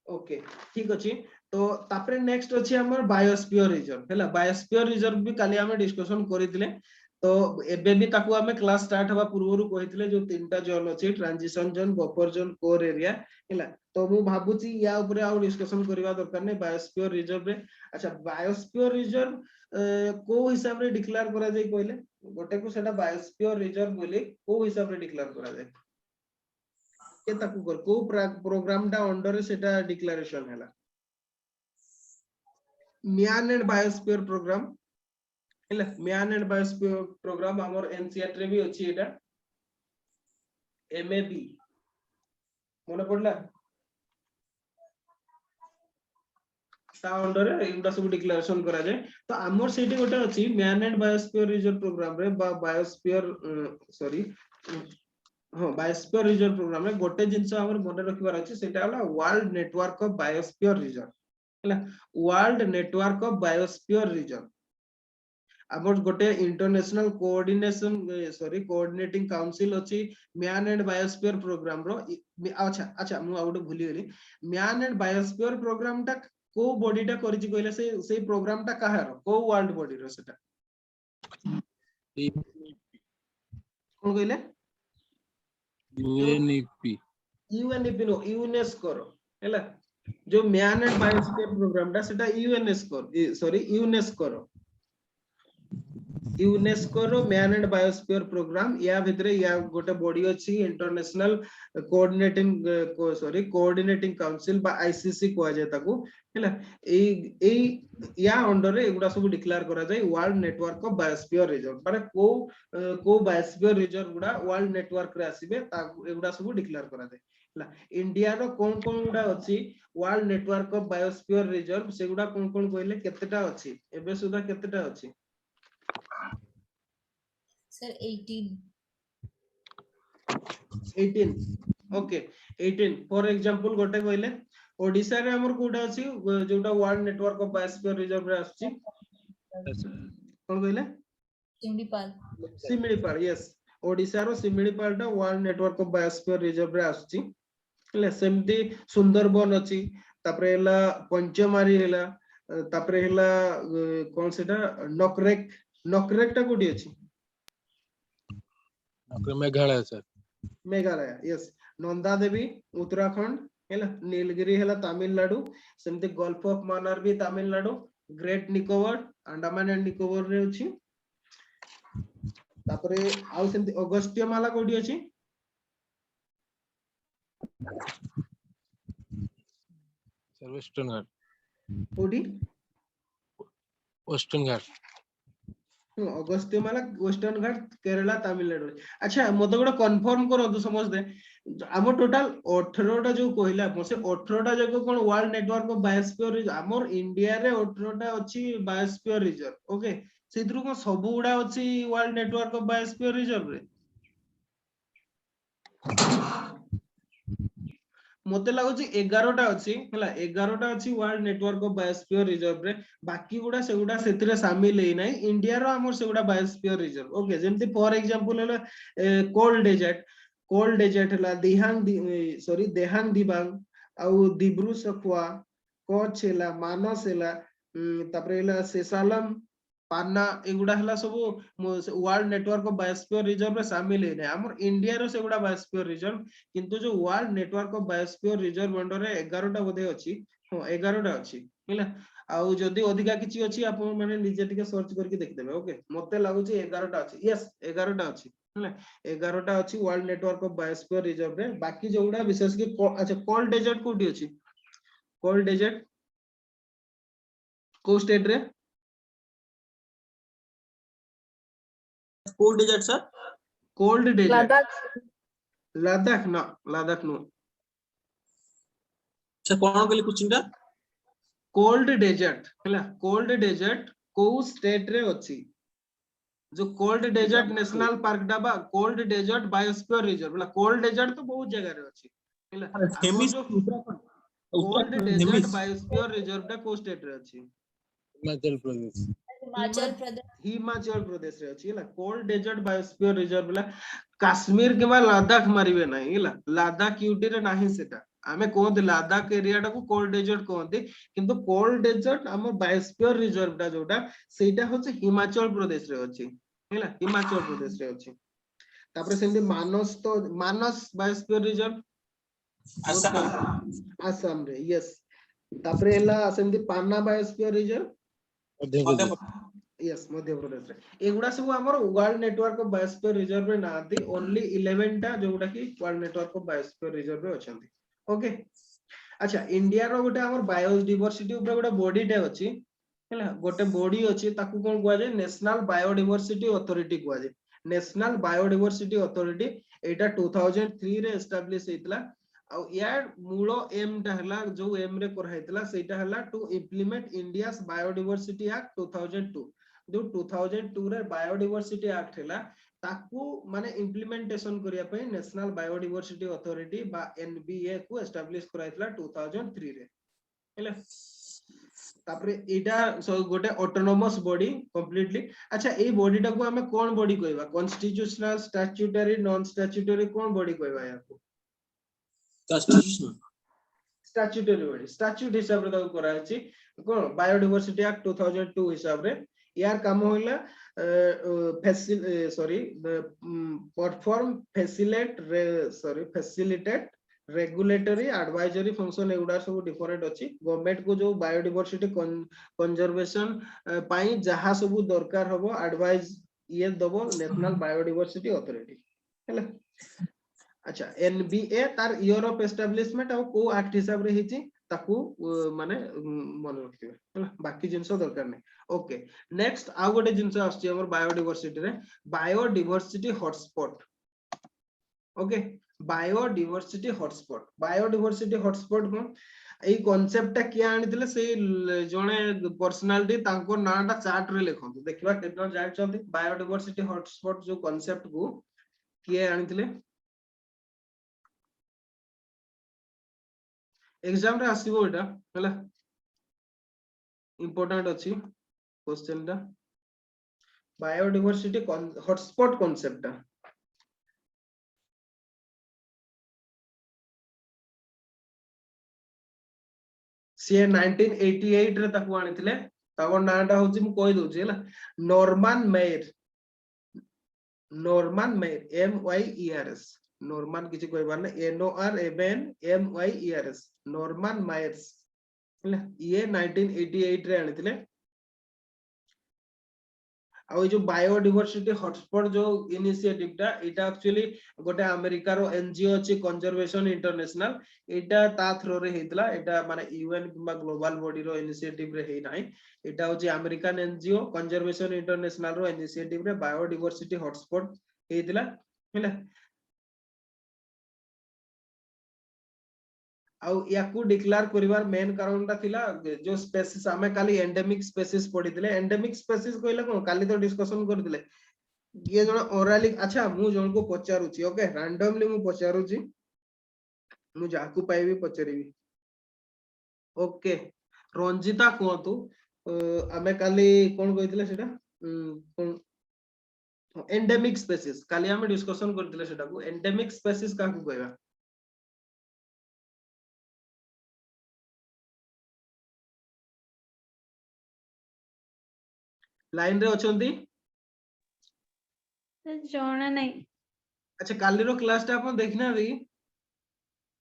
ओके ठीक अछि तो तापरे नेक्स्ट अछि हमर बायोस्फीयर रिजर्व हैला बायोस्फीयर रिजर्व भी काली हमें डिस्कशन करितले तो एबे भी ताकू हमें क्लास स्टार्ट हवा पूर्वरु कहितले जो तीनटा जोन अछि transition zone buffer zone core area हैला तो मु भाबुची या ऊपर आउ डिस्कशन करबा दरकार नै बायोस्फीयर रिजर्व रे अच्छा बायोस्फीयर रिजर्व को हिसाब रे डिक्लेयर करा जाय कहले गोटे को सेटा बायोस्फीयर रिजर्व बोली को हिसाब रे डिक्लेयर करा जाय के ताकू कर को प्रोग्राम टा अंडर रे सेटा डिक्लेरेशन हैला म्यान एंड बायोस्फीयर प्रोग्राम हैला म्यान एंड बायोस्फीयर प्रोग्राम हमर एनसीईआरटी रे भी अछि एटा एमएबी मने पड़ला ता अंडर रे एटा सब डिक्लेरेशन करा जाय तो हमर सेठी गोटे अछि man and biosphere reserve programme रे बायोस्फीयर सॉरी हाँ बायोस्फीयर रिजर्व प्रोग्राम रे गोटे जिंस हमर मने रखिबार अछि सेटा होला world network of biosphere reserve हैला world network of biosphere reserve हमर गोटे international coordination sorry coordinating council अछि म्यान एंड बायोस्फीयर प्रोग्राम रो अच्छा अच्छा मु आउट भूली गेली म्यान एंड बायोस्फीयर प्रोग्राम टा को बॉडी टा करिछि कहले से प्रोग्राम टा कहार को वर्ल्ड बॉडी रो सेटा कोन कहले यूएनईपी यूएनईपी नो यूनेस्को रो हैला जो म्यान एंड बायोस्फीयर प्रोग्राम टा सेटा यूनेस्को सॉरी यूनेस्को रो यूनेस्को रो म्यान एंड बायोस्फीयर प्रोग्राम या भितरे या गोटे बॉडी अछि international coordinating sorry coordinating council बा आईसीसी कोआ जाय ताकू हैला ए या अंडर रे एगुडा सब डिक्लेयर करा जाय world network of biosphere reserve माने को बायोस्फीयर रिजर्व गुडा वर्ल्ड नेटवर्क रे आसीबे ता एगुडा सब डिक्लेयर करा जाय हैला इंडिया रो कोन कोन गुडा अछि world network of biosphere reserve सेगुडा कोन कोन कहले केतेटा अछि एबे सुदा केतेटा अछि Sir, 18. 18 ओके 18 फॉर एग्जांपल गोटे कहले ओडिसा रे हमर कोडा अछि जोटा world network of biosphere reserve रे आछि कोन कहले Simlipal. सिमिलीपाल यस ओडिसा रो सिमिलीपाल टा world network of biosphere reserve रे आछि ले सेमती सुंदरबन अछि तापरे हला पंचमारी हला तापरे हला कोन सेटा नकरेक टा कोडी अछि मेघालय सर मेघालय यस नंदा देवी उत्तराखंड हैला नीलगिरी हैला तमिलनाडु सेमते गल्फ ऑफ मान्नार भी तमिलनाडु ग्रेट निकोबार अंडमान एंड निकोबार रे अछि तापरे आउ सेमते अगस्त्यमाला कोडी अछि सर वेस्टर्न घाट कोडी वेस्टर्न घाट अगस्त्यमाला वेस्टर्न घाट केरला तमिलनाडु अच्छा मते गोटे कंफर्म करंतु समझदे हम टोटल 18 टा जो कहला से 18 टा जगह कोन world network of biosphere reserve हमर इंडिया रे 18 टा अछि बायोस्फीयर रिजर्व ओके सेद्रु को सब गुडा अछि world network of biosphere reserve रे मते लागुची 11 टा अछि हला 11 टा अछि world network of biosphere reserve रे बाकी गुडा सेगुडा सेतिरे शामिल हे नै इंडिया रो हमर सेगुडा बायोस्फीयर रिजर्व ओके जेमति फॉर एग्जांपल हला कोल्ड डेजर्ट हला देहांग दिबांग आउ दिब्रु सखुआ कच्छ हला मानस हला तापरे हला सेसालम पाना एगुडा हला सब world network of biosphere reserve रे शामिल हे नै हमर इंडिया रो सेगुडा बायोस्फीयर रिजर्व किंतु जो world network of biosphere reserve under रे 11 टा बोधे अछि हां 11 टा अछि हैला आउ जदी अधिका किछि अछि आपण माने निजे टिके सर्च करके देख देबे ओके मते लागुची 11 टा अछि यस 11 टा अछि हैला 11 टा अछि world network of biosphere reserve रे बाकी जोउडा विशेष के अच्छा कोल्ड डेजर्ट कोठी अछि कोल्ड डेजर्ट को स्टेट रे cold desert sir cold desert Ladakh Ladakh no अच्छा कोन कहली क्वेश्चन टा कोल्ड डेजर्ट हैला कोल्ड डेजर्ट को स्टेट रे अछि जो कोल्ड डेजर्ट नेशनल पार्क डाबा कोल्ड डेजर्ट बायोस्फीयर रिजर्व हैला कोल्ड डेजर्ट तो बहुत जगह रे अछि हैला सेमी जो कोल्ड डेजर्ट बायोस्फीयर रिजर्व टा को स्टेट रे अछि? हिमाचल प्रदेश। हिमाचल प्रदेश हिमाचल प्रदेश रे अछि, कोल्ड डेजर्ट बायोस्फीयर रिजर्व ला काश्मीर के लद्दाख मारिबे नहीं हिला, लद्दाख यूटी रे नहीं सेटा आमे कहते लद्दाख एरिया टा को कोल्ड डेजर्ट कहते, किंतु कोल्ड डेजर्ट हम बायोस्फीयर रिजर्व टा जोटा सेटा होचे हिमाचल प्रदेश रे अछि हिला, हिमाचल प्रदेश रे अछि। तापर सेमती मानस तो मानस बायोस्फीयर रिजर्व आसाम रे, यस। तापर एला सेमती पाना biosphere reserve Madhya Pradesh. Yes Madhya Pradesh रे। एगुडा सब हमर world network of biosphere reserve रे नाथि, ओनली 11 टा जोटा कि world network of biosphere reserve रे अछंती। ओके, अच्छा इंडिया रो गोटे हमर बायोडायवर्सिटी ऊपर गोटे बॉडी टे अछि हैला, गोटे बॉडी अछि ताकू कोन कुआ जाय नेशनल बायोडायवर्सिटी अथॉरिटी कुआ जाय। नेशनल बायोडायवर्सिटी अथॉरिटी एटा 2003 रे एस्टैब्लिश हेतला। आ यार मूल एम टा हला जो एम रे कर हेतला सेटा हला to implement India's biodiversity act 2002। जो 2002 रे बायोडायवर्सिटी एक्ट हला ताकू माने इंप्लीमेंटेशन करिया पई नेशनल बायोडायवर्सिटी अथॉरिटी बा एनबीए को एस्टैब्लिश कराइतला 2003 रे हेले। तापरे एटा गोटे ऑटोनोमस बॉडी कंप्लीटली। अच्छा ए बॉडी टा को हमें कोन बॉडी कहबा? कॉन्स्टिट्यूशनल, स्टैट्यूटरी, नॉन स्टैट्यूटरी कोन बॉडी कहबा याको? कॉन्स्टिट्यूशनल स्टैट्यूटरी बॉडी, स्टैट्यूट हिसाब रे ताको करा अछि कोन बायोडायवर्सिटी एक्ट 2002 हिसाब रे। यार काम होइला perform facilitate regulatory advisory function एगुडा सब डिफरेंट अछि। गवर्नमेंट को जो बायोडायवर्सिटी कंजर्वेशन पाई जहा सब दरकार हबो एडवाइस ये दबो नेशनल बायोडायवर्सिटी अथॉरिटी हैला। अच्छा एनबीए तार ईयर ऑफ एस्टैब्लिशमेंट और को एक्ट हिसाब रे हिची ताकू माने मन रखिबे हैला, बाकी जिंस दरकार नै। ओके नेक्स्ट आ गोटे जिंस आछि हमर बायोडायवर्सिटी रे, biodiversity hotspot. Okay biodiversity hotspot, biodiversity hotspot को एई कांसेप्ट टा किया आनिथिले से जणे पर्सनालिटी तांको नाटा चार्ट रे लेखंतु देखिबा केतना जाय चंती। बायोडायवर्सिटी हॉटस्पॉट जो कांसेप्ट को किया आनिथिले एग्जाम रे आसीबो एटा हैला, इंपोर्टेंट अछि क्वेश्चन टा बायोडायवर्सिटी हॉटस्पॉट कांसेप्ट टा। सी 1988 रे ताकू आनिथिले, ताको नाटा होची मु कहि दोची हैला Norman mayor. Norman mayor MYERS, Norman किछि कहबार नै NORMAN नॉर्मन मायर्स हैला, ये 1988 रे आनिथिले। आ जो बायोडायवर्सिटी हॉटस्पॉट जो इनिशिएटिव टा एटा एक्चुअली गोटे अमेरिका रो एनजीओ अछि कंजर्वेशन इंटरनेशनल, एटा ता थ्रो रे हेतला। एटा माने यूएन किबा ग्लोबल बॉडी रो इनिशिएटिव रे हे नाही, एटा होची अमेरिकन एनजीओ कंजर्वेशन इंटरनेशनल रो इनिशिएटिव रे बायोडायवर्सिटी हॉटस्पॉट हेतला हैला। आउ याकू डिक्लेयर करिवार मेन कारण ता थिला जो स्पेसिस हमें काली एंडेमिक स्पेसिस पढिथिले। एंडेमिक स्पेसिस कहले कोन काली तो डिस्कशन करथिले ये जण ओराली। अच्छा मु जण को पचारुची, ओके रैंडमली मु पचारुची, मु जाकू पाइबी पचरीबी। ओके रंजिता कोंतु हमें काली कोन कहिथिले सेटा कोन एंडेमिक स्पेसिस काली हमें डिस्कशन करथिले सेटा को एंडेमिक स्पेसिस काकू कहबा? लाइन रे अछंती? जଣା नहीं। अच्छा काली रो क्लास टा अपन देखना दी?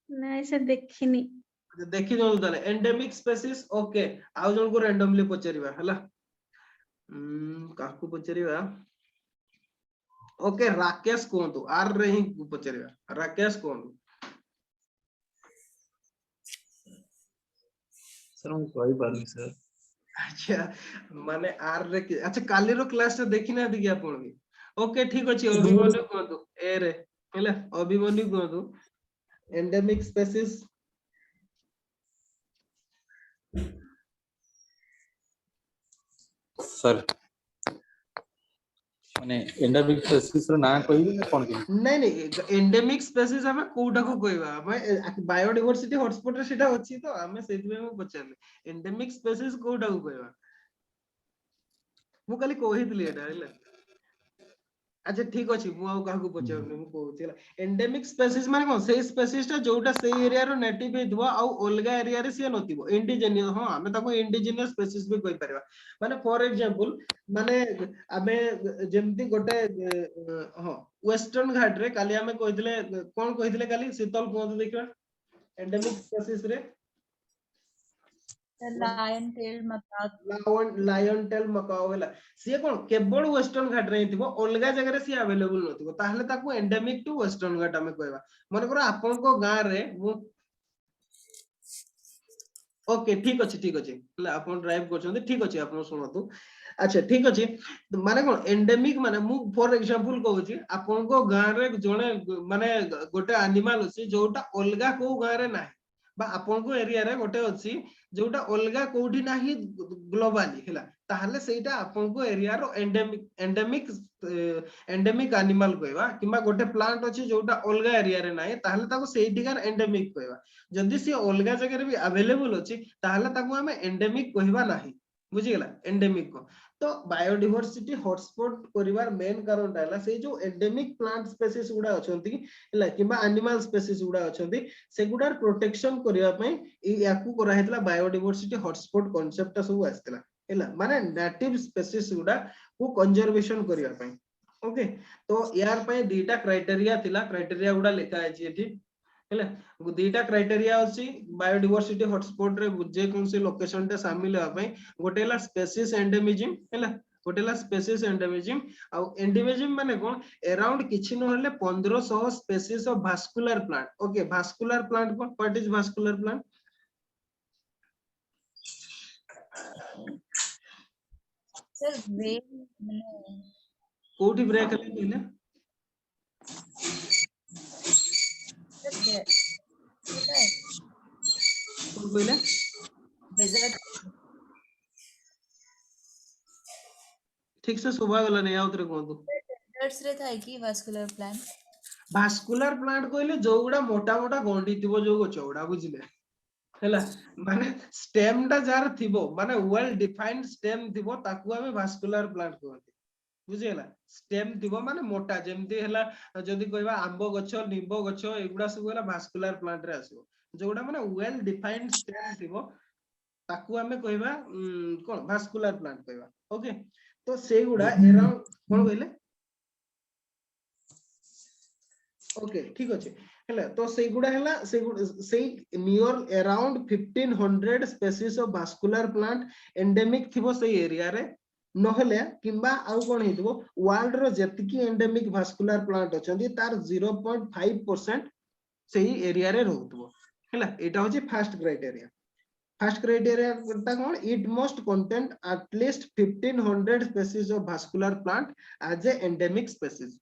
नहीं से देखिनी। देखि दो ताले एंडेमिक स्पेसिस। ओके आउ जण को रैंडमली पचरीबा हला, काकू पचरीबा। ओके राकेश कोंतु आर रे ही पचरीबा, राकेश कोंतु। सर हम कहि पारनी सर। अच्छा माने आर रे अच्छा काली रो क्लास देखि ना दी आपण भी? ओके ठीक अछि अभिमन्यु कोंतु ए रे हैला, अभिमन्यु कोंतु एंडेमिक स्पेसिस। सर माने एंडेमिक स्पीसीज रो ना कहबे ना कोन के नहीं नहीं एंडेमिक स्पेसीज हमें कोउटा को कहबा हमें बायोडायवर्सिटी हॉटस्पॉट रे सेटा अछि तो हमें सेति में पचारले एंडेमिक स्पेसीज कोउटा को कहबा मु खाली कहितली एटा हैला अच्छा ठीक अछि मु आउ काहू पचारने मु कहउथिला एंडेमिक स्पेसीज माने कोन सेही स्पेसीज ता जोटा सेही एरिया रो नेटिव हेतबो आउ ओल्गा एरिया रे से नथिबो इंडिजिनियस हां हमें ताको इंडिजिनियस स्पेसीज भी कहि परबा माने फॉर एग्जांपल माने आमे जेमति गोटे हां वेस्टर्न घाट रे काली हमें कहितले कोन कहितले काली शीतल कोन देखिबा एंडेमिक स्पेसीज रे lion tail macaque lion tail macaque होला से कोन केवल वेस्टर्न घाट रे हितबो ओल्गा जगह रे से अवेलेबल नथिबो ताहले ताको एंडेमिक टू वेस्टर्न घाट हमें कहबा मन करो आपन को गां रे ओके ठीक अछि ले आपन ड्राइव करछन ठीक अछि आपन सुनतु अच्छा ठीक अछि माने कोन एंडेमिक माने मु फॉर एग्जांपल कहू छी आपन को गां रे जणे माने गोटे एनिमल अछि जोटा ओल्गा को गां रे नाही बा आपन को एरिया रे गोटे अछि जोटा ओल्गा कोठी नाही ग्लोबली हैला ताहले सेटा आपन को एरिया रो एंडेमिक एनिमल कहबा किबा गोटे प्लांट अछि जोटा ओल्गा एरिया रे नाही ताहले ताको सेटिकार एंडेमिक कहबा जदी से ओल्गा जगह रे भी अवेलेबल अछि ताहले ताको हमें एंडेमिक कहबा नाही बुझी गेला एंडेमिक को तो बायोडायवर्सिटी हॉटस्पॉट परिवार मेन कारण ताला से जो एंडेमिक प्लांट स्पीसीज गुडा अछंती हैला किबा एनिमल स्पीसीज गुडा अछंती से गुडार प्रोटेक्शन करिया पई याकू करा हेतला बायोडायवर्सिटी हॉटस्पॉट कांसेप्ट सब आस्तला हैला माने नेटिव स्पीसीज गुडा को कंजर्वेशन करिया पई ओके तो यार पई दीटा क्राइटेरिया थिला क्राइटेरिया गुडा लिखा है एठी हैला दीटा क्राइटेरिया अछि बायोडायवर्सिटी हॉटस्पॉट रे जे कोन से लोकेशन ते शामिल होआ पई गोटेला स्पेसीज एंडेमिज्म हैला गोटेला स्पेसीज एंडेमिज्म आ एंडेमिज्म माने कोन अराउंड किछि न होले 1500 species of vascular plant okay vascular plant कोन what is vascular plant sir वे माने कोठी ब्रेक ले पहले होता है कोन कहले डेजर्ट ठीक से सुबह गला नहीं आउतरे कोन डेजर्ट्स रे था कि वास्कुलर प्लांट भास्कुलर प्लांट कहले जोगुडा मोटा मोटा गंडी थिबो जो चौड़ा बुझिले हैला माने स्टेम टा जार थिबो माने वेल डिफाइंड स्टेम थिबो ताकू हमें भास्कुलर प्लांट कहते बुझिला स्टेम थिबो माने मोटा जेमति हैला जदी कहबा आंबो गछो निंबो गछो एगुडा सब हैला भास्कुलर प्लांट रे आसीबो जोगुडा माने वेल डिफाइंड स्टेम थिबो ताकू हमें कहबा कोन भास्कुलर प्लांट कहबा ओके तो सेगुडा अराउंड कोन कहले ओके ठीक अछि हैला तो सेगुडा हैला से near around 1500 species of vascular plant endemic थिबो से एरिया रे नहले किंबा आउ कोन हितबो वर्ल्ड रो जतिकी एंडेमिक वास्कुलर प्लांट अछंती तार 0.5% सेही एरिया रे रहउतबो हैला एटा होची फर्स्ट क्राइटेरिया ता कोन it must contain at least 1500 species of vascular plant as a endemic species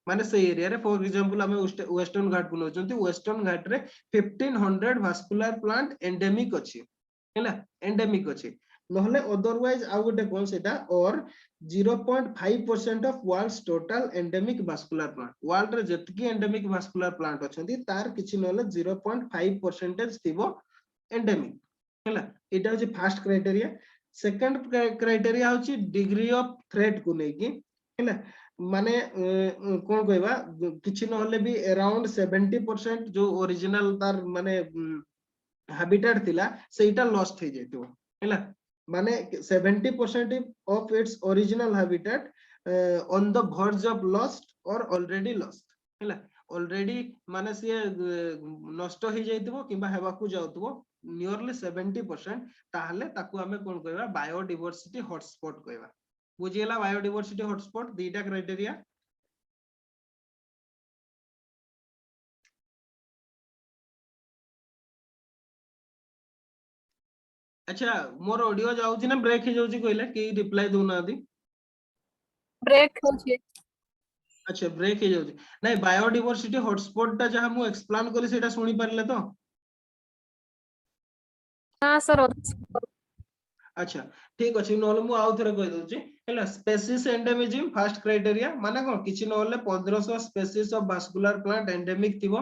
माने से एरिया रे फॉर एग्जांपल हमें वेस्टर्न घाट को नोचंती वेस्टर्न घाट रे 1500 वास्कुलर प्लांट एंडेमिक अछि हैला एंडेमिक अछि नहले अदरवाइज आउ गोटे कोन सेटा और 0.5% of world's total endemic vascular plant world रे जतकी एंडेमिक वास्कुलर प्लांट अछंती तार किछि नहले 0.5% थिबो एंडेमिक हैला एटा होची फर्स्ट क्राइटेरिया सेकंड क्राइटेरिया होची डिग्री ऑफ थ्रेट को नेकी हैला माने कोन कहबा किछि नहले भी अराउंड 70% जो ओरिजिनल तार माने हैबिटेट थिला सेटा लॉस्ट हे जेतो हैला माने 70% of its original habitat on the verge of lost और ऑलरेडी लॉस्ट हैला ऑलरेडी माने से नष्ट हे जाइतबो किबा हेबाकू जाउतबो नियरली 70% ताहले ताकू हमें कोन कहबा बायोडायवर्सिटी हॉटस्पॉट कहबा बुझियला बायोडायवर्सिटी हॉटस्पॉट दीटा क्राइटेरिया अच्छा मोर ऑडियो जाउची ना ब्रेक हे जाउची कहले के रिप्लाई दोना आदि ब्रेक होची अच्छा ब्रेक हे जाउची नाही बायोडायवर्सिटी हॉटस्पॉट ता जहा मु एक्सप्लेन करी सेटा सुनी परले तो हां सर अच्छा ठीक अछि नहले मु आउ थरे कहि दउची हैला स्पेसीज एंडेमिज्म फर्स्ट क्राइटेरिया माने कोन किछि नहले 1500 species of vascular plant endemic थिबो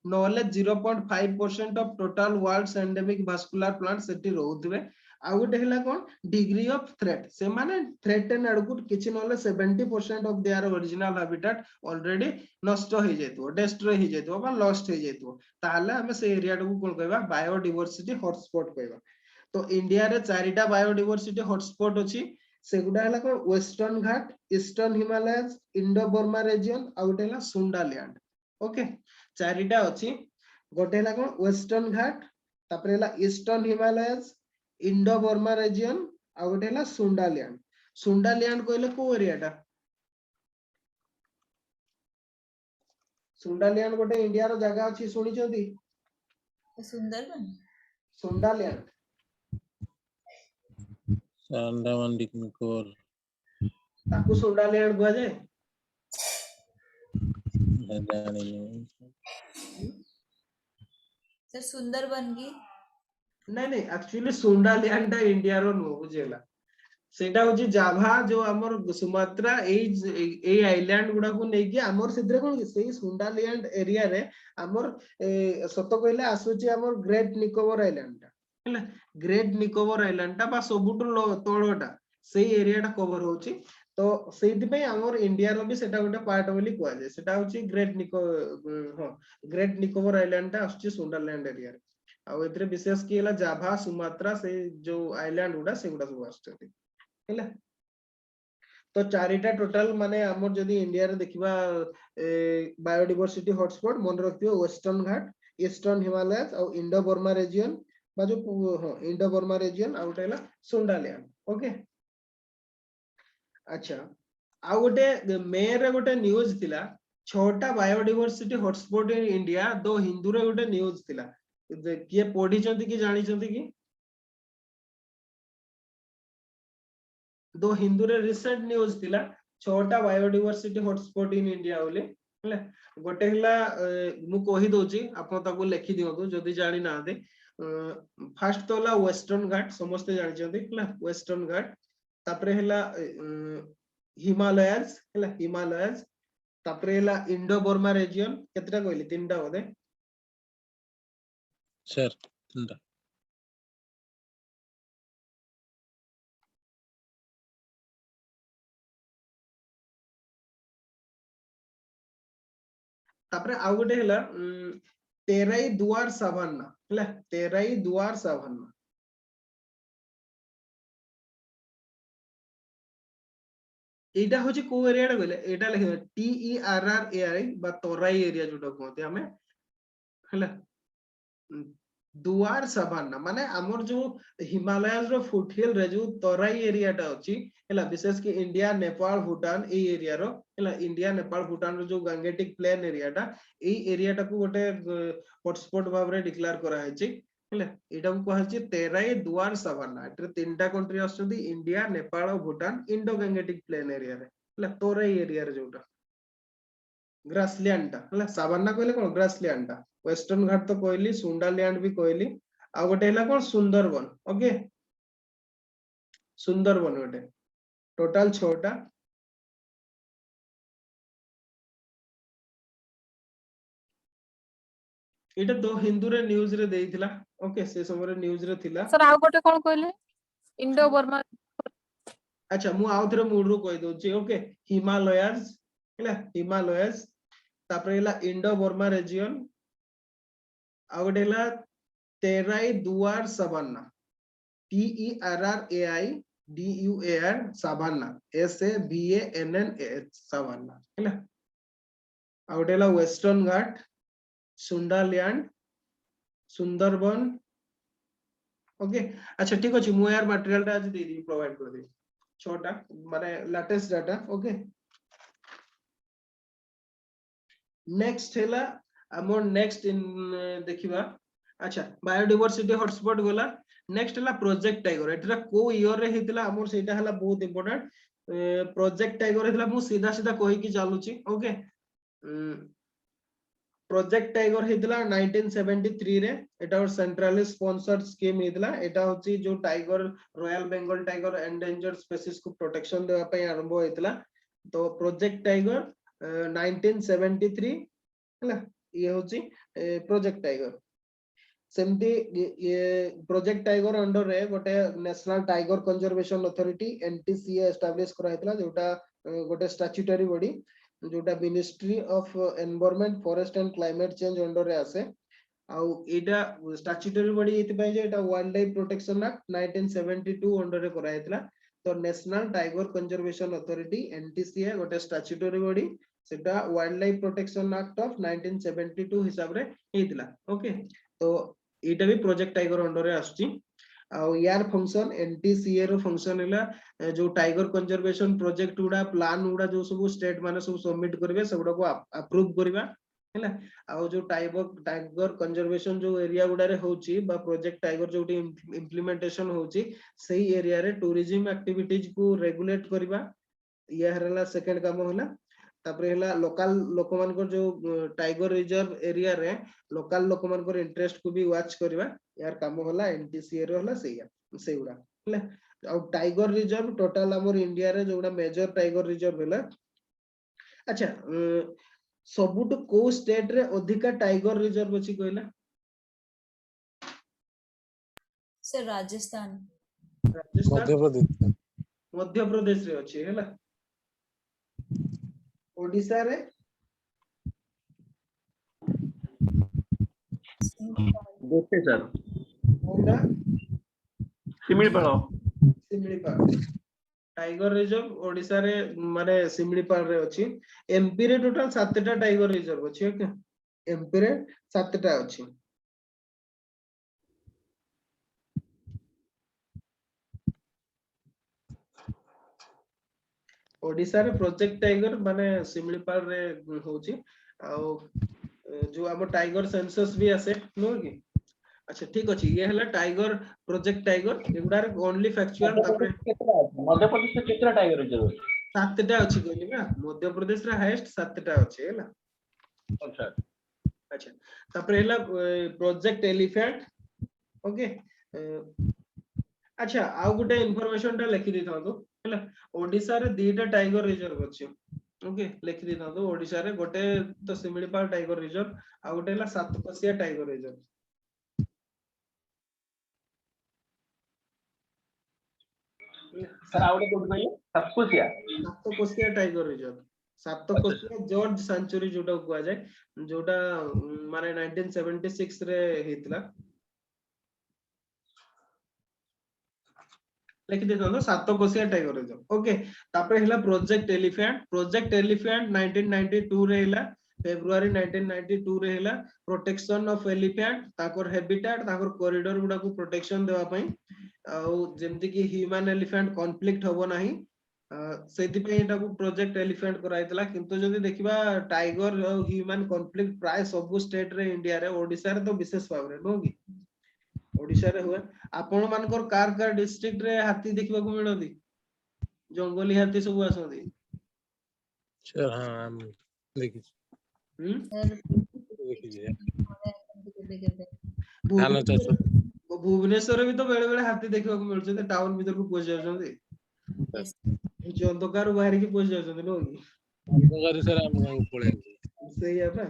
नहले 0.5% of total world's endemic vascular plant सेठी रहउतबे आ गोटे हैला कोन डिग्री ऑफ थ्रेट से माने थ्रेटेन अडकु किछि नहले 70% of their original habitat already नष्ट हो जेतो डिस्ट्रॉय हो जेतो बा लॉस्ट हो जेतो ताले हमें से एरिया को कोन कहबा बायोडायवर्सिटी हॉटस्पॉट कहबा तो इंडिया रे चारिटा बायोडायवर्सिटी हॉटस्पॉट अछि सेगुडा हला को Western Ghat Eastern Himalayas Indo Burma region आ गोटे हला सुंडालैंड ओके चारिटा अछि गोटे हला को वेस्टर्न घाट तापरे हला Eastern Himalayas Indo Burma region आ गोटे हला सुंडालैंड कहले को एरियाटा सुंडालैंड गोटे इंडिया रो जगह अछि सुनि छथि सुंदरबन सुंडालैंड अंडमान निकोबार ताकू सुंडालैंड कुआ जाय जानी सर सुंदरबन की नहीं नहीं एक्चुअली सुंडालैंड इंडिया रो नो बुझेला सेटा होची जाभा जो हमर सुमात्रा ए आइलैंड गुडा को नेकी हमर सिद्रे कोन कि सेही सुंडालैंड एरिया रे हमर सत कहले आसुची हमर ग्रेट निकोबार आइलैंड टा हैला ग्रेट निकोबार आइलैंड टा बा सबुटु तळोटा सेही एरिया टा कवर होची तो सेति पे हमर इंडिया रो भी सेटा गोटे पार्ट बोली कुआ जाय सेटा होची ग्रेट निकोबार आइलैंड टा आसुची सुंडालैंड एरिया रे आ एतरे विशेष की हला जाभा सुमात्रा से जो आइलैंड गुडा से गुडा सब आछते हैला तो चारिटा टोटल माने हमर जदी इंडिया रे देखिबा बायोडायवर्सिटी हॉटस्पॉट मन रखियो वेस्टर्न घाट ईस्टर्न हिमालयस और इंडो बर्मा रीजन बा जो इंडो बर्मा रीजन आ उठैला सुंडालैंड ओके अच्छा आ गोटे मे रे गोटे न्यूज़ थिला छोटा बायोडायवर्सिटी हॉटस्पॉट इन इंडिया दो हिंदू रे गोटे न्यूज़ थिला किए पढ़ी चंती कि जानि चंती कि दो हिंदू रे रिसेंट न्यूज़ थिला छोटा बायोडायवर्सिटी हॉटस्पॉट इन इंडिया बोले हैला गोटे हला मु कहि दोची आपण ताको लेखि दियंतु जदी जानि नादे फर्स्ट तो हला वेस्टर्न घाट समस्त जानि चंती हैला वेस्टर्न घाट तापरे हला हिमालयस हैला हिमालयस तापरे हला इंडो बर्मा रीजन केतरा कहली तीनटा होदे सर तीनटा तापरे आ गोटे हला तेराई दुआर साभाना हैला तेराई दुआर साभाना एटा होची को एरिया रे कहले एटा लिखे TERRAI बा तोराई एरिया जोटा कहते हमें हैला दुआर साभाना माने हमर जो हिमालयस रो फुटहिल रे जो तोराई एरिया टा अछि हैला विशेष कि इंडिया नेपाल भूटान ए एरिया रो हैला इंडिया नेपाल भूटान रो जो गंगेटिक प्लेन एरिया टा ए एरिया टा को गोटे हॉटस्पॉट भाव रे डिक्लेयर करा हैछि हैला एटा को कहछि तेराई दुआर साभाना एटे तीनटा कंट्री आछथि इंडिया नेपाल और Bhutan Indo Gangetic plain area रे हैला तोराई एरिया रे जोटा ग्रासलैंड टा हैला साभाना कहले कोन ग्रासलैंड टा वेस्टर्न घाट तो कहली सुंडालैंड भी कहली आ गोटे हैला कोन सुंदरबन ओके सुंदरबन गोटे टोटल 6टा एटा दो हिंदू रे न्यूज़ रे देइथिला ओके से समय रे न्यूज़ रे थिला सर आउ गोटे कोन कहले इंडो बर्मा अच्छा मु आउ थरे मूड रो कहि दोची ओके हिमालयस हैला हिमालयस तापरे हैला इंडो बर्मा रीजन आ गोटे हैला तेराई दुआर साभाना TERRAI DUAR साभाना SAVANNA साभाना हैला आ गोटे हैला वेस्टर्न घाट सुंडालैंड सुंदरबन ओके अच्छा ठीक अछि मु यार मटेरियल टा आज दे दी प्रोवाइड कर दे छोटा माने लेटेस्ट डाटा ओके नेक्स्ट हैला हमर नेक्स्ट इन देखिबा अच्छा बायोडायवर्सिटी हॉटस्पॉट गला नेक्स्ट हैला प्रोजेक्ट टाइगर एटरा को ईयर रे हेतिला हमर सेटा हैला बहुत इंपोर्टेंट प्रोजेक्ट टाइगर हेतिला मु सीधा सीधा कहि कि चालुची ओके प्रोजेक्ट टाइगर हेतला 1973 रे एटा और सेंट्रली स्पॉन्सर्ड स्कीम हेतला एटा होची जो tiger royal Bengal tiger endangered species को प्रोटेक्शन देवा पई आरंभ हेतला तो प्रोजेक्ट टाइगर 1973 हला ये होची प्रोजेक्ट टाइगर सेमती ये प्रोजेक्ट टाइगर अंडर रे गोटे national tiger conservation authority NTCA establish करा हेतला जोटा गोटे स्टैट्यूटरी बॉडी जोटा ministry of environment forest and climate change under रे आसे आउ एटा स्टैट्यूटरी बॉडी एति पय जे एटा wild life protection act 1972 under रे करा हेतला तो national tiger conservation authority NTCA गोटे स्टैट्यूटरी बॉडी सेटा wild life protection act of 1972 हिसाब रे हेतला ओके तो एटा भी प्रोजेक्ट टाइगर अंडर रे आछी आउ यार फंक्शन एनटीसीए रो फंक्शन हैला जो टाइगर कंजर्वेशन प्रोजेक्ट उडा प्लान उडा जो सब स्टेट माने सब सबमिट करबे सबडा को अप्रूव करबा हैला आउ जो टाइगर कंजर्वेशन जो एरिया गुडा रे होची बा प्रोजेक्ट टाइगर जोटी इंप्लीमेंटेशन होची सही एरिया रे टूरिज्म एक्टिविटीज को रेगुलेट करबा ये हरला सेकंड काम होला तापरे हला लोकल लोक मानकर जो टाइगर रिजर्व एरिया रे लोकल लोक मानकर इंटरेस्ट को भी वॉच करबा यार काम होला एनटीसीए रे होला सेउडा हला आ टाइगर रिजर्व टोटल हमर इंडिया रे जोडा मेजर टाइगर रिजर्व होला अच्छा सबुट को स्टेट रे अधिका टाइगर रिजर्व अछि कहला सर राजस्थान राजस्थान मध्य प्रदेश रे अछि हैला ओडिसा रे गोटे सर कोंडा शिमिलीपाल टाइगर रिजर्व ओडिसा रे माने शिमिलीपाल रे अछि एमपी रे टोटल 7टा टाइगर रिजर्व अछि ओके एमपी रे 7टा अछि ओडिसा रे प्रोजेक्ट टाइगर माने शिमिलीपाल रे होची आ जो हम टाइगर सेंसस भी आसे नो कि अच्छा ठीक अछि ये हला टाइगर प्रोजेक्ट टाइगर एगुडा रे ओनली फैक्चुअल तापरे मध्य प्रदेश में कितना टाइगर रिजर्व 7टा अछि कहली ना मध्य प्रदेश रे हाईएस्ट 7टा अछि हैला अच्छा अच्छा तापरे हला प्रोजेक्ट एलिफेंट ओके अच्छा आउ गुटे इंफॉर्मेशन टा लिखि देथां तो हैला ओडिसा रे दीटा टाइगर रिजर्व अछि ओके लिखि देथां तो ओडिसा रे गोटे तो शिमिलीपाल टाइगर रिजर्व आ गोटे हला सातकोसिया टाइगर रिजर्व सर आवडे कोड कहले सातकोसिया टाइगर रिजर्व सातकोसिया जॉर्ज सेंचुरी जोटा को जाय जोटा माने 1976 रे हेतला लिखि देथां तो सातकोसिया टाइगर रिजर्व ओके तापरे हला प्रोजेक्ट एलिफेंट 1992 रे हला फेब्रुआरी 1992 रे हला प्रोटेक्शन ऑफ एलिफेंट ताकर हैबिटेट ताकर कॉरिडोर गुडा को प्रोटेक्शन देवा पई आ जेमति कि ह्यूमन एलिफेंट कॉन्फ्लिक्ट होबो नाही सेति पे एटा को प्रोजेक्ट एलिफेंट कराइतला किंतु जदी देखिबा टाइगर और ह्यूमन कॉन्फ्लिक्ट प्राय सब स्टेट रे इंडिया रे ओडिसा रे तो विशेष भाव रे नो कि ओडिसा रे हुए आपण मानकर कार डिस्ट्रिक्ट रे हाथी देखिबा को मिलती जंगली हाथी सब आसंदी सर हां हम देखि सर देखि मोरे धान चाष भुवनेश्वर भी तो बेले बेले हाथी देखिबा को मिलछते टाउन भीतर को पहुंच जाउछंदी yes, जो अंधकार बाहर की पहुंच जाउछंदी नो कि अंधकार सर हम गांव पळे सही है ना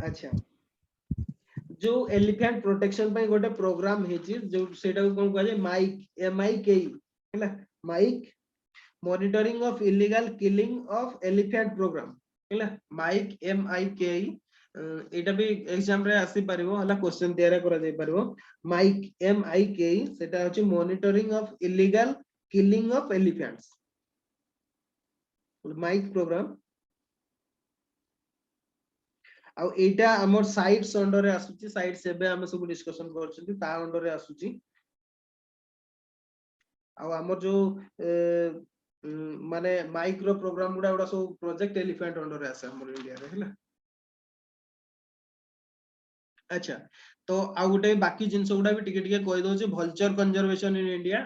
अच्छा जो एलिफेंट प्रोटेक्शन पे गोटे प्रोग्राम हेची जो सेटा को कोन कहै माइक MIK हैला MIKE monitoring of illegal killing of elephant programme हैला माइक MIK एटा भी एग्जाम रे आसी परिबो हला क्वेश्चन तैयार करा जाय परिबो माइक MIK सेटा होची monitoring of illegal killing of elephants MIKE programme आ एटा हमर साइट्स अंडर रे आसुची साइट्स एबे हम सब डिस्कशन करछथि ता अंडर रे आसुची आ हमर जो माने माइक्रो प्रोग्राम गुडा सब प्रोजेक्ट एलिफेंट अंडर रे आसे हमर इंडिया रे हैला अच्छा तो आ गुटे बाकी जिंस गुडा भी टिके टिके कहि दो vulture conservation in India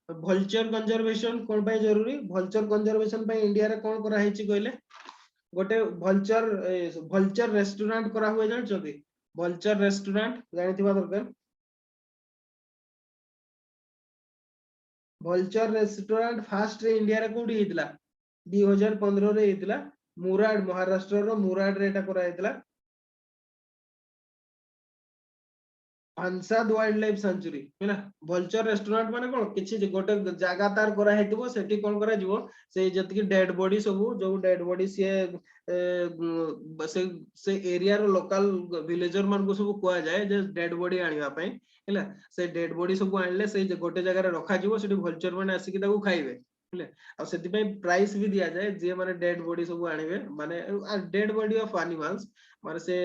vulture conservation कोन पय जरूरी भल्चर कंजर्वेशन पय इंडिया रे कोन करा हेची कहले गोटे भल्चर रेस्टोरेंट करा हुए जानछथि भल्चर रेस्टोरेंट जानिथिबा दरकार भल्चर रेस्टोरेंट फास्ट रे इंडिया रे कोडी हेतला 2015 रे हेतला मुराड महाराष्ट्र रो मुराड रे एटा करा हेतला आंसाद वाइल्ड लाइफ सेंचुरी हैना भल्चर रेस्टोरेंट माने कोन किछि गोटे जागा तार करा हेतबो सेठी कोन करा जिवो से जति डेड बॉडी सब जो डेड बॉडी से एरिया रो लोकल विलेजर मान को सब कुआ जाए जे डेड बॉडी आनिवा पई हैला से डेड बॉडी सब आनले से गोटे जगह रे रखा जिवो सेठी भल्चर माने आसी कि ताको खाइबे हैले आ सेति पई प्राइस भी दिया जाए जे माने डेड बॉडी सब आनिबे माने डेड बॉडी ऑफ एनिमल्स माने से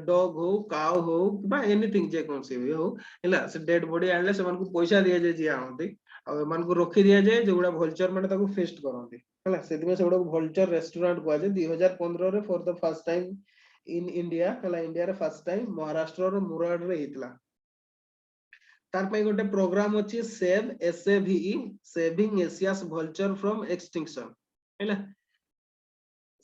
डॉग हो काउ हो बा एनीथिंग जे कोन से भी हो हैला से डेड बॉडी आनले से मान को पैसा दिया जाए जे आनते आ मान को रखी दिया जाए जेगुडा भल्चर माने ताको फेस्ट करंती हैला सेति में सेगुडा भल्चर रेस्टोरेंट को जे 2015 रे for the first time in India हैला इंडिया रे फर्स्ट टाइम महाराष्ट्र रो मुराड रे हितला तार पई गोटे प्रोग्राम अछि SAVE SAVE saving Asia's vulture from extinction हैला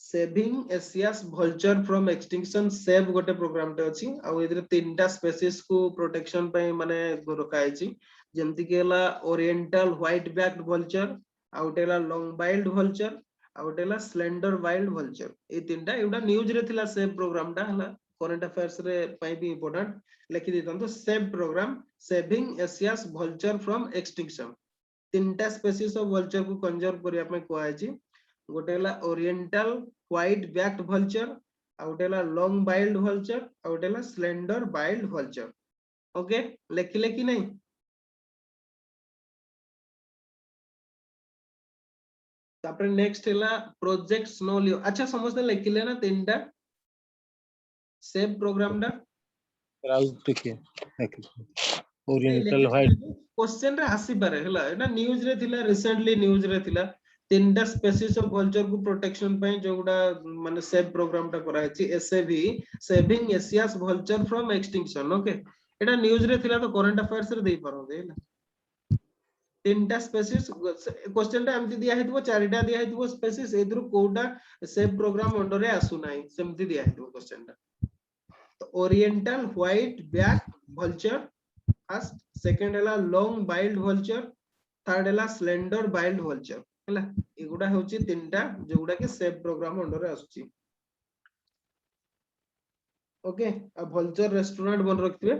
saving Asia's vulture from extinction SAVE गोटे प्रोग्राम टे अछि आ एदिरे तीनटा स्पेसीज को प्रोटेक्शन पई माने रखाई छी जेमति केला ओरिएंटल व्हाइट बैक्ड भल्चर आ उटेला लॉन्ग बाइल्ड भल्चर आ उटेला स्लेंडर वाइल्ड भल्चर ए तीनटा एउडा न्यूज रे थिला सेव प्रोग्राम टा हला करंट अफेयर्स रे पई भी इंपोर्टेंट लिखि दितंतो SAVE programme saving Asia's vulture from extinction तीनटा स्पेसीज ऑफ भल्चर को कंजर्व करिया पई कोआ छी गोटेला ओरिएंटल व्हाइट बैक्ड भल्चर आउटेला लॉन्ग बाइल्ड भल्चर आउटेला स्लेंडर बाइल्ड भल्चर ओके लिखिले कि नहीं तापर नेक्स्ट हैला प्रोजेक्ट स्नो लियो अच्छा समझते लिखिले ना तीनटा सेव प्रोग्राम दा राउज देखिए ओरिएंटल व्हाइट क्वेश्चन रे आसी पारे हैला एना न्यूज रे थिला रिसेंटली न्यूज रे थिला तीनटा स्पेसीज ऑफ भल्चर को प्रोटेक्शन पई जोगुडा माने सेव प्रोग्राम टा करा हेछि SAVE saving Asia's vulture from extinction okay एटा न्यूज रे थिला तो करंट अफेयर्स रे देई पारो हैला तीनटा स्पेसीज क्वेश्चन टा एमति दिया हेतबो चारिटा दिया हेतबो स्पेसीज एदरु कोडा सेव प्रोग्राम अंडर रे आसु नाही सेमति दिया हेतबो क्वेश्चन टा तो oriental white back vulture first second हैला लॉन्ग बाइल्ड भल्चर थर्ड हैला स्लेंडर बाइल्ड भल्चर हैला एगुडा होची तीनटा जोगुडा के सेव प्रोग्राम अंडर रे आसुची ओके आ भल्चर रेस्टोरेंट बन रखिबे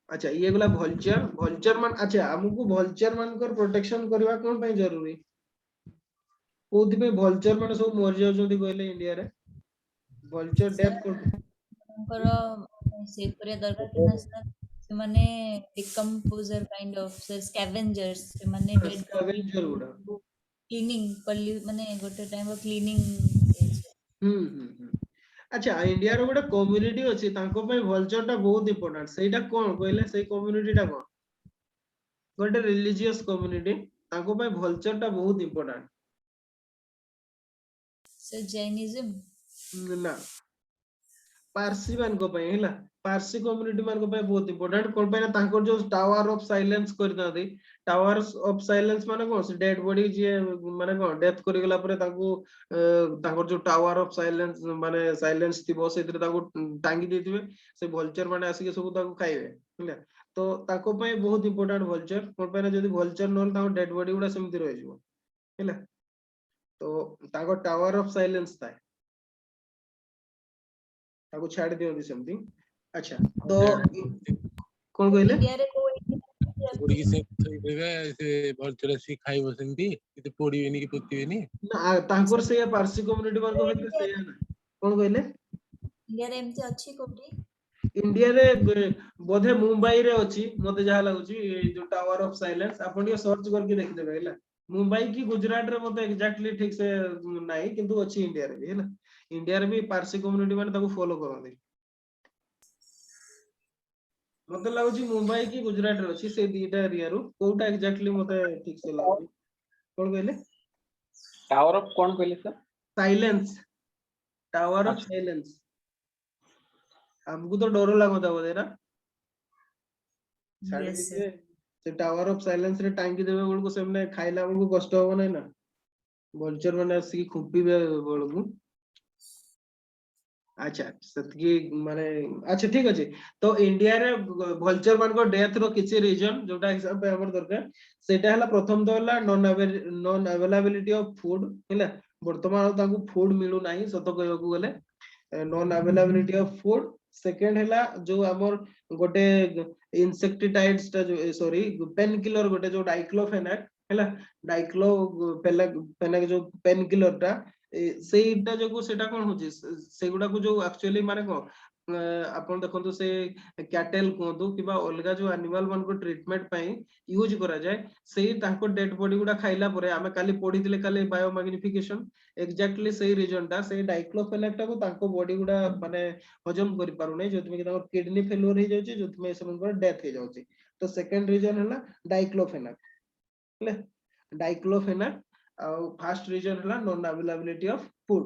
अच्छा ये गुला भल्चर मान अच्छा हमकु भल्चर मान कर प्रोटेक्शन करबा कोन पई जरूरी कोथि पे भल्चर मान सब मर जाउ जदी कहले इंडिया रे भल्चर डेथ कर सेव करे दरकार कि ना से माने डिकम्पोजर काइंड ऑफ से स्कैवेंजर्स से माने डेड स्कैवेंजर गुडा क्लीनिंग माने गोटे टाइम ऑफ क्लीनिंग अच्छा इंडिया रो गोटे कम्युनिटी अछि तांको पई भल्चर टा बहुत इंपोर्टेंट सेटा कोन कहले सेई कम्युनिटी टा कोन गोटे रिलीजियस कम्युनिटी तांको पई भल्चर टा बहुत इंपोर्टेंट से जैनिज्म ना पारसी मान को पई हैला पारसी कम्युनिटी मान को पई बहुत इंपोर्टेंट कोन पई ना तांको जो टावर ऑफ साइलेंस करता दे टावर ऑफ साइलेंस माने कोन से डेड बॉडी जे माने कोन डेथ करि गेला परे तांको तांको जो टावर ऑफ साइलेंस माने साइलेंस थिबो सेतिर तांको टांगी देथिबे से भल्चर माने आसी के सब तांको खाइबे हैला तो ताको पई बहुत इंपोर्टेंट भल्चर कोन पई ना जदी भल्चर नल तांको डेड बॉडी गुडा सेमति रहि जिवो हैला तो तांको टावर ऑफ साइलेंस थाए ताको छाड़ दियो दि सेमति अच्छा तो कोन कहले इंडिया रे को पोड़ी की से देबे से भल्चर सी खाइबो सेमती कि पोड़ीबेनी कि पुतिबेनी ना तांकोर से पारसी कम्युनिटी मान को हेते से ना कोन कहले इंडिया रे एमती अछि कोठी इंडिया रे बोधे मुंबई रे अछि मते जहा लागुची जो टावर ऑफ साइलेंस आपण ये सर्च करके देख देबे हैला मुंबई की गुजरात रे मते एग्जैक्टली ठीक से नाही किंतु अछि इंडिया रे हैला इंडिया रे भी पारसी कम्युनिटी माने ताको फॉलो करंदी मते लागुची मुंबई की गुजरात रे अछि से दीटा एरिया रो कोटा एग्जैक्टली मते ठीक से लागुची कोन कहले टावर ऑफ कौन कहले sir silence tower of silence हमको तो डर लागता बोले ना छाड़ी Yes, दिए से टावर ऑफ साइलेंस रे टांगी देबे बोल को सेमने खाइला बोल को कष्ट हो नै ना भल्चर माने आसी खुपीबे बोल को अच्छा सेतकी माने अच्छा ठीक अछि तो इंडिया रे वल्चर मान को डेथ रो किछि रीजन जोटा हिसाब पे हमर दरकार सेटा हला प्रथम तो हला नॉन अवेलेबिलिटी ऑफ फूड हैला वर्तमान ताकू फूड मिलु नाही सत कहबो गले non availability of food second हला जो हमर गोटे इंसेक्टिसाइड्स ता जो सॉरी पेन किलर गोटे जो डाइक्लोफेनाक हैला डाइक्लोफेनाक जो पेन किलर ता ସେଇଟା ଯୋଗୁ ସେଟା କଣ ହଉଛି ସେଗୁଡାକୁ ଯୋଉ ଆକ୍ଚୁଆଲି ମାନେ କଣ ଆପଣ ଦେଖନ୍ତୁ ସେ କ୍ୟାଟେଲ କୁହନ୍ତୁ କିମ୍ବା ଅଲଗା ଯୋଉ ଆନିମାଲ ମାନଙ୍କୁ ଟ୍ରିଟମେଣ୍ଟ ପାଇଁ ୟୁଜ କରାଯାଏ ସେଇ ତାଙ୍କ ଡେଡ ବଡି ଗୁଡା ଖାଇଲା ପରେ ଆମେ କାଲି ପଢିଥିଲେ କାଲି ବାୟୋମାଗ୍ନିଫିକେସନ ଏକ୍ଜାକ୍ଟଲି ସେଇ ରିଜନ ଟା ସେଇ ଡାଇକ୍ଲୋଫେନାକ ଟାକୁ ତାଙ୍କ ବଡି ଗୁଡା ମାନେ ହଜମ କରିପାରୁନାହିଁ ଯୋଉଥିପାଇଁ କି ତାଙ୍କର କିଡନୀ ଫେଲୁଅର ହେଇଯାଉଛି ଯୋଉଥିପାଇଁ ସେମାନଙ୍କର ଡେଥ ହେଇଯାଉଛି ତ ସେକେଣ୍ଡ ରିଜନ ହେଲା ଡାଇକ୍ଲୋଫେନାକ ହେଲା ଡାଇକ୍ଲୋଫେନାକ ଆଉ ଫାର୍ଷ୍ଟ ରିଜन ହେଲା ନନ୍ अवेलेबिलिटी ऑफ फूड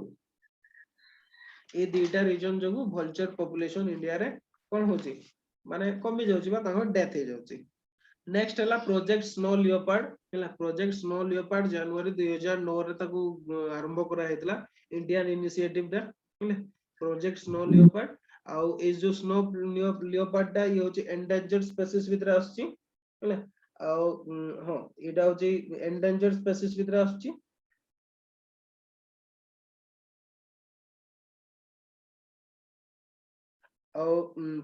ए दुईटा रीजन जो वल्चर पॉपुलेशन इंडिया रे कोन होची माने कमी जाउची बा तांको डेथ हे जाउची नेक्स्ट हला प्रोजेक्ट स्नो लियोपार्ड हला प्रोजेक्ट स्नो लियोपार्ड जनवरी 2009 रे ताकू आरंभ करा हेतला इंडियन इनिशिएटिव दा हला प्रोजेक्ट स्नो लियोपार्ड आउ ए जो स्नो लियोपार्ड दा ये होची एंडेंजर्ड स्पीशीज वितरा आछी हला आउ हां एटा होची एंडेंजर्ड स्पीशीज वितरा आछी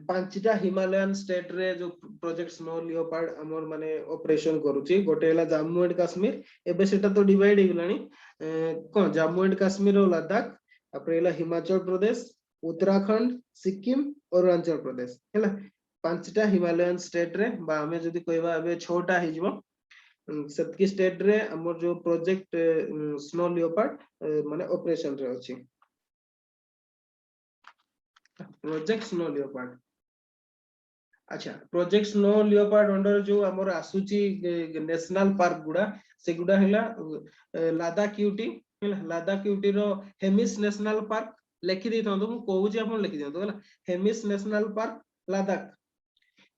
पांचटा हिमालयन स्टेट रे जो प्रोजेक्ट स्नो लियोपार्ड हमर माने ऑपरेशन करूची गोटे हला जम्मू एंड काश्मीर एबे सेटा तो डिवाइड हे गलानी कोन जम्मू एंड काश्मीर और लद्दाख après हला हिमाचल प्रदेश उत्तराखंड सिक्किम और अरुणाचल प्रदेश हला पांचटा हिमालयन स्टेट रे बा हमें जदी कहबा एबे 6टा हे जिवो सेतकी स्टेट रे हमर जो प्रोजेक्ट स्नो लियोपार्ड माने ऑपरेशन रे अछि प्रोजेक्ट स्नो लियोपार्ड अच्छा प्रोजेक्ट स्नो लियोपार्ड अंडर जो हमर आसुची नेशनल पार्क गुडा से गुडा हला लद्दाख यूटी हला लद्दाख यूटी रो हेमिस नेशनल पार्क लिखि दै थंदो मु कहूची आपन लिखि दियंतो हला हेमिस नेशनल पार्क लद्दाख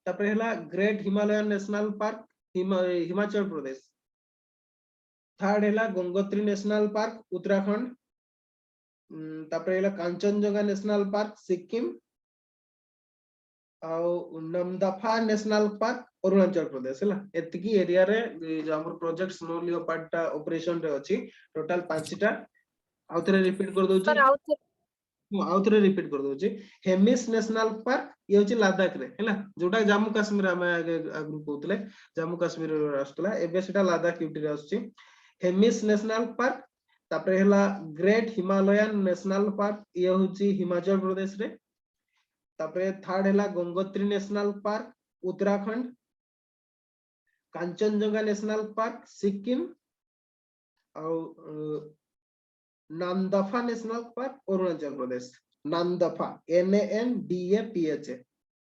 तापर हला great Himalayan national park Himachal Pradesh third हला गंगोत्री नेशनल पार्क उत्तराखंड तापर हला कांचनजंगा नेशनल पार्क सिक्किम आउ नमदफा नेशनल पार्क अरुणाचल प्रदेश हला एतकी एरिया रे जो हमर प्रोजेक्ट स्नो लियोपार्ड ता ऑपरेशन रे अछि टोटल 5टा आउथरे रिपीट कर दोची सर आउट आउथरे रिपीट कर दोची हेमिस नेशनल पार्क ये होची लद्दाख रे हला जोटा जम्मू कश्मीर हमें आगे आगु कहतले जम्मू कश्मीर रे आस्तला एबे सेटा लद्दाख यूटी रे आछि हेमिस नेशनल पार्क तापर हला ग्रेट हिमालयन नेशनल पार्क ये होची हिमाचल प्रदेश रे तापर थर्ड हला Gangotri national park Uttarakhand Kanchenjunga national park Sikkim और Namdapha national park Arunachal Pradesh Namdapha NANDAPH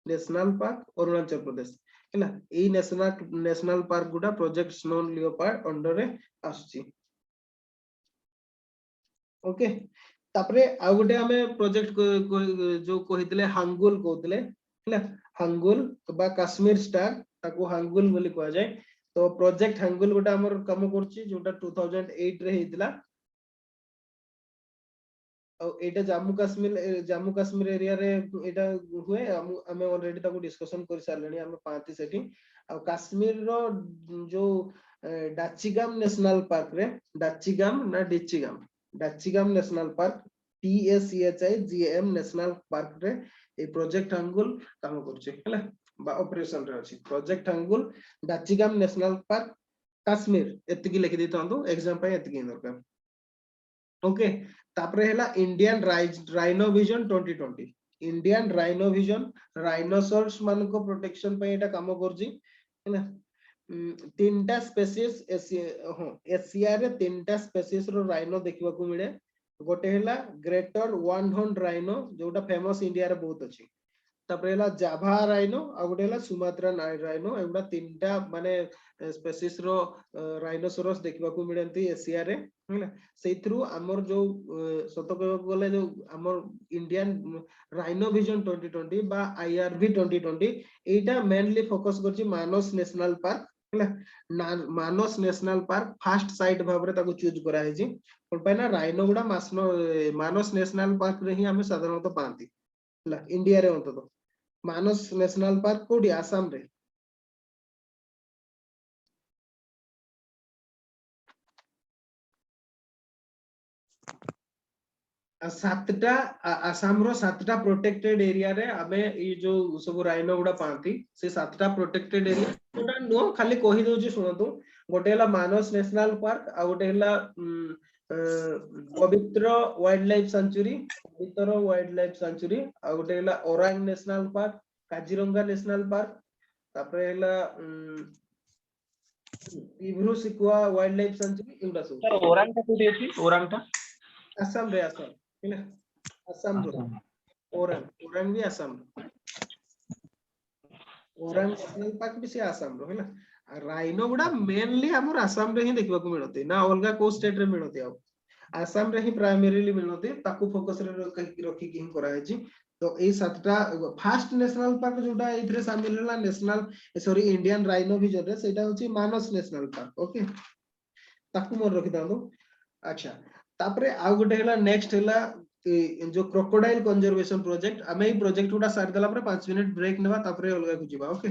national park Arunachal Pradesh हैला ए नेशनल पार्क गुडा प्रोजेक्ट स्नो लियोपार्ड अंडर रे आछि ओके तापरे आ गुटे हमें प्रोजेक्ट जो कहितले हांगुल कहतले हैला हांगुल बा कश्मीर स्टार ताको हांगुल बोली कहा जाय तो प्रोजेक्ट हांगुल गुटा हमर काम करछि जोटा 2008 रे हेतिला एटा जम्मू कश्मीर एरिया रे एटा हुए हमें ऑलरेडी ताको डिस्कशन कर सारलेनी हमें पांति सेठी आ कश्मीर रो जो डाचिगाम नेशनल पार्क रे डाचिगाम ना Dachigam national park TACHIGAM national park रे ए प्रोजेक्ट हांगुल काम करछि हैला बा ऑपरेशन रे अछि project hangul डाचिगाम national park Kashmir एतिकी लिखि दितंतु एग्जाम पे एतिकी दरकार ओके तापरे हला Indian rhino vision 2020 Indian rhino vision rhinoceros मान को प्रोटेक्शन पे एटा काम करछि हैला तीनटा स्पीशीज एशिया रे तीनटा स्पीशीज रो राइनो देखिबा को मिले गोटे हला ग्रेटर वन हॉर्न राइनो जोटा फेमस इंडिया रे बहुत अछि तापर हला जाभा राइनो आ गोटे हला सुमात्रा राइनो एगुडा तीनटा माने स्पीशीज रो राइनोसोरस देखिबा को मिलंती एशिया रे हैला सेथ्रु हमर जो सतक गले जो हमर इंडियन राइनो विजन 2020 बा IRV 2020 एटा मेनली फोकस करछि मानस नेशनल पार्क ହେଲା मानस नेशनल पार्क फास्ट साइट भाबरे ताको चूज करा है जी कोन पे ना राइनो गुडा मानस नेशनल पार्क रे ही हमें साधारणतः पांती ହେଲା इंडिया रे अंत तो मानस नेशनल पार्क कोडी आसाम रे सातटा आसाम रो सातटा प्रोटेक्टेड एरिया रे आबे ई जो सब राइनो गुडा पांती से सातटा प्रोटेक्टेड एरिया गोटा नो खाली कहि दउची सुनतु गोटे हला मानस नेशनल पार्क आ गोटे हला पवित्र वाइल्ड लाइफ सेंचुरी आ गोटे हला Orang national park Kaziranga national park तापरे हला इब्रू सिकुआ वाइल्ड लाइफ सेंचुरी एउडा सब सर ओरांग का कोठी अछि ओरांग का आसाम रे आसाम हैला आसाम रो ओरांग भी आसाम ओरांग नेशनल पार्क भी से आसाम रो हैला राइनो गुडा मेनली हमर आसाम रे ही देखबा को मिलते ना अलगा को स्टेट रे मिलते आ आसाम रे ही प्राइमरीली मिलते ताकू फोकस रे रखी कि करा है जी तो ए सातटा फर्स्ट नेशनल पार्क जोटा इथरे शामिल हला national sorry Indian rhino vision रे सेटा होची मानस नेशनल पार्क ओके ताकू मन रखि दांदो अच्छा तापरे आ गोटे हला नेक्स्ट हला जो क्रोकोडाइल कंजर्वेशन प्रोजेक्ट हमें ई प्रोजेक्ट उडा सार देला पर 5 मिनिट ब्रेक नेबा तापरे अलगा को जीवा ओके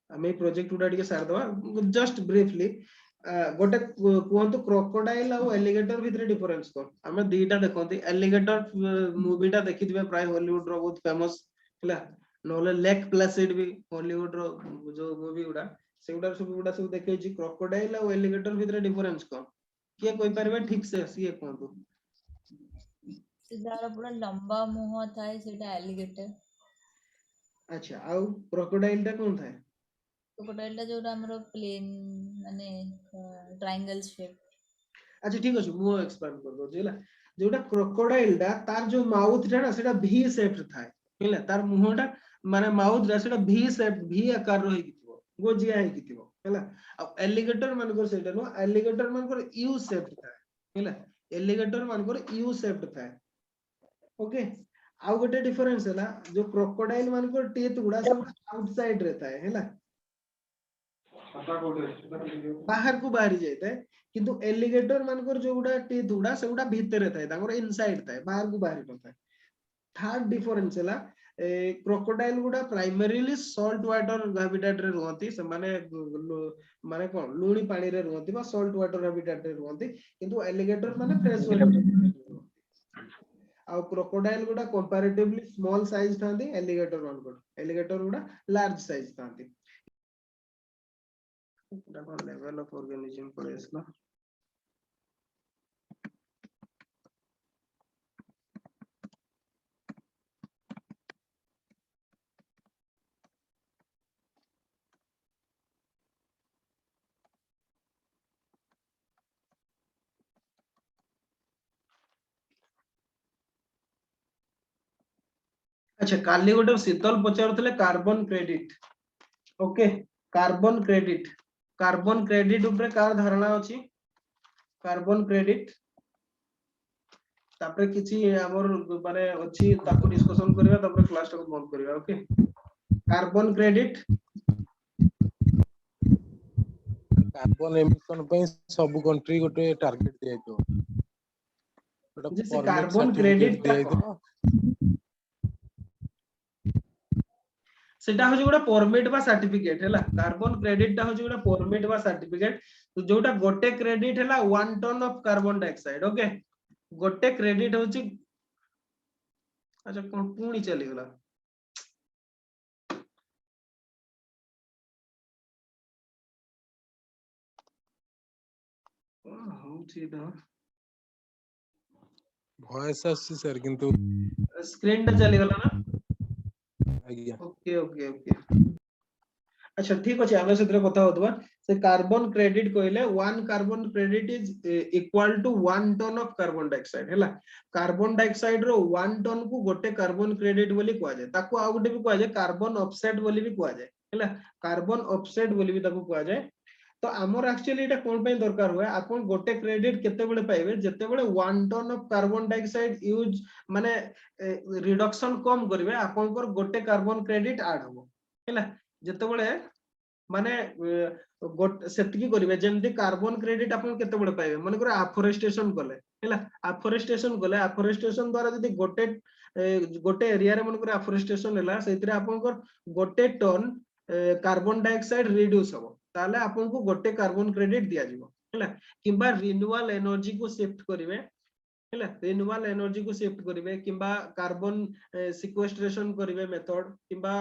हमें प्रोजेक्ट उडा टिके सार दवा जस्ट ब्रीफली गोटे कोहंतु क्रोकोडाइल और एलिगेटर भितरे डिफरेंस को हमें दीटा देखंती एलिगेटर मूवीटा देखिथिबे प्राय हॉलीवुड रो बहुत फेमस हला नोले लेक प्लेसिड भी हॉलीवुड रो जो मूवी उडा सेउडा सब देखे छी क्रोकोडाइल और एलिगेटर भितरे डिफरेंस को किए कोई परबे ठीक से सीए कोहंतु सिदारा पूरा लंबा मुंह थाए सेटा एलिगेटर अच्छा आउ क्रोकोडाइल टा कोन थाए क्रोकोडाइल टा जोरा हमरो प्लेन माने ट्रायंगल शेप अच्छा ठीक अछि मु एक्सप्लेन कर दो जेला जोटा क्रोकोडाइल टा तार जो माउथ टा ना सेटा भी शेप थाए हैला तार मुंहटा माने माउथ रा सेटा भी शेप भी आकार रो हिथिबो गोजिया हिथिबो हैला आ एलिगेटर मान को सेटा नो एलिगेटर मान को यू शेप थाए हैला एलिगेटर मान को यू शेप थाए ओके आउ गोटे डिफरेंस हैला जो क्रोकोडाइल मान को टीथ गुडा सब आउटसाइड रहता है हैला बाहर को बाहरी जाता है किंतु एलिगेटर मान को जो गुडा टीथ गुडा से गुडा भीतर रहता है तांगर इनसाइड था बाहर को बाहरी रहता है थर्ड डिफरेंस हैला क्रोकोडाइल गुडा प्राइमरीली सॉल्ट वाटर हैबिटेट रे रहंती से माने कोन लूणी पानी रे रहंती बा सॉल्ट वाटर हैबिटेट रे रहंती किंतु एलिगेटर माने फ्रेश वाटर आ क्रोकोडाइल गुडा कंपैरेटिवली स्मॉल साइज थांती एलिगेटर गुडा लार्ज साइज थांती लेवल ऑफ ऑर्गेनिज्म पर इसला अच्छा काली गोटे शीतल पचारुतले carbon credit okay carbon credit ऊपर कार धारणा अछि कार्बन क्रेडिट तापर किछि हमर माने अछि ताको डिस्कशन करबा तापर क्लास को बंद करबा okay carbon credit carbon emission पे सब कंट्री गोटे टारगेट दिया तो जैसे कार्बन क्रेडिट सेटा हो जोडा परमिट बा सर्टिफिकेट हैला कार्बन क्रेडिट ता हो जोडा परमिट बा सर्टिफिकेट तो जोडा गोटे क्रेडिट हैला 1 ton of carbon dioxide okay गोटे क्रेडिट होची अच्छा कोन पुणी चली गला होची द वॉइस आसी सर किंतु स्क्रीन टा चली गला ना आज्ञा ओके ओके ओके अच्छा ठीक अछि आमे सेतरे कथा होतबा से कार्बन क्रेडिट कहले 1 carbon credit is equal to 1 ton of carbon dioxide हैला कार्बन डाइऑक्साइड रो 1 टन को गोटे कार्बन क्रेडिट बोली कुआ जाय ताको आ गोटे भी कुआ जाय कार्बन ऑफसेट बोली भी कुआ जाय हैला कार्बन ऑफसेट बोली भी ताको कुआ जाय तो हमर एक्चुअली एटा कोन पे दरकार होय आपन गोटे क्रेडिट केते बेले पाइबे जेते बेले 1 ton of carbon dioxide use माने रिडक्शन कम करिवे आपन पर गोटे कार्बन क्रेडिट ऐड होबो हैला जेते बेले माने सेतिकी करिवे जेमति कार्बन क्रेडिट आपण केते बड पाइबे माने कर अफोरेस्टेशन कले हैला अफोरेस्टेशन द्वारा जदी गोटे एरिया रे मन कर अफोरेस्टेशन हैला सेतिरे आपण कर गोटे टन कार्बन डाइऑक्साइड रिड्यूस हो ताले आपण को गोटे कार्बन क्रेडिट दिया जिवो हैला किबा रिन्यूएबल एनर्जी को शिफ्ट करिवे हैला रिन्यूएबल एनर्जी को शिफ्ट करिवे किबा कार्बन सिक्वेस्ट्रेशन करिवे मेथड किबा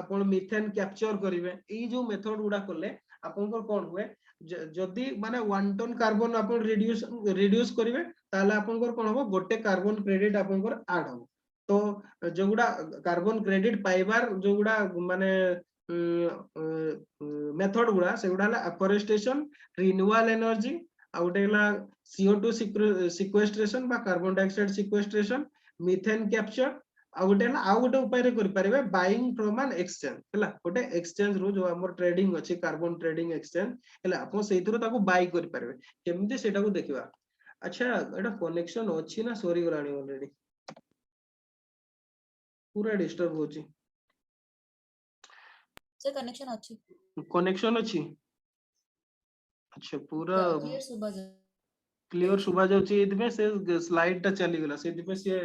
आपण मीथेन कैप्चर करिवे ई जो मेथड गुडा करले आपण को कोन हुए जदी माने 1 टन कार्बन आपण रिड्यूस करिवे ताले आपण को कोन हो गोटे कार्बन क्रेडिट आपण को ऐड हो तो जोगुडा कार्बन क्रेडिट पाइबार जोगुडा माने मेथड गुडा से गुडा अफोरेस्टेशन रिन्यूएबल एनर्जी आउटेला CO2 सिक्वेस्ट्रेशन बा carbon dioxide sequestration methane capture आउटेला आ गोटे उपाय रे करि परिबे बाइंग फ्रॉम एन एक्सचेंज हैला गोटे एक्सचेंज रो जो हमर ट्रेडिंग अछि कार्बन ट्रेडिंग एक्सचेंज हैला आपण सेइतरो ताको बाय करि परिबे केमति सेटा को देखिबा अच्छा एटा कनेक्शन अछि ना सॉरी गलानी ऑलरेडी पूरा डिस्टर्ब होछि से कनेक्शन अछि कनेक्शन अछि अच्छा पूरा क्लियर सुबह जा क्लियर सुबा जाउची एदिमे से स्लाइड ता चली गेला से एदिमे से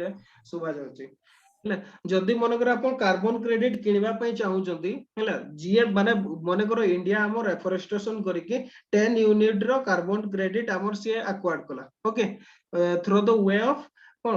सुबा जाउची हैला जदी मन कर आपण कार्बन क्रेडिट किनिबा पई चाहू जंदी हैला जीए माने मन करो इंडिया हमर एफोरेस्टेशन करिके 10 यूनिट रो कार्बन क्रेडिट हमर से एक्वायर्ड कला okay through the way of cone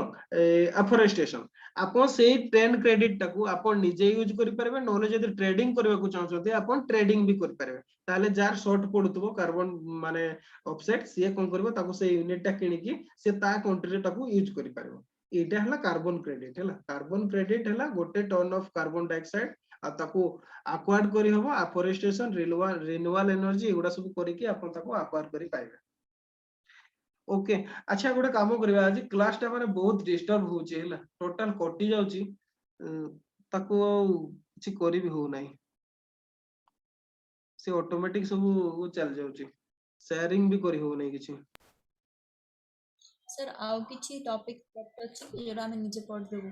afforestation आपण सेही 10 क्रेडिट टाकू आपण निजे यूज करि परबे नोले जदी ट्रेडिंग करबा को चाहू जंदी आपण ट्रेडिंग भी करि परबे ताले जार शॉर्ट पडुतबो कार्बन माने ऑफसेट से कोन करबो ताको से यूनिट टा किनिकी से ता कंट्री रे ताको यूज करि परबो एटा हला कार्बन क्रेडिट हला गोटे टन ऑफ कार्बन डाइऑक्साइड आ ताको एक्वायर्ड करि हबो एफोरेस्टेशन रिन्यूएबल एनर्जी एगुडा सब करिके आपण ताको एक्वायर करि पाइबे ओके अच्छा गोटे काम करबा आज क्लास टा माने बहुत डिस्टर्ब होची हैला टोटल कटि जाउची ताको କିଛି କରି भी हो नाही से ऑटोमेटिक सब चल जाउची शेयरिंग भी करी हो नाही किछि सर आउ किछि टॉपिक अछि जेरा हम नीचे पढ़ देबो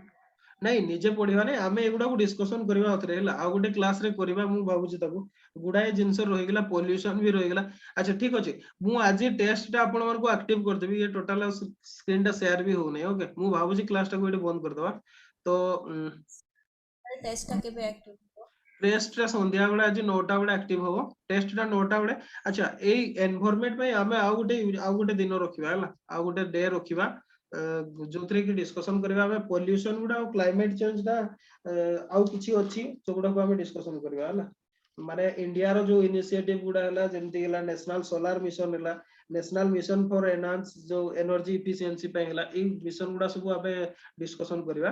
नहीं निजे पढ़िबा नै आमे एगुडा को डिस्कशन करबा होतरे हैला आ गोटे क्लास रे करबा मु भाबुची ताको गुडाए जिंस रहि गेला पोल्यूशन भी रहि गेला अच्छा ठीक अछि मु आज टेस्ट टा आपण मन को एक्टिव कर देबी ये टोटल स्क्रीन टा शेयर भी हो नै ओके मु भाबुची क्लास टा को एटे बंद कर दबा तो टेस्ट टा केबे एक्टिव टेस्ट टा संध्या बेला आज 9टा बेला एक्टिव होबो टेस्ट टा 9टा बेला अच्छा एई एनवायरनमेंट में आमे आ गोटे दिन रखिबा हैला आ गोटे डे रखिबा जोथरे की डिस्कशन करबा हमें पोल्यूशन गुडा और क्लाइमेट चेंज दा आउ किछि अछि जोगुडा को हमें डिस्कशन करबा हला माने इंडिया रो जो इनिशिएटिव गुडा हला जेंति हला नेशनल सोलर मिशन हला नेशनल मिशन फॉर एनहांस जो एनर्जी एफिशिएंसी पे हला ए मिशन गुडा सब हमें डिस्कशन करबा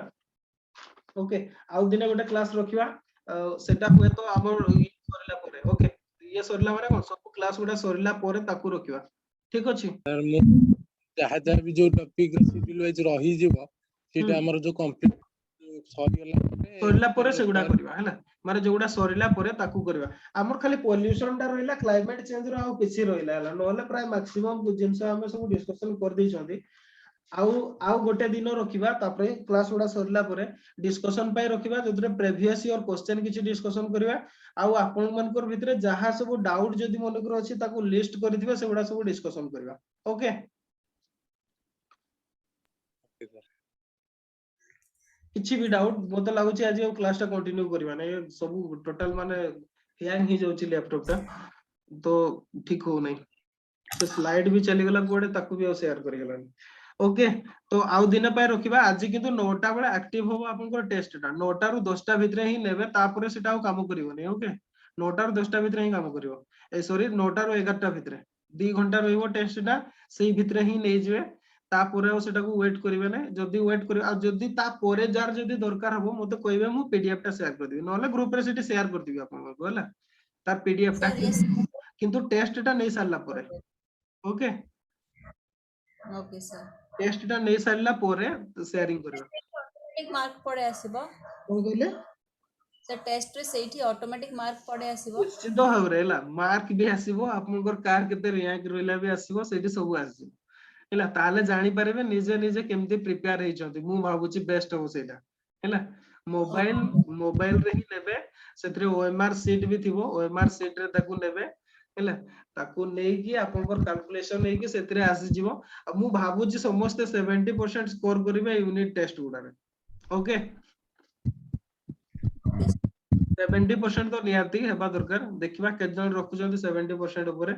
ओके आउ दिना गोटे क्लास रखिबा सेटा हुए तो हमर सरला परे ओके ये सरला माने कोन सब क्लास गुडा सरला परे ताकू रखिबा ठीक अछि सर मु जहा जहा भी जो टॉपिक शेड्यूल वाइज रही जीवो सेटा हमर जो कंप्लीट सरला परे सेगुडा करबा हैला माने जोगुडा सरला परे ताकू करबा हमर खाली पोल्यूशन टा रहिला क्लाइमेट चेंज रो आ किछि रहिला हैला नोले प्राय मैक्सिमम जिंस हम सब डिस्कशन कर दै छथि आउ गोटे दिन रखिबा तापरे क्लास गुडा सरला परे डिस्कशन पाई रखिबा जतरे प्रीवियस ईयर क्वेश्चन किछि डिस्कशन करबा आउ आपन मनकर भितरे जहा सब डाउट जदी मनकर अछि ताको लिस्ट करथिबा सेगुडा सब डिस्कशन करबा ओके किछि भी डाउट मते लागुछि आज क्लास टा कंटिन्यू करबा नै सब टोटल माने हैंग ही जाउछि लैपटॉप टा तो ठीक हो नै तो स्लाइड भी चली गेला कोडे ताकू भी शेयर करि गेला ओके तो आउ दिन पाए रखिबा आज किंतु 9टा बेला एक्टिव होबो आपनकर टेस्ट टा 9टा रु 10टा भितरे ही नेबे तापरे सेटा काम करिवो नै ओके 9टा रु 10टा भितरे ही काम करिवो ए सॉरी 9टा रु 11टा भितरे 2 घंटा रहइबो टेस्ट टा सेही भितरे ही नै जिवे तापरे सेटा को वेट करिवे नै जदी वेट करिवे आ जदी तापरे जार जदी दरकार हबो मते कहबे मु पीडीएफ टा शेयर कर दिबी नले ग्रुप रे सेटी शेयर कर दिबी आपन को हला तार पीडीएफ टा किंतु टेस्ट टा नै सारला परे ओके ओके सर टेस्ट टा नै सारला परे शेयरिंग करबा ऑटोमेटिक मार्क पड़े आसीबो कोन कहले सर टेस्ट रे सेठी ऑटोमेटिक मार्क पड़े आसीबो निश्चित भाबरे हला मार्क भी आसीबो आपनकर कार केते रैंक रोइला भी आसीबो सेठी सब आसीबो हला ताले जानि परबे निजे निजे केमति प्रिपेयर हेचंती मु भाबुची बेस्ट हो सेटा हला मोबाइल रे ही नेबे सेतरे ओएमआर सीट भी थिबो ओएमआर सीट रे ताकू नेबे हैला ताकू नेकी आपनकर कैलकुलेशन नेकी सेतरे आसी जिवो मु भाबु जे समस्त 70% स्कोर करिवे यूनिट टेस्ट गुडारे ओके 70% तो निहाती हेबा दरकार देखिबा के जन रखुचंती 70% ऊपर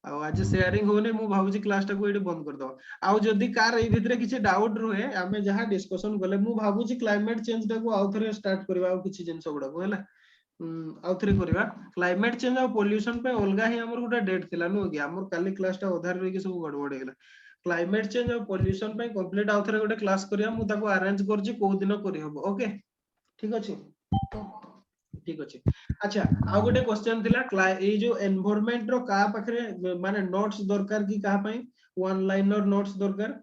आज शेयरिंग होने मु भाबुची क्लास टाको एडी बंद कर दो आउ जदी कार ए भितरे किछि डाउट रहे हमें जहां डिस्कशन गले मु भाबुची क्लाइमेट चेंज टाको आउ थरे स्टार्ट करबा आउ किछि जिंस गुडा को हैला आउ थरे करबा क्लाइमेट चेंज और पोल्यूशन पे अलगा ही हमर गुडा डेट थिला नो कि हमर काली क्लास टा आधार रे कि सब गड़बड़ गेला क्लाइमेट चेंज और पोल्यूशन पे कंप्लीट आउ थरे गोटे क्लास करिया मु ताको अरेंज करछि को दिन करि हबो ओके ठीक अछि ठीक अछि अच्छा आ गोटे क्वेश्चन थिला ए जो एनवायरनमेंट रो का पाखरे माने नोट्स दरकार की का पई वन लाइनर नोट्स दरकार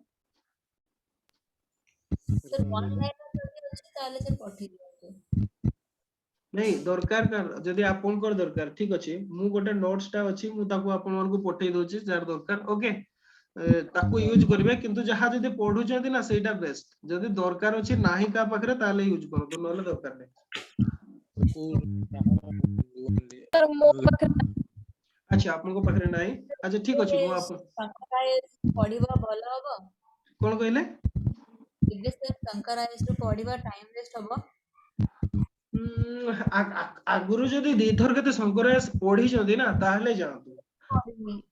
सर वन लाइनर जदी अछि ताले से पठी दियौ नहीं दरकार कर जदी आपन कर दरकार ठीक अछि मु गोटे नोट्स टा अछि मु ताको आपन मन को पठै दोछि जार दरकार ओके ताको यूज करबे किंतु जहा जदी पढु जदी ना सेटा बेस्ट जदी दरकार अछि नाही का पाखरे ताले यूज करो तो नले दरकार नै सर मो पाखे अच्छा आपन को पाखरे नाही अच्छा ठीक अछि मु आपन शंकराइज पढिबा भलो हबो कोन कहले इबे सर शंकराइज रो पढिबा टाइम वेस्ट हबो आगुरु जदी दीथर केते शंकराइज पढी जदी ना ताहले जानतु पढिनी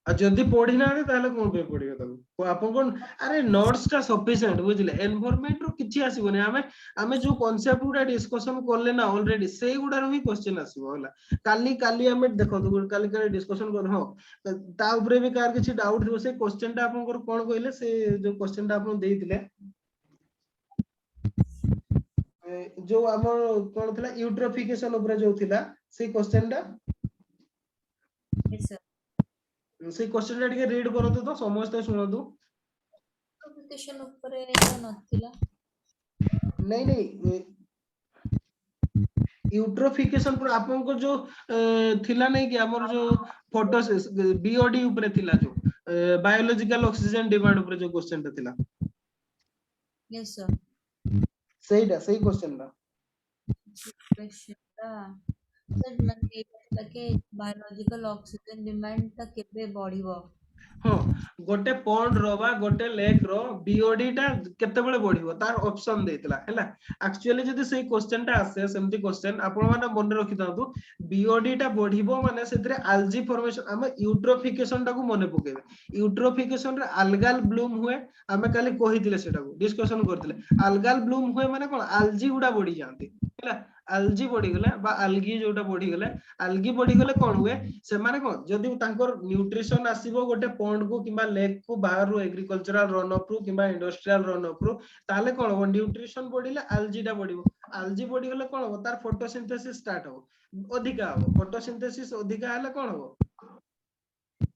आ जदी पढी ना ताहले कोन पे पढिबे ताको आपन कोन अरे नोट्स टा सफिशिएंट बुझले एनवायरनमेंट रो किछि आसीबोनी हमें जो कांसेप्ट गुडा डिस्कशन करले ना ऑलरेडी सेही गुडा रो ही क्वेश्चन आसीबो होला काली हमें देखो काली डिस्कशन कर हो ता ऊपर भी कार किछि डाउट हो से क्वेश्चन टा आपन कोन कहले से जो क्वेश्चन टा आपन देइतिले जो हमर कोन थिला यूट्रोफिकेशन ऊपर जो थिला से क्वेश्चन टा यस सर से क्वेश्चन टा ଟିକେ रीड करतो तो समस्त सुनतो एप्लीकेशन ऊपर तो नथिला नहीं यूट्रोफिकेशन पर आपन को जो थिला नहीं कि हमर जो फोटो बीओडी ऊपर थिला जो बायोलॉजिकल ऑक्सीजन डिमांड ऊपर जो क्वेश्चन टा थिला यस सर सही क्वेश्चन टा सर मन के बायोलॉजिकल ऑक्सीजन डिमांड ता केबे बढ़िबो हाँ गोटे पॉन्ड रो बा गोटे लेक रो बीओडी टा केते बेले बढ़िबो तार ऑप्शन देतला हैला एक्चुअली जदी सेही क्वेश्चन टा आसे सेमती क्वेश्चन आपण माने मन रखि दांतु बीओडी टा बढ़िबो माने सेतरे अल्जी फॉर्मेशन हम यूट्रोफिकेशन टा को मने पकेबे यूट्रोफिकेशन रे अल्गाल ब्लूम हुए हमें काली कहितिले सेटा को डिस्कशन करतिले अल्गाल ब्लूम हुए माने कोन अल्जी गुडा बढ़ी जांती हैला अल्जी बढ़ी गले बा अल्गी जोटा बढ़ी गले अल्गी बढ़ी गले कोन हुए से माने कोन जदी तांकर न्यूट्रिशन आसीबो गोटे पॉन्ड को किबा लेक को बाहर रो एग्रीकल्चरल रन अप रो किबा इंडस्ट्रियल रन अप रो ताले कोन हो न्यूट्रिशन बढ़िले अल्जी टा बढ़िबो अल्जी बढ़ी गले कोन हो तार फोटोसिंथेसिस स्टार्ट हो अधिका हो फोटोसिंथेसिस अधिका हले कोन हो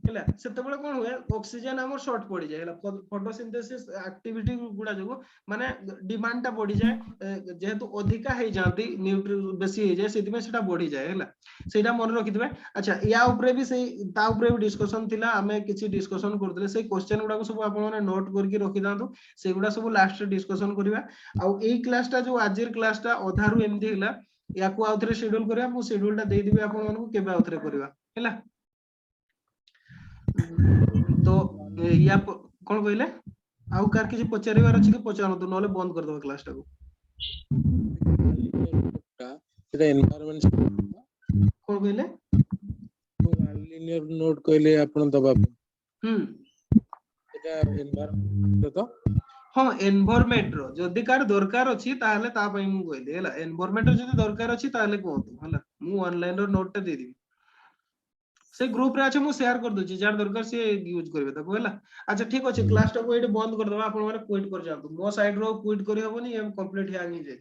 हैला सेते बेले कोन हुए ऑक्सीजन हमर शॉर्ट पड़ी जाय हैला फोटोसिंथेसिस एक्टिविटी गुडा जो माने डिमांड टा बढ़ी जाय जेहेतु अधिका हे जांती न्यूट्रि बेसी हे जाय सेति में सेटा बढ़ी जाय हैला सेटा मन रखितबे अच्छा या ऊपर भी सेही ता ऊपर भी डिस्कशन थिला हमें किछि डिस्कशन करथले से क्वेश्चन गुडा को सब आपण माने नोट करके रखि दांतु से गुडा सब लास्ट डिस्कशन करिवा आ एई क्लास टा जो आजिर क्लास टा अधारु एमदी हैला या को आउथरे शेड्यूल करिया मु शेड्यूल टा देई दिबे आपण मानकु केबे आउथरे करिवा हैला तो या कोन कहले आउ कार किछि पचारिबार अछि कि पचारतो नले बंद कर दबा क्लास टा को सेटा एनवायरनमेंट कोन कहले लिनियर नोट कहले आपण दबा सेटा एनवायरनमेंट तो हां एनवायरनमेंट रो जदी कार दरकार अछि ताले ता पई मु कहले हैला एनवायरनमेंट जदी दरकार अछि ताले कोहतु हैला मु ऑनलाइन रो नोट टा दे दिबी से ग्रुप रे अच्छा मु शेयर कर दोची जार दरकार से यूज करबे ताको हैला अच्छा ठीक अछि क्लास टा को एटे बंद कर दबा आपण माने क्विट कर जातु मो साइड रो क्विट करि हबनी एम कंप्लीट हैंग ही जाय